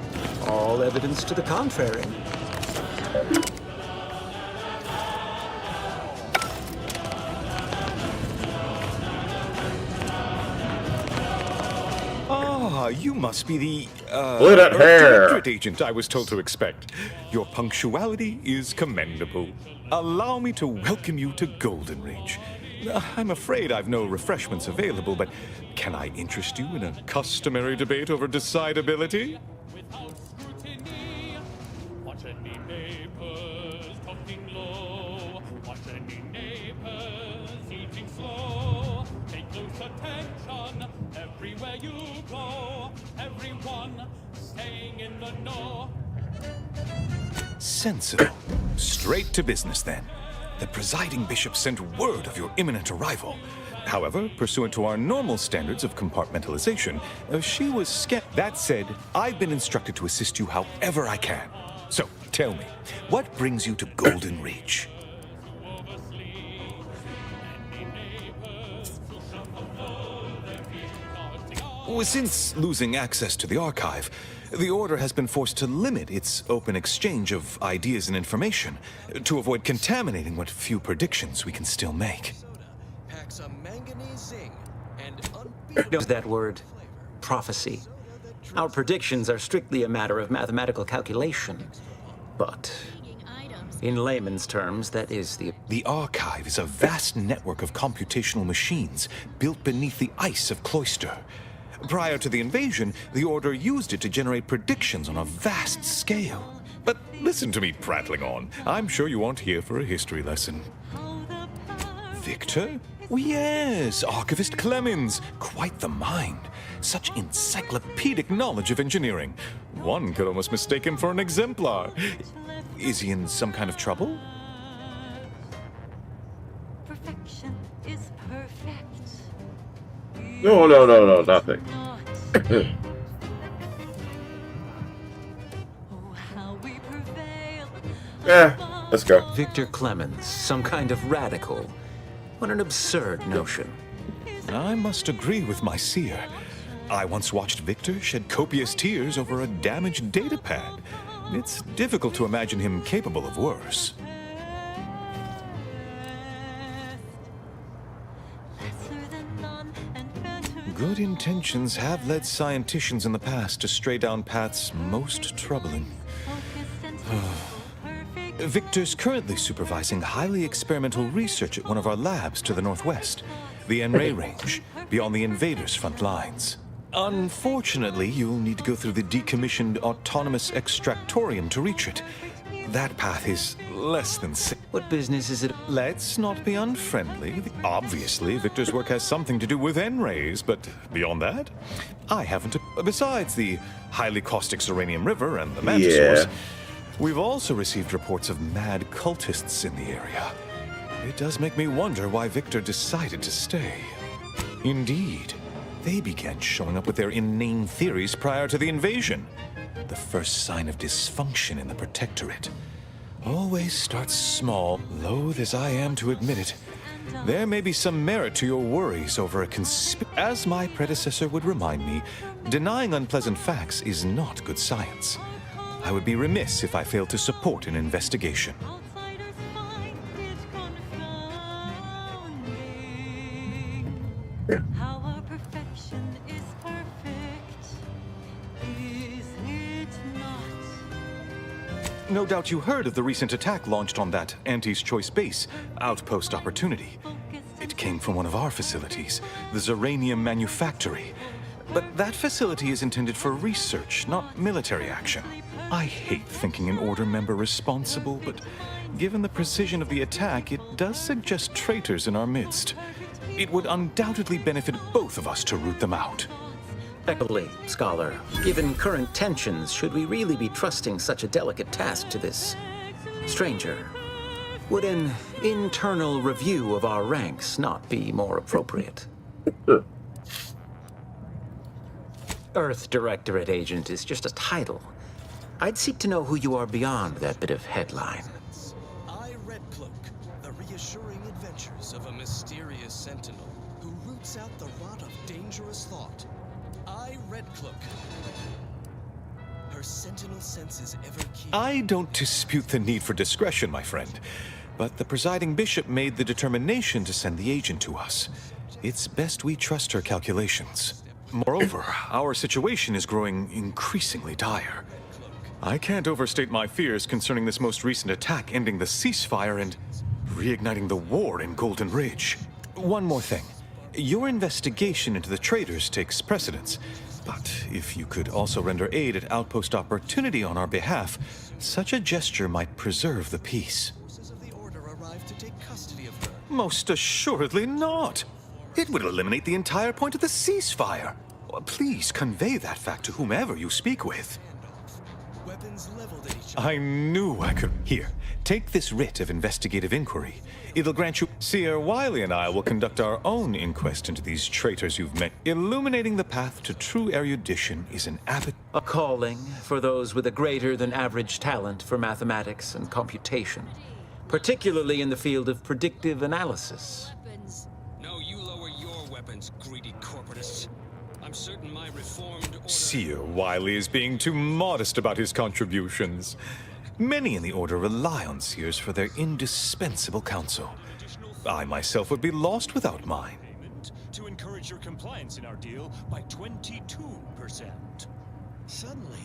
All evidence to the contrary. Ah, you must be the, Lit up hair. Directorate agent I was told to expect. Your punctuality is commendable. Allow me to welcome you to Golden Reach. I'm afraid I've no refreshments available, but can I interest you in a customary debate over decidability? Watch any neighbors talking low. Watch any neighbors eating slow. Pay close attention everywhere you go. Everyone staying in the know. Sensible. Straight to business, then. The presiding bishop sent word of your imminent arrival. However, pursuant to our normal standards of compartmentalization, she was That said, I've been instructed to assist you however I can. So, tell me, what brings you to Golden Reach? Since losing access to the archive, the Order has been forced to limit its open exchange of ideas and information to avoid contaminating what few predictions we can still make. Packs a manganese zinc and Knows that word, prophecy. Our predictions are strictly a matter of mathematical calculation. But in layman's terms, that is The archive is a vast network of computational machines built beneath the ice of Cloister. Prior to the invasion, the Order used it to generate predictions on a vast scale. But listen to me prattling on. I'm sure you aren't here for a history lesson. Victor? Oh, yes, Archivist Clemens. Quite the mind. Such encyclopedic knowledge of engineering. One could almost mistake him for an exemplar. Is he in some kind of trouble? Perfection is perfect. No, nothing. Let's go. Victor Clemens, some kind of radical. What an absurd notion. I must agree with my seer. I once watched Victor shed copious tears over a damaged datapad. It's difficult to imagine him capable of worse. Good intentions have led scienticians in the past to stray down paths most troubling. Victor's currently supervising highly experimental research at one of our labs to the northwest, the N-Ray range, beyond the invaders' front lines. Unfortunately, you'll need to go through the decommissioned autonomous extractorium to reach it. That path is less than safe. What business is it? Let's not be unfriendly. Obviously, Victor's work has something to do with N-rays, but beyond that, I haven't. Besides the highly caustic Serenium River and the Mantisaurs, we've also received reports of mad cultists in the area. It does make me wonder why Victor decided to stay. Indeed, they began showing up with their inane theories prior to the invasion. The first sign of dysfunction in the Protectorate always starts small, loath as I am to admit it. There may be some merit to your worries over a As my predecessor would remind me, denying unpleasant facts is not good science. I would be remiss if I failed to support an investigation. Our perfection is perfect. Is it not? No doubt you heard of the recent attack launched on that Auntie's Choice base, Outpost Opportunity. It came from one of our facilities, the Zeranium Manufactory. But that facility is intended for research, not military action. I hate thinking an Order member responsible, but given the precision of the attack, it does suggest traitors in our midst. It would undoubtedly benefit both of us to root them out. Respectfully, Scholar, given current tensions, should we really be trusting such a delicate task to this stranger? Would an internal review of our ranks not be more appropriate? Earth Directorate Agent is just a title. I'd seek to know who you are beyond that bit of headline. I, Redcloak, the reassuring adventures of a mysterious sentinel who roots out the rot of dangerous thought. I, Redcloak. Her sentinel sense is ever keen. I don't dispute the need for discretion, my friend, but the presiding bishop made the determination to send the agent to us. It's best we trust her calculations. Moreover, our situation is growing increasingly dire. I can't overstate my fears concerning this most recent attack ending the ceasefire and reigniting the war in Golden Ridge. One more thing. Your investigation into the traitors takes precedence, but if you could also render aid at Outpost Opportunity on our behalf, such a gesture might preserve the peace. Most assuredly not. It would eliminate the entire point of the ceasefire. Please convey that fact to whomever you speak with. weapons leveled at each other. I knew I could. Here, take this writ of investigative inquiry. It'll grant you. Seer Wiley and I will conduct our own inquest into these traitors you've met. Illuminating the path to true erudition is an abbot. A calling for those with a greater than average talent for mathematics and computation, particularly in the field of predictive analysis. No, you lower your weapons, greedy corporatists. I'm certain my reformed order... Seer Wiley is being too modest about his contributions. Many in the Order rely on Seers for their indispensable counsel. I myself would be lost without mine. To encourage your compliance in our deal by 22%. Suddenly...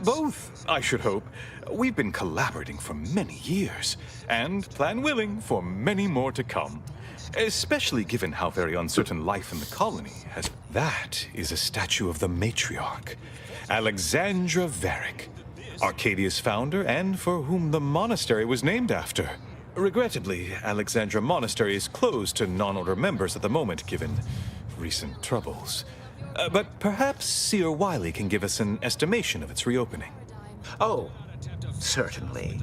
Both, I should hope. We've been collaborating for many years, and, plan willing, for many more to come. Especially given how very uncertain life in the colony has... That is a statue of the matriarch, Alexandra Varick, Arcadia's founder and for whom the monastery was named after. Regrettably, Alexandra Monastery is closed to non-order members at the moment, given recent troubles. But perhaps Seer Wiley can give us an estimation of its reopening. Oh, certainly.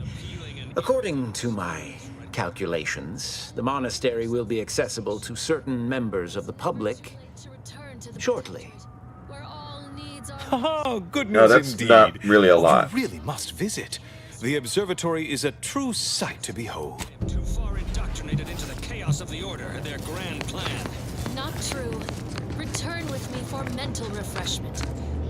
According to my calculations, the monastery will be accessible to certain members of the public shortly. Oh, good news No, that's indeed. not really a lot. You really must visit. The observatory is a true sight to behold. Too far indoctrinated into the chaos of the Order and their grand plan. Not true. Return with me for mental refreshment.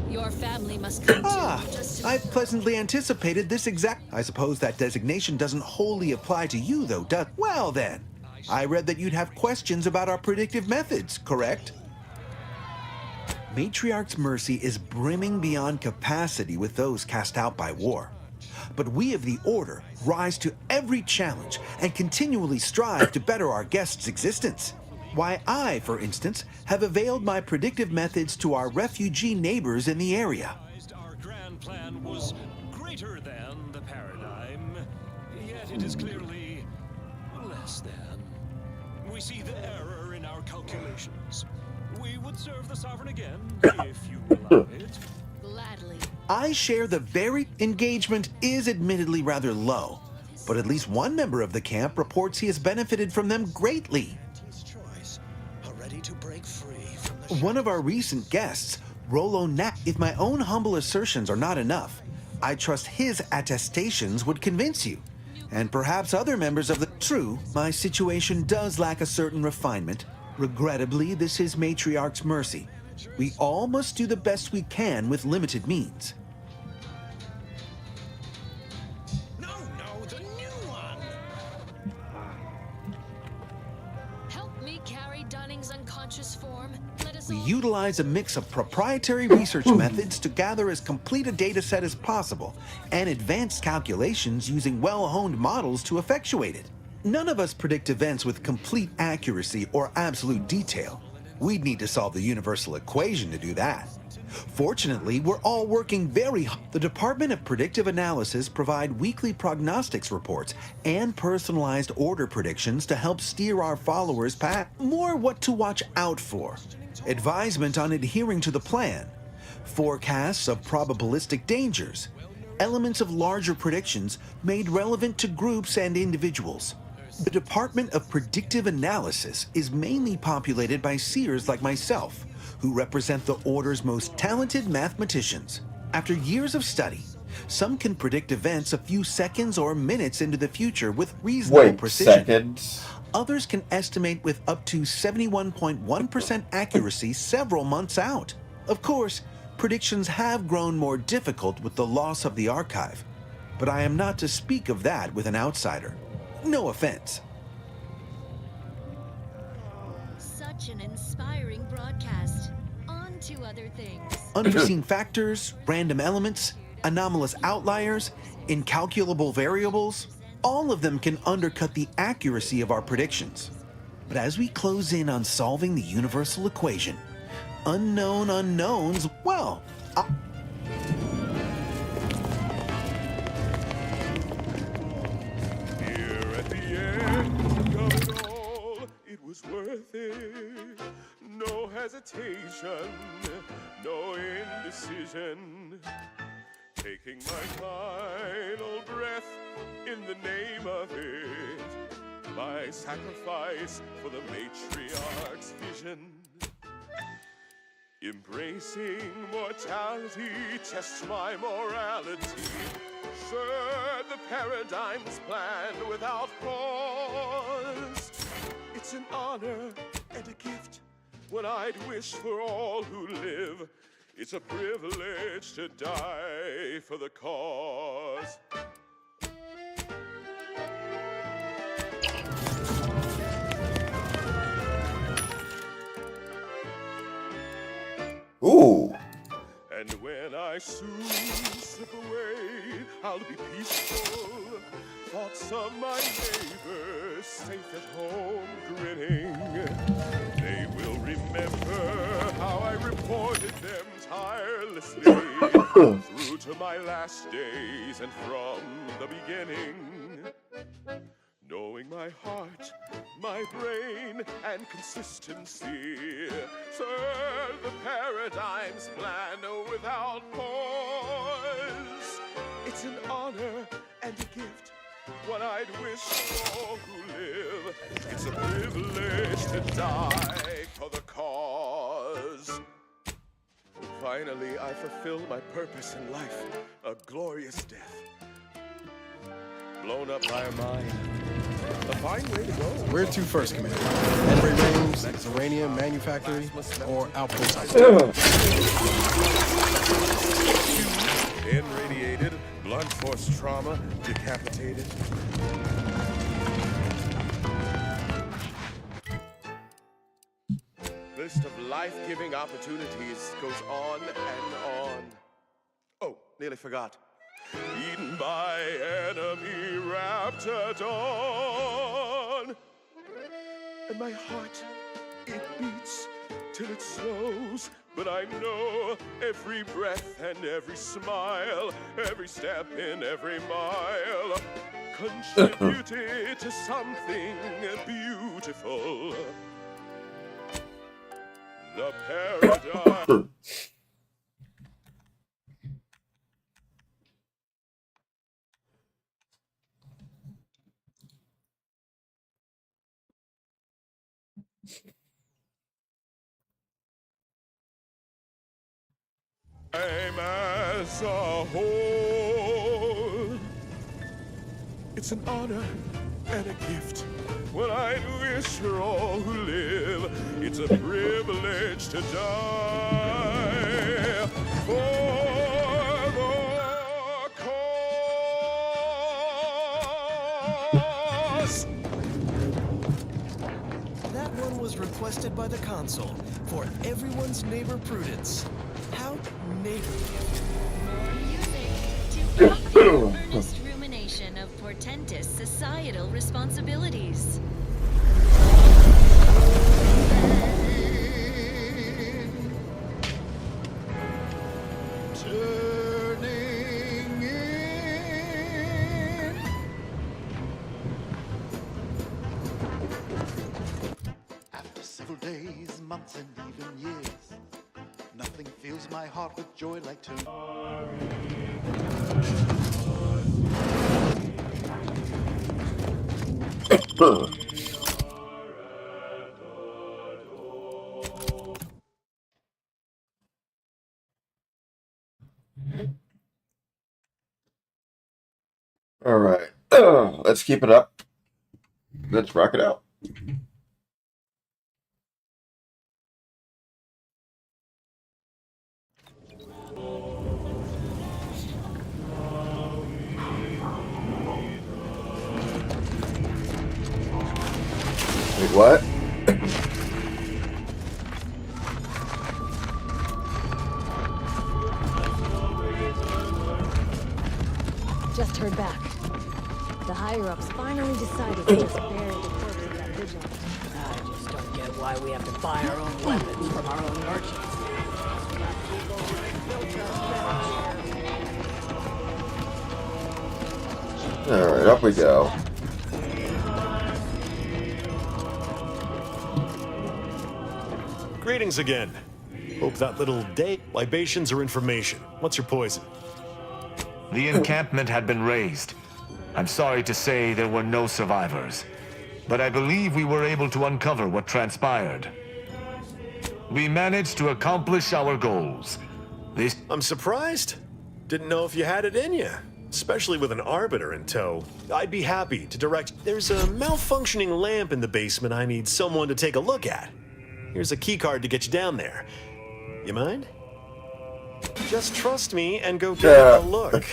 Your family must come to I pleasantly anticipated this exact... I suppose that designation doesn't wholly apply to you, though, does... Well, then. I read that you'd have questions about our predictive methods, correct? Matriarch's mercy is brimming beyond capacity with those cast out by war. But we of the Order rise to every challenge and continually strive to better our guests' existence. Why, I, for instance, have availed my predictive methods to our refugee neighbors in the area. Our grand plan was greater than the paradigm, yet it is clearly less than. We see the error in our calculations. We would serve the Sovereign again, if you allow it. Gladly. I share the very... Engagement is admittedly rather low, but at least one member of the camp reports he has benefited from them greatly. To break free from the One of our recent guests, Rollo Knapp. If my own humble assertions are not enough, I trust his attestations would convince you. And perhaps other members of the... True, my situation does lack a certain refinement. Regrettably, this is Matriarch's mercy. We all must do the best we can with limited means. No, the new one! Help me carry Dunning's unconscious form. Let us We all... utilize a mix of proprietary research methods to gather as complete a data set as possible, and advanced calculations using well-honed models to effectuate it. None of us predict events with complete accuracy or absolute detail. We'd need to solve the universal equation to do that. Fortunately, we're all working very hard. The Department of Predictive Analysis provide weekly prognostics reports and personalized order predictions to help steer our followers past more what to watch out for, advisement on adhering to the plan, forecasts of probabilistic dangers, elements of larger predictions made relevant to groups and individuals. The Department of Predictive Analysis is mainly populated by seers like myself, who represent the Order's most talented mathematicians. After years of study, some can predict events a few seconds or minutes into the future with reasonable precision. Seconds? Others can estimate with up to 71.1% accuracy several months out. Of course, predictions have grown more difficult with the loss of the archive, but I am not to speak of that with an outsider. No offense. Such an inspiring broadcast. On to other things. Unforeseen factors, random elements, anomalous outliers, incalculable variables, all of them can undercut the accuracy of our predictions. But as we close in on solving the universal equation, unknown unknowns, well, Here at the end of it all, it was worth it. No hesitation, no indecision. Taking my final breath in the name of it, my sacrifice for the matriarch's vision. Embracing mortality tests my morality. Sure, the paradigm's planned without pause. It's an honor and a gift when I'd wish for all who live. It's a privilege to die for the cause. Ooh. And when I soon slip away, I'll be peaceful. Thoughts of my neighbors safe at home grinning. They will remember how I reported them tirelessly through to my last days and from the beginning. Knowing my heart, my brain, and consistency serve the paradigm's plan without pause. It's an honor and a gift, what I'd wish for all who live. It's a privilege to die for the cause. Finally, I fulfilled my purpose in life, a glorious death. Blown up by a mine. A fine way to go. Where to first, Commander? Henry Rames, uranium manufactory, or outpost? Irradiated, blunt force trauma, decapitated. List of life-giving opportunities goes on and on. Oh, nearly forgot. Eaten by enemy raptidon. And my heart, it beats till it slows. But I know every breath and every smile, every step in every mile, contributed to something beautiful. The paradigm. I'm as a whole. It's an honor and a gift when I wish for all who live. It's a privilege to die for the cause. That one was requested by the console for everyone's neighbor Prudence. How neighborly. To aid the earnest rumination of portentous societal responsibilities. Turning in. After several days, months, and even years, nothing fills my heart with joy like to. All right. Let's keep it up. Let's rock it out. Wait, what? Just heard back. The higher-ups finally decided to just bury the corpse of that vigilant. I just don't get why we have to buy our own weapons from our own merchants. Alright, up we go. Greetings again. Hope that little day libations or information. What's your poison? The encampment had been razed. I'm sorry to say there were no survivors, but I believe we were able to uncover what transpired. We managed to accomplish our goals. I'm surprised. Didn't know if you had it in you, especially with an Arbiter in tow. I'd be happy to direct. There's a malfunctioning lamp in the basement I need someone to take a look at. Here's a keycard to get you down there. You mind? Just trust me and go give it a look.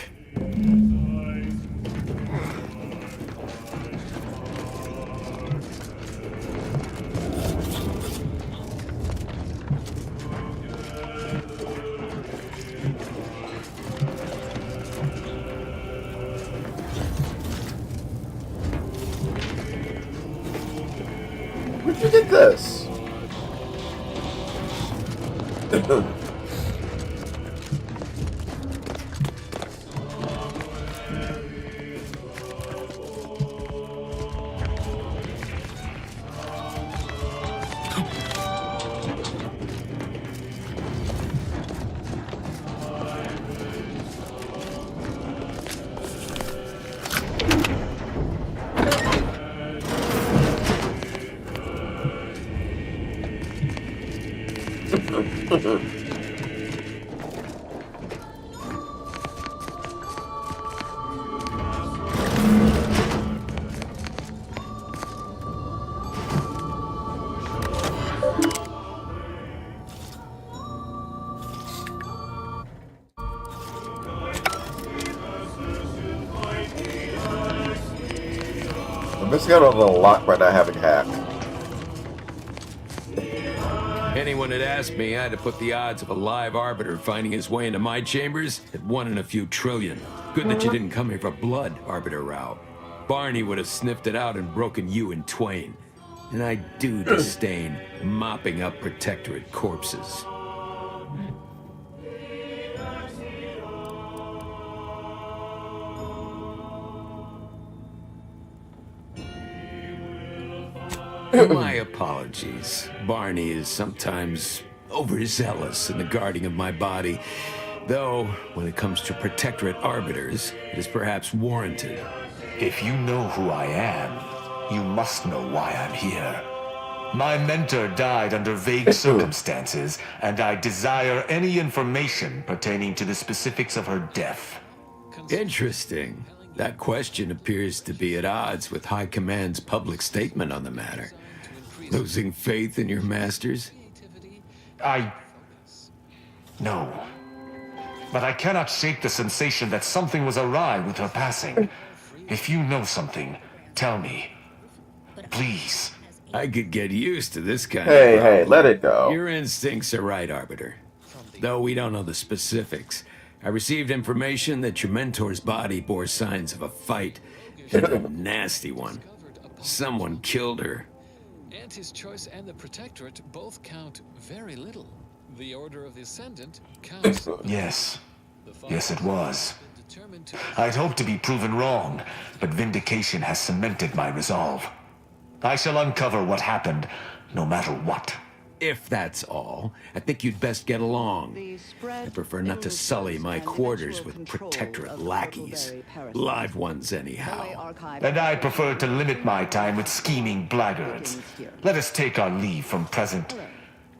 Where'd you get this? I'm missing out on a lock by not having hacked. Anyone had asked me, I'd have put the odds of a live Arbiter finding his way into my chambers at 1 in a few trillion. Good that you didn't come here for blood, Arbiter Rao. Barney would have sniffed it out and broken you in twain. And I do disdain mopping up Protectorate corpses. My apologies. Barney is sometimes overzealous in the guarding of my body, though when it comes to Protectorate Arbiters, it is perhaps warranted. If you know who I am, you must know why I'm here. My mentor died under vague circumstances, and I desire any information pertaining to the specifics of her death. Interesting. That question appears to be at odds with High Command's public statement on the matter. Losing faith in your masters? No. But I cannot shake the sensation that something was awry with her passing. If you know something, tell me. Please. I could get used to this kind Hey, of... hey, let it go. Your instincts are right, Arbiter. Though we don't know the specifics. I received information that your mentor's body bore signs of a fight, and a nasty one. Someone killed her. Auntie's choice and the Protectorate both count very little. The Order of the Ascendant counts... Yes. Yes, it was. I'd hoped to be proven wrong, but vindication has cemented my resolve. I shall uncover what happened, no matter what. If that's all, I think you'd best get along. I prefer not to sully my quarters with Protectorate lackeys. Live ones, anyhow. And I prefer to limit my time with scheming blackguards. Let us take our leave from present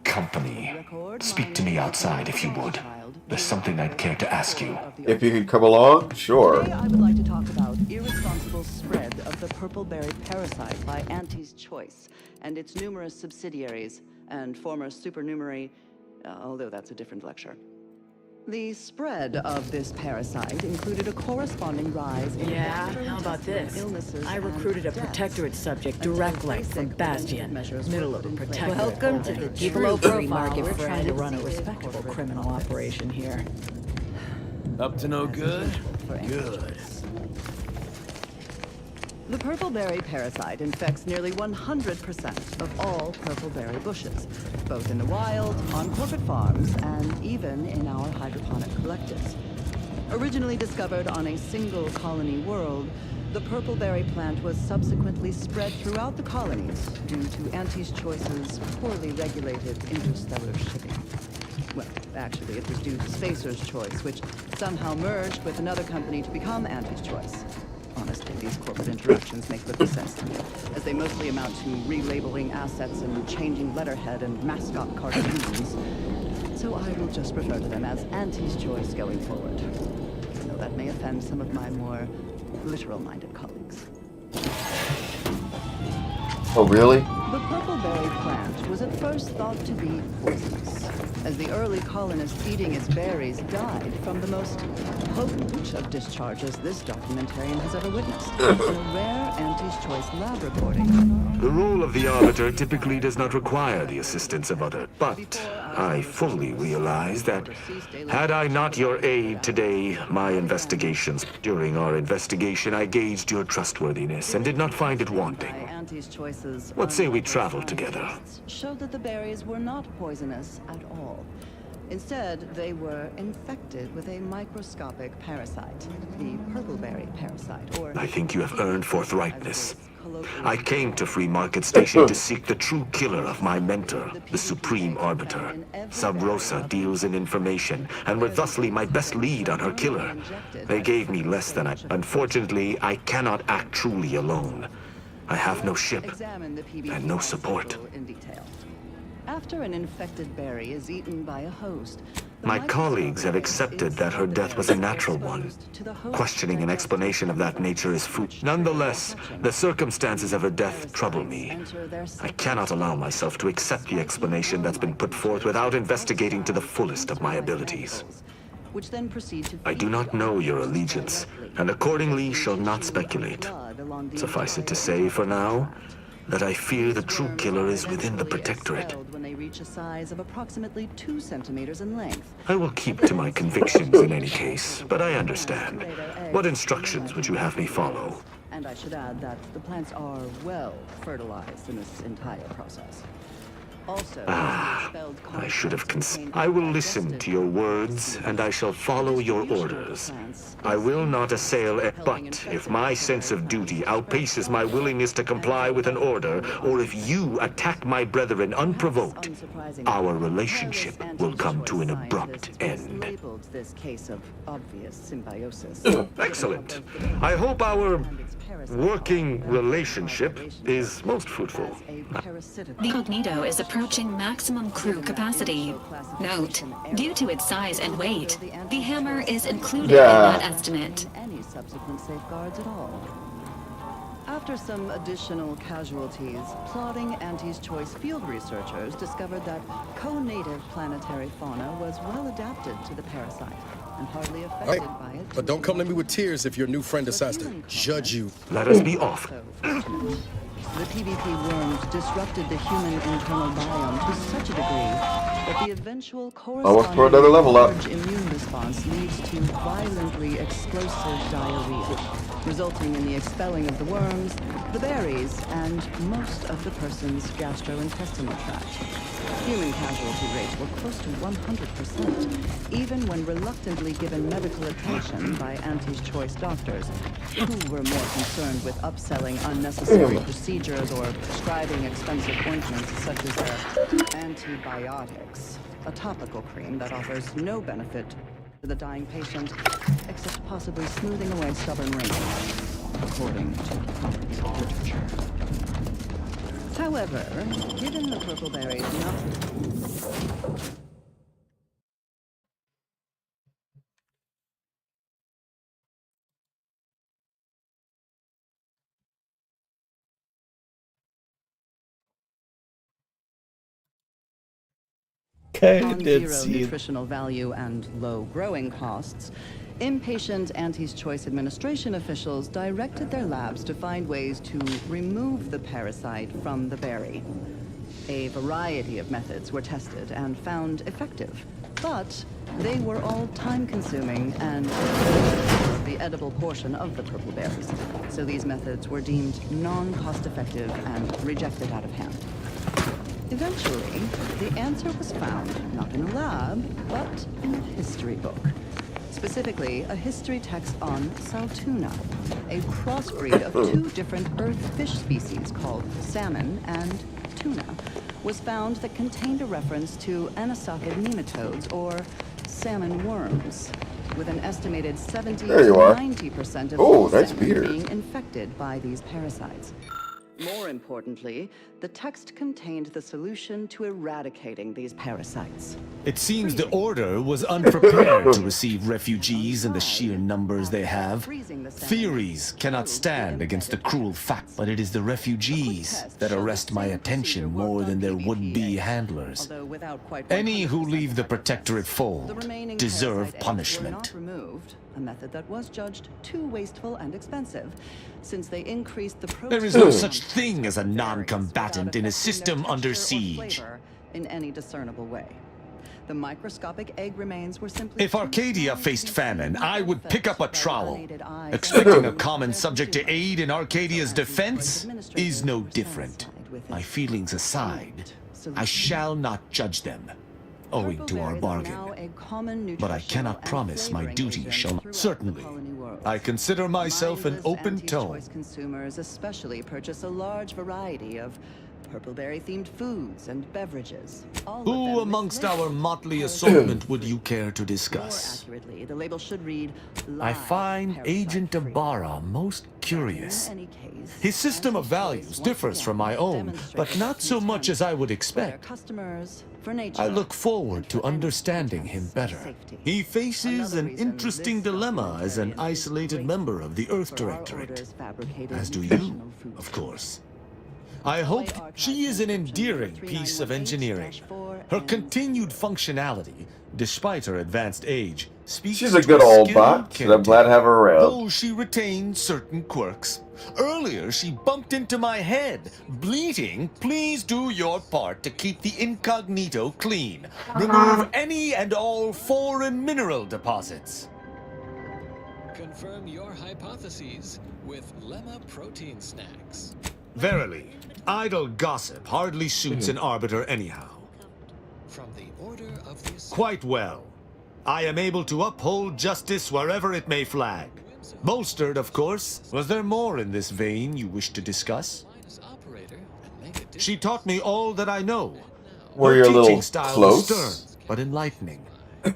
company. Speak to me outside if you would. There's something I'd care to ask you. If you could come along, sure. Today I would like to talk about irresponsible spread of the purple-berry parasite by Auntie's Choice and its numerous subsidiaries and former supernumerary, although that's a different lecture. The spread of this parasite included a corresponding rise in How about this? illnesses. I recruited a Protectorate subject direct from Bastion, middle of a Protectorate. Welcome to the Keep a true low free profile. market, We're trying to friend. run a respectable criminal operation here. Up to no good? Good. The purple-berry parasite infects nearly 100% of all purple-berry bushes, both in the wild, on corporate farms, and even in our hydroponic collectives. Originally discovered on a single colony world, the purple-berry plant was subsequently spread throughout the colonies due to Auntie's Choice's poorly regulated interstellar shipping. Well, actually, it was due to Spacer's Choice, which somehow merged with another company to become Anti's Choice. Honestly, these corporate interactions make little sense to me, as they mostly amount to relabeling assets and changing letterhead and mascot cartoons. So I will just refer to them as Anti's Choice going forward. Though that may offend some of my more literal-minded colleagues. Oh, really? The purple-berry plant was at first thought to be poisonous, as the early colonists eating its berries died from the most potent of discharges this documentarian has ever witnessed, in a rare Anti's Choice lab recording. The role of the Arbiter typically does not require the assistance of others, but I fully realize that had I not your aid today, during our investigation, I gauged your trustworthiness and did not find it wanting. What say we travel together? Showed that the berries were not poisonous at all. Instead, they were infected with a microscopic parasite, the purpleberry parasite, or... I think you have earned forthrightness. I came to Free Market Station to seek the true killer of my mentor, the Supreme Arbiter. Sub Rosa deals in information, and were thusly my best lead on her killer. They gave me less than Unfortunately, I cannot act truly alone. I have no ship, and no support. After an infected berry is eaten by a host, my colleagues have accepted that her death was a natural one. Questioning an explanation of that nature is food. Nonetheless, the circumstances of her death trouble me. I cannot allow myself to accept the explanation that's been put forth without investigating to the fullest of my abilities. I do not know your allegiance, and accordingly shall not speculate. Suffice it to say, for now, that I fear the true killer is within the Protectorate. when they reach a size of approximately 2 centimeters in length. I will keep to my convictions in any case, but I understand. What instructions would you have me follow? And I should add that the plants are well fertilized in this entire process. Also, I should have I will listen to your words, and I shall follow your orders. I will not assail it, but if my sense of duty outpaces my willingness to comply with an order, or if you attack my brethren unprovoked, our relationship will come to an abrupt end. Labeled this case of obvious symbiosis. Excellent. I hope our working relationship is most fruitful. The Cognito is approaching maximum crew capacity. Note, due to its size and weight, the hammer is included in that estimate. Any subsequent safeguards at all. After some additional casualties, plodding Anti's Choice field researchers discovered that co-native planetary fauna was well adapted to the parasite and hardly affected by it. But don't come to me with tears if your new friend decides to judge you. Let us be off. The PvP worms disrupted the human internal biome to such a degree that the eventual corresponding large immune response leads to violently explosive diarrhea, resulting in the expelling of the worms, the berries, and most of the person's gastrointestinal tract. Human casualty rates were close to 100%, even when reluctantly given medical attention by Anti's Choice doctors, who were more concerned with upselling unnecessary procedures or prescribing expensive ointments such as antibiotics, a topical cream that offers no benefit to the dying patient, except possibly smoothing away stubborn wrinkles, according to current literature. However, given the purple berries not... non-zero nutritional value and low growing costs, impatient Anti's Choice administration officials directed their labs to find ways to remove the parasite from the berry. A variety of methods were tested and found effective, but they were all time-consuming and the edible portion of the purple berries, so these methods were deemed non-cost-effective and rejected out of hand. Eventually, the answer was found not in a lab, but in a history book. Specifically, a history text on Saltuna, a crossbreed of 2 different earth fish species called salmon and tuna, was found that contained a reference to anisakid nematodes, or salmon worms, with an estimated 70 to 90% of all salmon being infected by these parasites. More importantly, the text contained the solution to eradicating these parasites. It seems the Order was unprepared to receive refugees in the sheer numbers they have. Theories cannot stand against the cruel fact, but it is the refugees that arrest my attention more than their would-be handlers. Any who leave the Protectorate fold deserve punishment. A method that was judged too wasteful and expensive, since they increased the There is no such thing as a non-combatant in a system under siege. In any discernible way. The microscopic egg remains were simply... If Arcadia faced famine, I would pick up a trowel. Expecting a common subject to aid in Arcadia's defense is no different. My feelings aside, I shall not judge them, owing to our bargain. But I cannot promise my duty shall... Certainly, I consider myself an open tone. Consumers especially purchase a large variety of purpleberry-themed foods and beverages. Who amongst our motley assortment would you care to discuss? More accurately, the label should read, I find Agent Ibarra most curious. His system of values differs from my own, but not so much as I would expect. I look forward to understanding him better. He faces an interesting dilemma as an isolated member of the Earth Directorate, as do you, of course. I hope she is an endearing piece of engineering. Her continued functionality, despite her advanced age, speaks She's a good old bot, and I'm glad to have her around. Though she retains certain quirks. Earlier, she bumped into my head, bleating, "Please do your part to keep the incognito clean. Remove any and all foreign mineral deposits." Confirm your hypotheses with Lemma protein snacks. Verily, idle gossip hardly suits an arbiter anyhow. From the Order of the Quite well. I am able to uphold justice wherever it may flag. Bolstered, of course. Was there more in this vein you wish to discuss? She taught me all that I know. Were Her you a teaching little style close? was stern, but enlightening.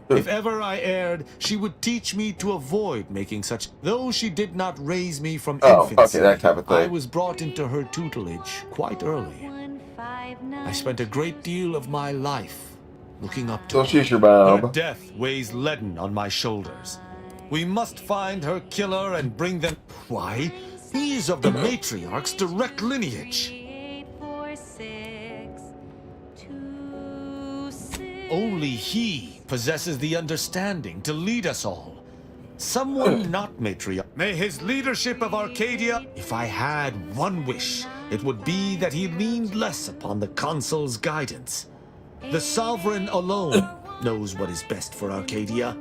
If ever I erred, she would teach me to avoid making such... Though she did not raise me from infancy, okay, that type of thing. I was brought into her tutelage quite early. I spent a great deal of my life looking up to So her. she's your mom. Her death weighs leaden on my shoulders. We must find her killer and bring them... Why? He is of the matriarch's direct lineage. Only he possesses the understanding to lead us all. Someone not matriarch. May his leadership of Arcadia... If I had one wish, it would be that he leaned less upon the consul's guidance. The sovereign alone knows what is best for Arcadia.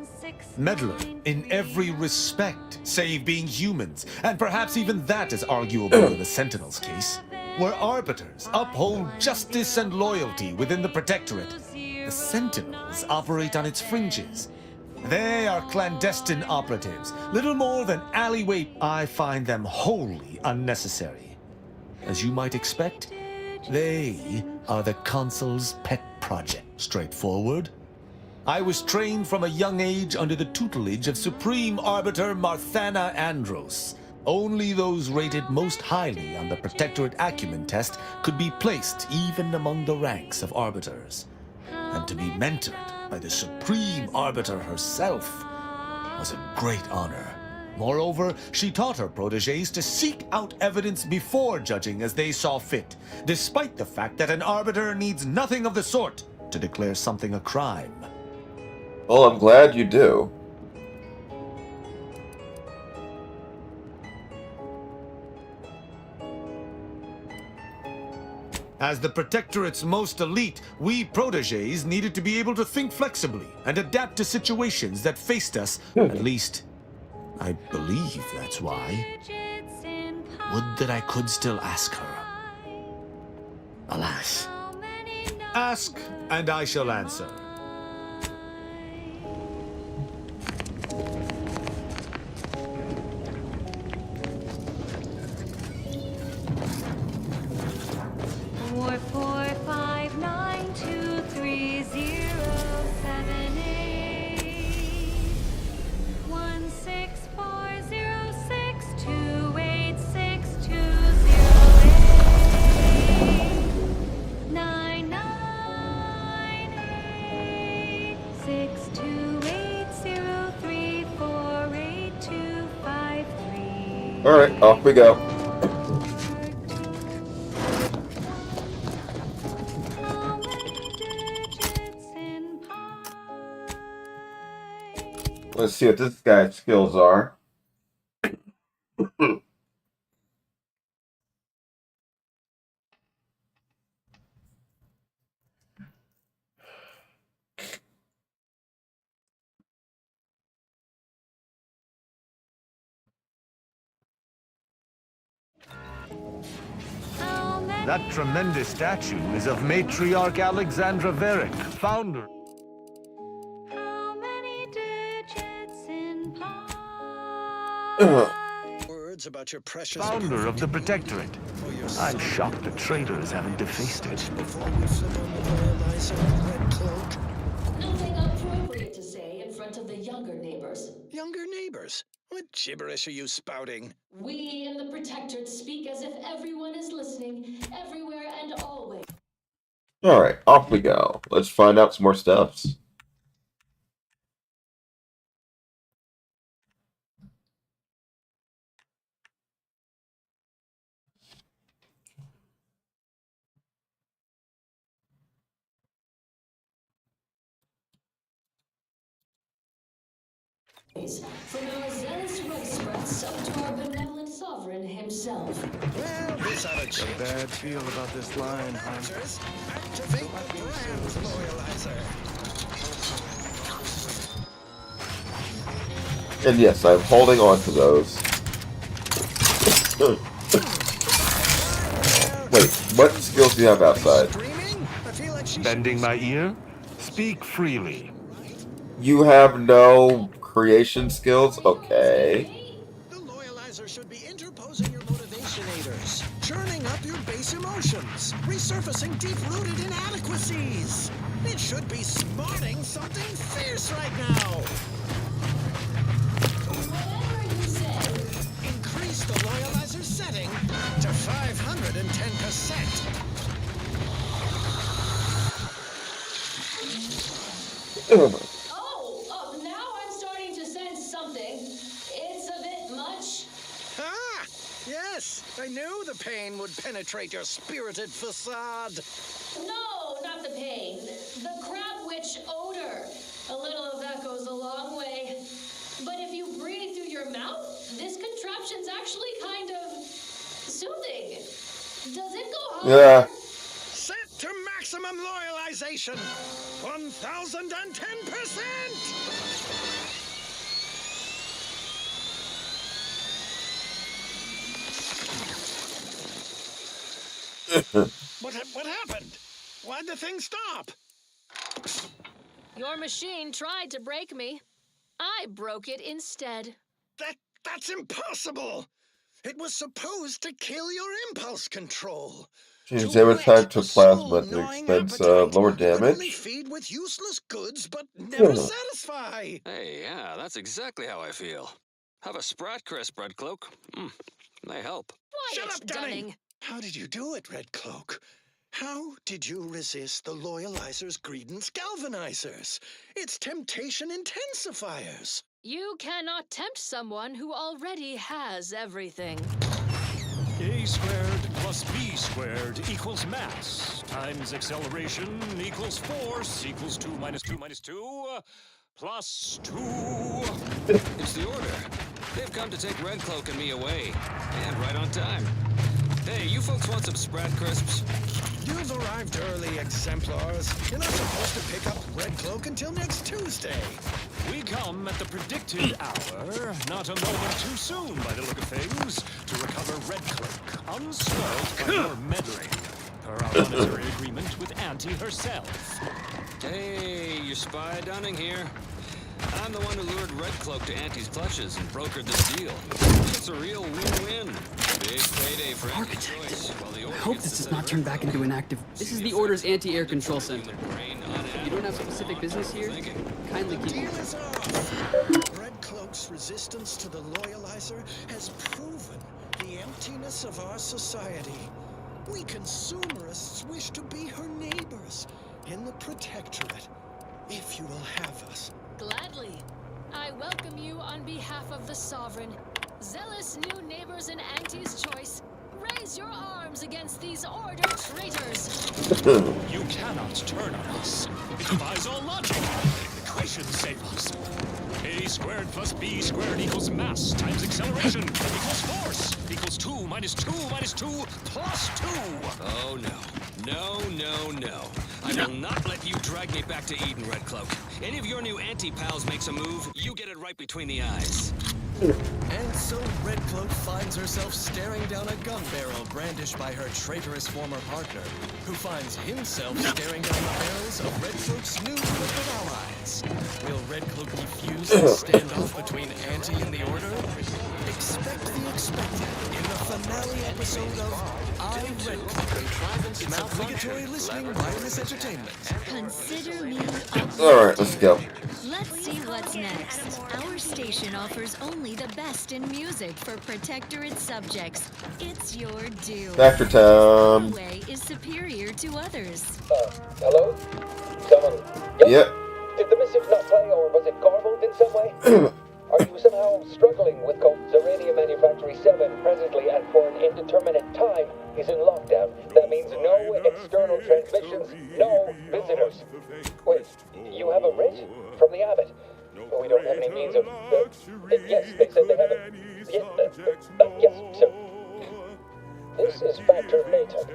Meddler in every respect, save being humans, and perhaps even that is arguable in the Sentinel's case. Where arbiters uphold justice and loyalty within the Protectorate, the Sentinels operate on its fringes. They are clandestine operatives, little more than alleyway. I find them wholly unnecessary. As you might expect, they are the Consul's pet project. Straightforward. I was trained from a young age under the tutelage of Supreme Arbiter Marthana Andros. Only those rated most highly on the Protectorate acumen test could be placed even among the ranks of arbiters. And to be mentored by the Supreme Arbiter herself was a great honor. Moreover, she taught her protégés to seek out evidence before judging as they saw fit, despite the fact that an arbiter needs nothing of the sort to declare something a crime. Well, I'm glad you do. As the Protectorate's most elite, we protégés needed to be able to think flexibly and adapt to situations that faced us. At least, I believe that's why. Would that I could still ask her. Alas. Ask, and I shall answer. Alright, off we go. Let's see what this guy's skills are. That tremendous statue is of Matriarch Alexandra Varick, founder. Words about your precious Founder of the Protectorate. I'm shocked the traitors haven't defaced it. before we flip on the loyalizer and red cloak. Nothing appropriate to say in front of the younger neighbors. Younger neighbors? What gibberish are you spouting? We in the Protectorate speak as if everyone is listening, everywhere and always. Alright, off we go. Let's find out some more stuffs. From our zealous rug sprats up to our benevolent sovereign himself. Well, this ought to change. A bad feel about this line, huh? Activate the brand loyalizer. And yes, I'm holding on to those. Wait, what skills do you have outside? Bending my ear? Speak freely. You have no creation skills? Okay. The loyalizer should be interposing your motivationators, churning up your base emotions, resurfacing deep-rooted inadequacies. It should be spawning something fierce right now. Whatever you say. Increase the loyalizer setting to 510%. Now I'm starting to sense something. It's a bit much. Ah! Yes, I knew the pain would penetrate your spirited facade. No, not the pain. The crab witch odor. A little of that goes a long way. But if you breathe through your mouth, this contraption's actually kind of soothing. Does it go hard? Yeah. Set to maximum loyalization. 1010%. What happened? Why'd the thing stop? Your machine tried to break me. I broke it instead. That's impossible. It was supposed to kill your impulse control. Change damage type to plasma to expense lower damage. Only feed with useless goods, but never satisfy. Hey, yeah, that's exactly how I feel. Have a Sprat Crisp, Red Cloak. They help. Shut up, Dunning! How did you do it, Red Cloak? How did you resist the loyalizer's credence galvanizers? Its temptation intensifiers. You cannot tempt someone who already has everything. A squared plus b squared equals mass times acceleration equals force equals 2 minus 2 minus 2 plus 2. It's the order. They've come to take Red Cloak and me away. And right on time. Hey, you folks want some Sprat Crisps? You've arrived early, exemplars. You're not supposed to pick up Red Cloak until next Tuesday. We come at the predicted hour, not a moment too soon by the look of things, to recover Red Cloak, unswerved by your meddling, per our monetary agreement with Auntie herself. Hey, your spy Dunning here. I'm the one who lured Red Cloak to Auntie's clutches and brokered this deal. It's a real win-win. Big payday for Auntie's choice. While the I hope this does not turn back into an active... This is the Order's anti-air control center. You don't have specific business here? Kindly keep Deal it. is off. Red Cloak's resistance to the loyalizer has proven the emptiness of our society. We consumerists wish to be her neighbors in the Protectorate, if you will have us. Gladly. I welcome you on behalf of the Sovereign. Zealous new neighbors in Auntie's choice, raise your arms against these Order traitors. You cannot turn on us. It defies all logic. Equations save us. A squared plus B squared equals mass times acceleration equals force equals 2 minus 2 minus 2 plus 2. Oh no. No, no, no. I will not let you drag me back to Eden, Red Cloak. Any of your new anti-pals makes a move, you get it right between the eyes. And so Red Cloak finds herself staring down a gun barrel brandished by her traitorous former partner, who finds himself staring down the barrels of Red Cloak's new group of allies. Will Red Cloak defuse the standoff between Anti and the Order? Expect the expected in the finale episode of I, Red Cloak. It's obligatory listening wireless entertainment. Consider me Alright, let's go. Let's see what's next. Our station offers only the best in music for Protectorate subjects. It's your due. Factor time. Our way is superior to others. Hello? Someone? Yep. Did the missive not play, or was it garbled in some way? Are you somehow struggling with code Zerania Manufactory 7 presently and for an indeterminate time is in lockdown? That means no external transmissions, no visitors. Wait, you have a writ? From the Abbot? We don't have any means of... yes, they said they have a... yes, sir. This is Factor Mayton.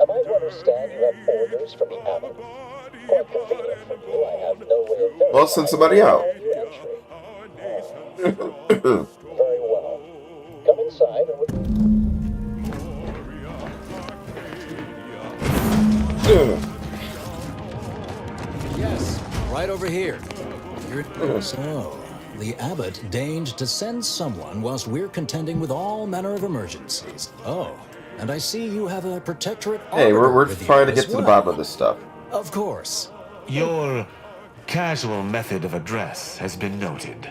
Am I to understand you have orders from the Abbot? Quite convenient for you, I have no way of verifying... Well, send somebody out. Very well. Come inside and Yes, right over here. So, the Abbot deigned to send someone whilst we're contending with all manner of emergencies. Oh, and I see you have a Protectorate Hey, we're arbiter with you trying to as get to the well. bottom of this stuff. Of course. Your casual method of address has been noted.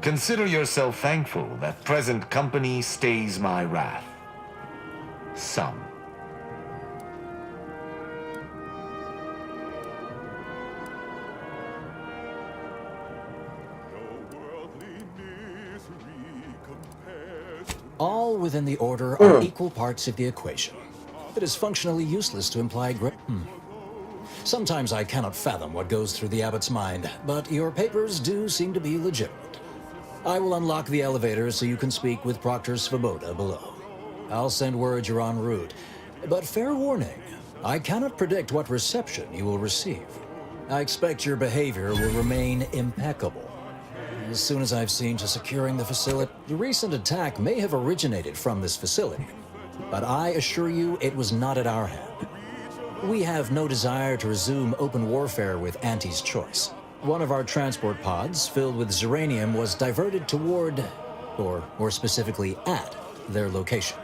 Consider yourself thankful that present company stays my wrath. Some. All within the Order are equal parts of the equation. It is functionally useless to imply Sometimes I cannot fathom what goes through the Abbot's mind, but your papers do seem to be legitimate. I will unlock the elevator so you can speak with Proctor Svoboda below. I'll send word you're en route, but fair warning, I cannot predict what reception you will receive. I expect your behavior will remain impeccable. As soon as I've seen to securing the facility, the recent attack may have originated from this facility, but I assure you it was not at our hand. We have no desire to resume open warfare with Auntie's choice. One of our transport pods filled with Zeranium was diverted toward, or more specifically at, their location.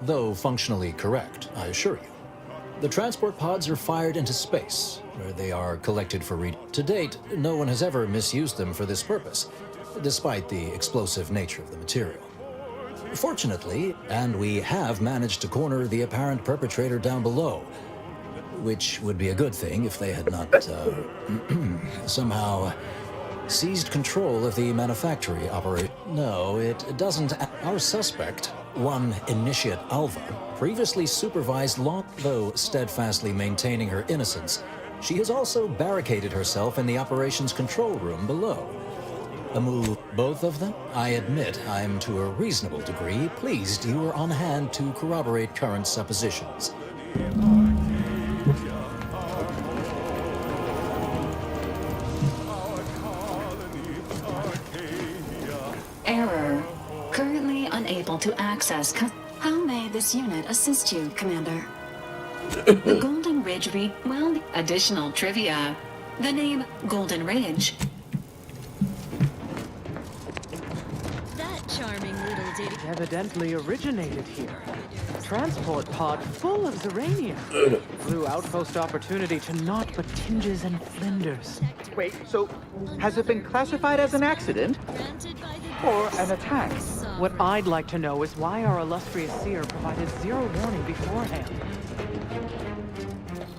Though functionally correct, I assure you. The transport pods are fired into space, where they are collected for read. To date, no one has ever misused them for this purpose, despite the explosive nature of the material. Fortunately, and we have managed to corner the apparent perpetrator down below, which would be a good thing if they had not, somehow seized control of the manufactory operation. No, it doesn't. Our suspect, one Initiate Alva, previously supervised though steadfastly maintaining her innocence, she has also barricaded herself in the operations control room below. A move, both of them? I admit I'm to a reasonable degree pleased you were on hand to corroborate current suppositions. Error. Currently unable to access. How may this unit assist you, Commander? The Golden Ridge well, additional trivia. The name Golden Ridge. That charming little ditty. evidently originated here. Transport pod full of Zeranium. Blue outpost opportunity to naught but tinges and flinders. Wait, so has it been classified as an accident? Or an attack? What I'd like to know is why our illustrious seer provided zero warning beforehand.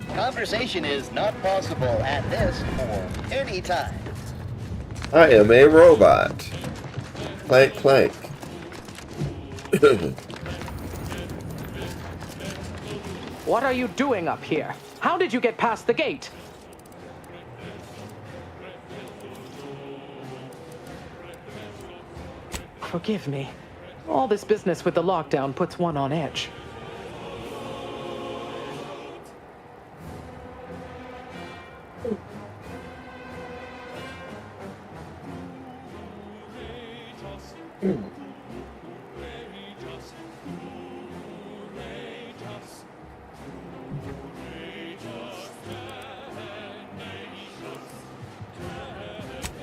Conversation is not possible at this or any time. I am a robot. Clank, clank. What are you doing up here? How did you get past the gate? Forgive me. All this business with the lockdown puts one on edge.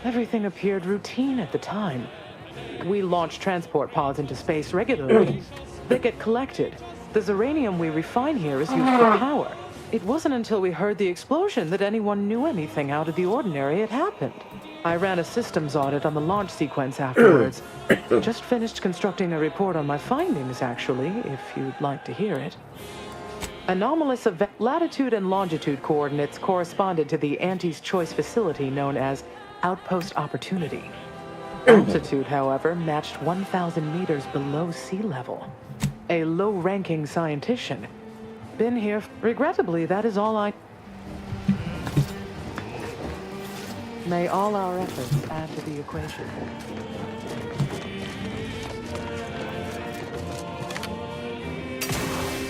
Everything appeared routine at the time. We launch transport pods into space regularly. They get collected. The Zeranium we refine here is used for power. It wasn't until we heard the explosion that anyone knew anything out of the ordinary had happened. I ran a systems audit on the launch sequence afterwards. Just finished constructing a report on my findings, actually, if you'd like to hear it. Anomalous event latitude and longitude coordinates corresponded to the Auntie's Choice facility known as Outpost Opportunity. Altitude, however, matched 1,000 meters below sea level. A low-ranking scientician. Been here. Regrettably, that is all I... May all our efforts add to the equation.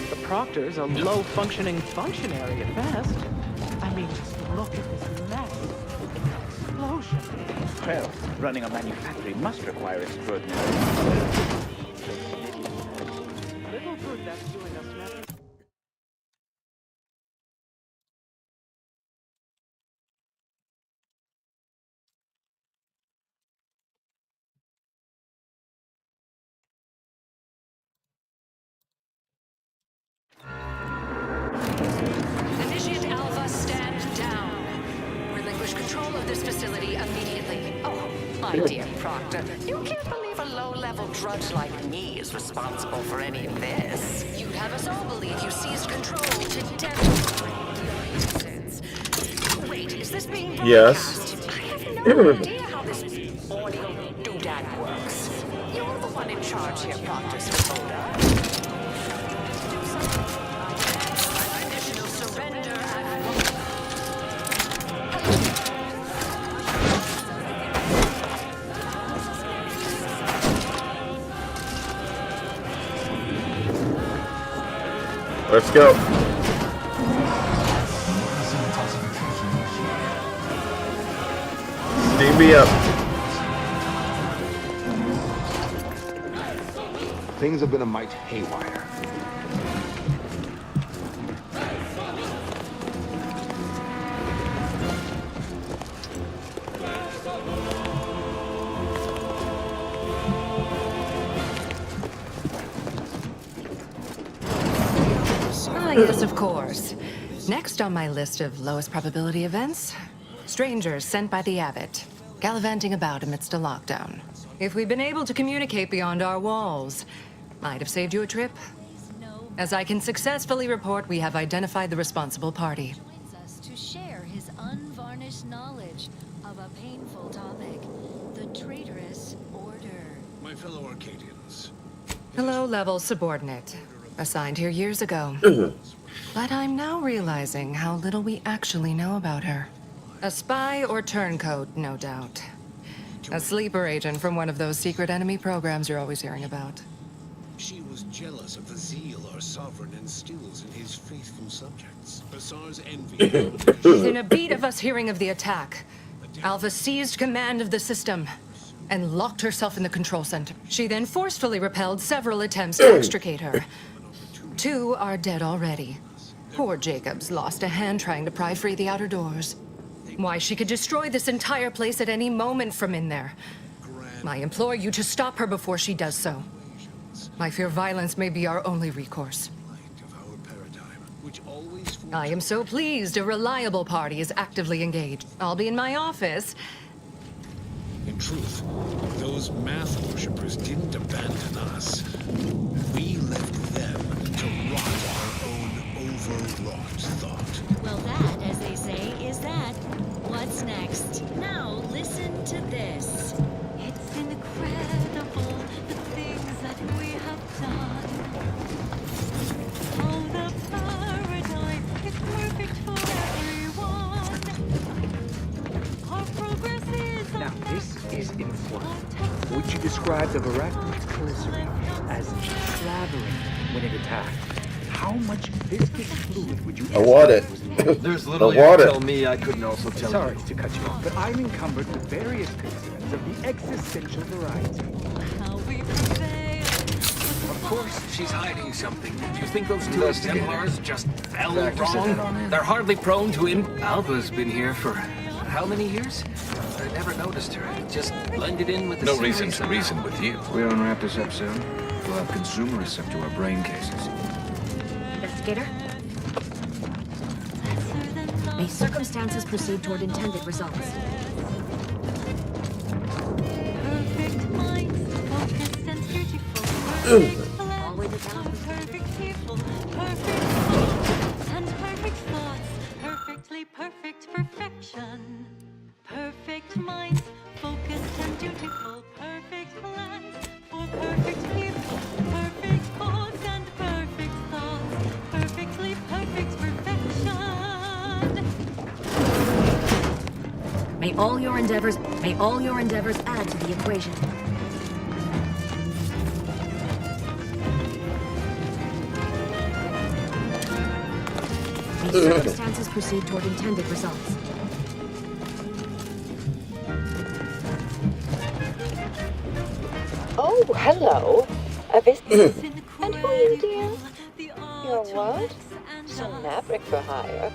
The Proctor's a low-functioning functionary at best. I mean, just look at this mess. Explosion. Well, running a manufactory must require extraordinary... Little good that's doing us now. Initiate Alpha, stand down. Relinquish control of this facility immediately. Oh, my dear Proctor, you can't believe a low-level drudge like me is responsible for any of this. You'd have us all believe you seized control to demonstrate your innocence. Wait, is this being Yes. broadcast? I have no idea how this audio doodad works. You're the one in charge here, Proctor Spoda. Unconditional surrender at once. Let's go. Steam me up. Things have been a mite haywire. Ah, yes, of course. Next on my list of lowest probability events, strangers sent by the Abbot, gallivanting about amidst a lockdown. If we'd been able to communicate beyond our walls, might have saved you a trip. As I can successfully report, we have identified the responsible party. Joins us to share his unvarnished knowledge of a painful topic, the traitorous order. My fellow Arcadians. Low-level subordinate, assigned here years ago. But I'm now realizing how little we actually know about her. A spy or turncoat, no doubt. A sleeper agent from one of those secret enemy programs you're always hearing about. She was jealous of the zeal our sovereign instills in his faithful subjects. Basar's envy. Within a beat of us hearing of the attack, Alpha seized command of the system and locked herself in the control center. She then forcefully repelled several attempts to extricate her. 2 are dead already. Poor Jacobs lost a hand trying to pry free the outer doors. Why, she could destroy this entire place at any moment from in there. I implore you to stop her before she does so. I fear violence may be our only recourse. I am so pleased a reliable party is actively engaged. I'll be in my office. In truth, those math worshippers didn't abandon us. We left them to rot our own overwrought thought. Well, that, as they say, is that. What's next? Now, listen to this. It's incredible, the things that we have done. Oh, the paradigm is perfect for everyone. Our progress is Now, this is important. Would you describe the glycerin as slathering when it attacked? How much viscous fluid would you I want it. There's I little you want can it. tell me I couldn't also tell Sorry you. to cut you off, but I'm encumbered with various concerns of the existential variety. Of course, she's hiding something. Do you think those two Investigator. exemplars just fell Doctor said that on wrong? it. They're hardly prone to Alpha's been here for how many years? I never noticed her. Just blended in with the No scenery reason to somehow. reason with you. We don't wrap this up soon. We'll have consumerists up to our brain cases. Investigator? May circumstances proceed toward intended results. Perfect minds, focused and beautiful. Always a balance. Perfect people, perfect thoughts, and perfect thoughts. Perfectly perfect perfection. Perfect minds, focused and dutiful. Perfect plans for perfect people. Perfect thoughts and perfect thoughts. Perfectly perfect perfection. May all your endeavors add to the equation. May circumstances proceed toward intended results. Oh, hello. And who are you, dear? You're what? Some maverick for hire.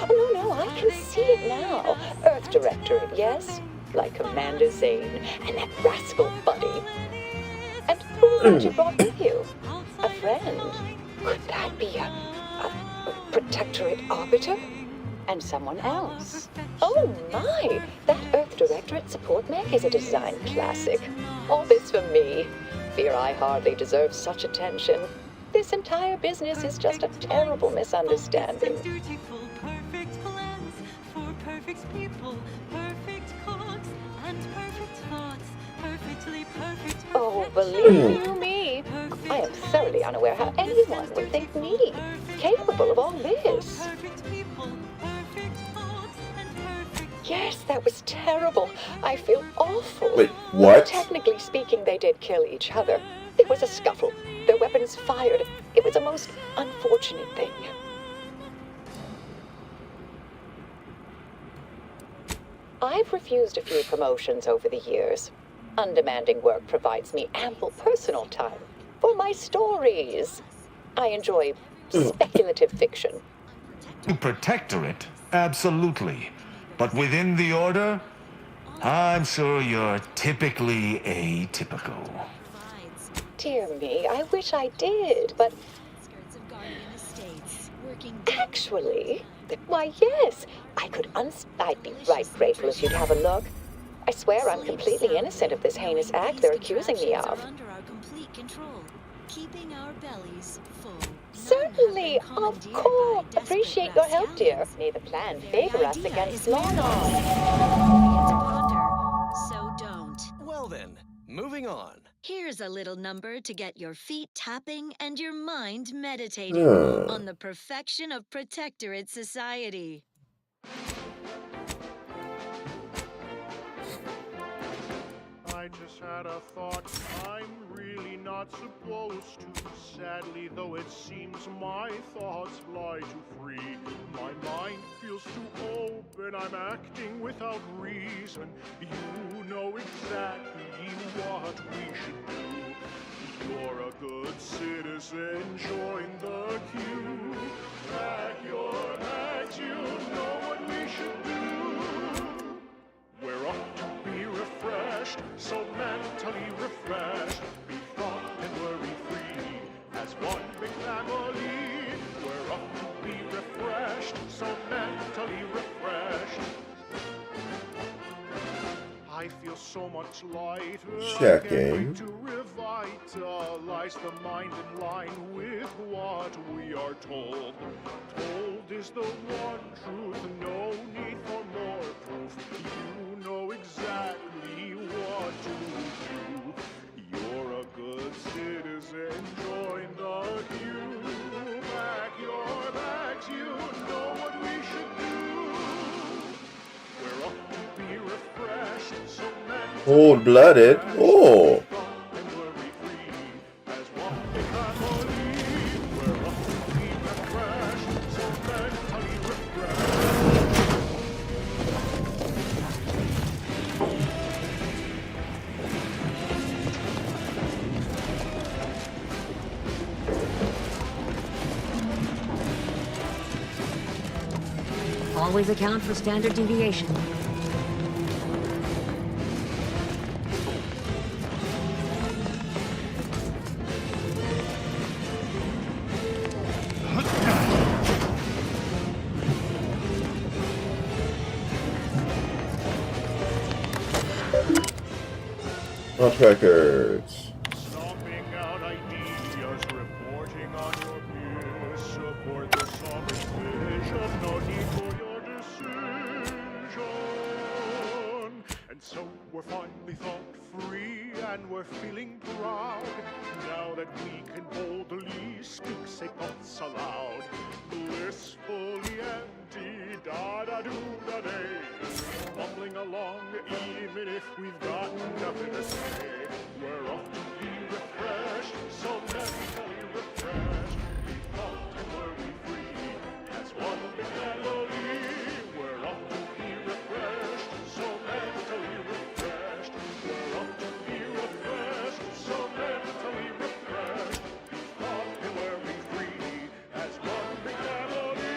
Oh, no, I can see it now. Earth Directorate, yes? Like Commander Zane and that rascal Buddy. And who was that you brought with you? A friend? Could that be a Protectorate Arbiter? And someone else? Oh, my! That Earth Directorate support mech is a design classic. All this for me. Fear I hardly deserve such attention. This entire business is just a terrible misunderstanding. Perfect plans for perfect people, perfect cooks, and perfect thoughts. Perfectly perfect. Oh, believe you me, I am thoroughly unaware how anyone would think me capable of all this. Yes, that was terrible. I feel awful. Wait, what? Technically speaking, they did kill each other. It was a scuffle. Their weapons fired. It was a most unfortunate thing. I've refused a few promotions over the years. Undemanding work provides me ample personal time for my stories. I enjoy speculative fiction. Protectorate? Absolutely. But within the Order, I'm sure you're typically atypical. Dear me, I wish I did, but... Actually, why yes, I'd be right grateful if you'd have a look. I swear I'm completely innocent of this heinous act they're accusing me of. Under our complete control, keeping our bellies full. Certainly, of course. Appreciate your help, dear. May the plan favor us against Lornar. So don't. Well then, moving on. Here's a little number to get your feet tapping and your mind meditating on the perfection of Protectorate society. I just had a thought, I'm really not supposed to. Sadly, though it seems my thoughts fly too free. My mind feels too open, I'm acting without reason. You know exactly what we should do. You're a good citizen, join the queue. Pack your bags, you know what we should do. We're up to be refreshed, so mentally refreshed. Be thought and worry family. We're up to be refreshed, so mentally refreshed. I feel so much lighter. Checking. To revitalize the mind in line with what we are told. Told is the one truth, no need for more proof. You know exactly what to do. You're a good citizen, join the queue. Pack your bags, you know what we should do. We're up to be refreshed, so Cold-blooded. Oh. Always account for standard deviation. Watch records. Stomping out ideas, reporting on your peers. Support the sovereign vision, no need for your decision. And so we're finally thought free, and we're feeling proud. Now that we can boldly speak, say thoughts aloud. Blissfully empty, da-da-do-da-day. Bumbling along, even if we've got nothing to say. We're off to be refreshed, so mentally refreshed. We thought and were we free, that's one big melody. We're off to be refreshed, so mentally refreshed. We're off to be refreshed, so mentally refreshed. We thought and were we free, that's one big melody.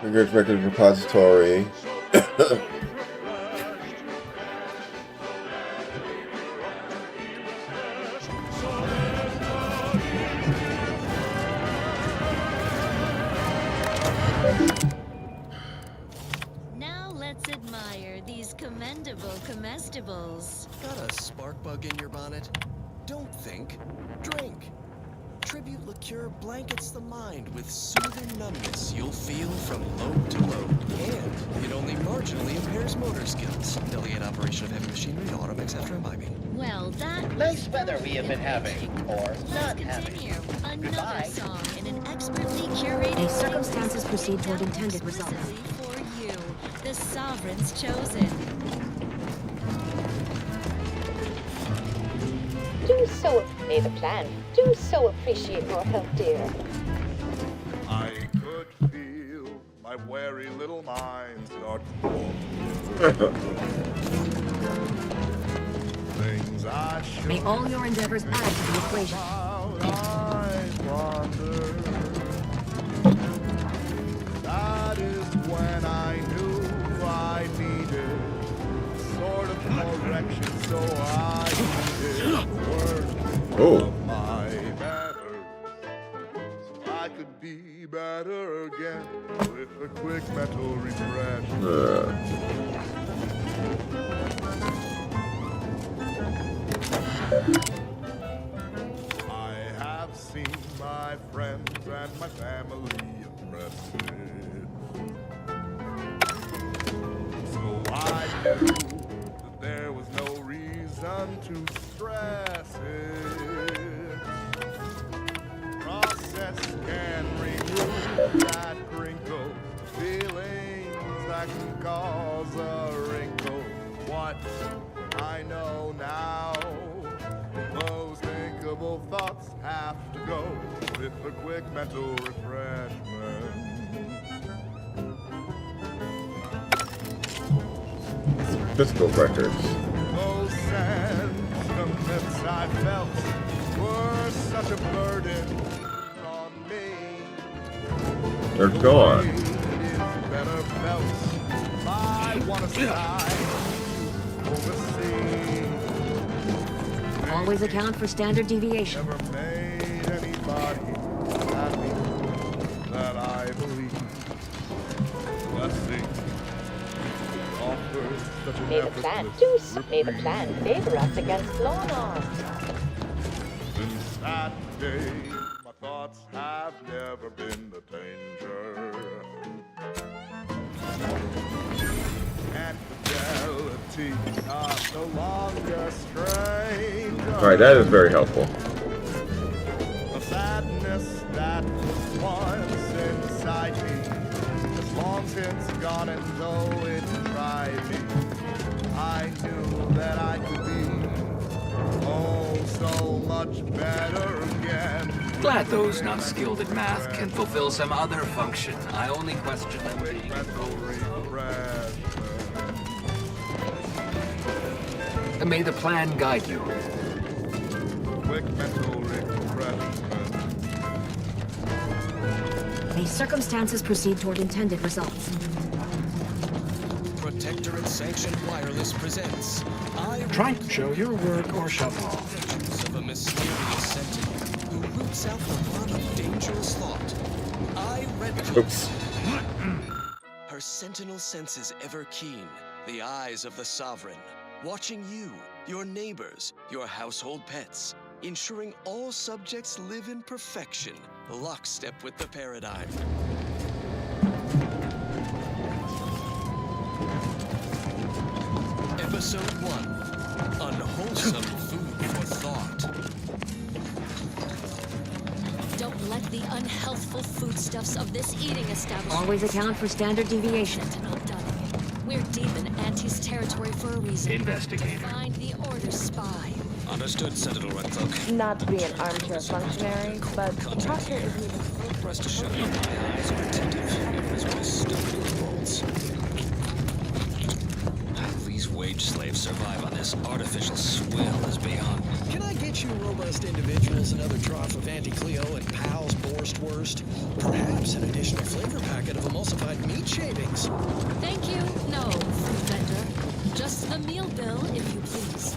Records record repository. Now let's admire these commendable comestibles. Got a spark bug in your bonnet? Don't think, drink. Tribute liqueur blankets the mind with soothing numbness you'll feel from load to load. And it only marginally impairs motor skills. Delegate operation of heavy machinery to Automex after imbibing. Well, that Nice weather we have been having, or not having. continue. Another Goodbye. song in an expertly curated As circumstances proceed toward intended results. for you, the sovereign's chosen. Do so made a plan. Do so appreciate your help, dear. I could feel my wary little mind start to things I should May all your endeavors add to the equation. I wonder. That is when I knew I needed sort of correction, so I needed word of my better, so I could be better again with a quick mental refresh. I have seen my friends and my family arrested, so I knew that there was no reason to stress it. Process can remove that crinkle, feelings that can cause a wrinkle. What I know now, most thinkable thoughts have to go with a quick mental refreshment. Physical records. Those sentiments I felt were such a burden on me. They're gone. It is better felt by one aside overseas. Always account for standard deviation. Never made anybody May the plan do so. May the plan favor us against law and order. Since that day, my thoughts have never been the danger. And fidelity are no longer strange. Alright, that is very helpful. The sadness that was once inside me is long since gone, and though it tried me, I knew that I could be oh so much better again. Glad those not skilled in math can fulfill some other function. I only question them being and may the plan guide you. Quick mental repression. May circumstances proceed toward intended results. Protectorate-sanctioned wireless presents. Try to show your work or shut off. Of a mysterious sentinel who roots out the rot of dangerous thought. I read Oops. Her sentinel senses ever keen, the eyes of the sovereign, watching you, your neighbors, your household pets, ensuring all subjects live in perfection, lockstep with the paradigm. Episode 1. Unwholesome food for thought. Don't let the unhealthful foodstuffs of this eating establishment always account for standard deviation. We're deep in Auntie's territory for a reason. Investigator. Find the Order spy. Understood, Sentinel Redcloak. Not to be an armchair functionary, but the proctor isn't even... Rest assured, my eyes are attentive, as well as stupid Outerworlds. How these wage slaves survive on this artificial swill is beyond. Can I get you robust individuals another trough of Auntie-Cleo and Pal's Borstwurst? Perhaps an additional flavor packet of emulsified meat shavings? Thank you. No, food vendor. Just the meal bill, if you please.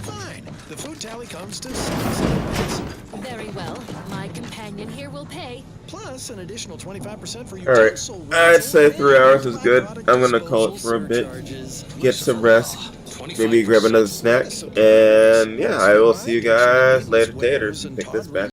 Fine. The food tally comes to $7. Very well. My companion here will pay. Plus an additional 25% for your Alright, tonsil I'd say rental 3 hours and is good. I'm gonna call it for a bit. Get some rest. Maybe grab another snack. And yeah, I will see you guys later, taters. Pick this back.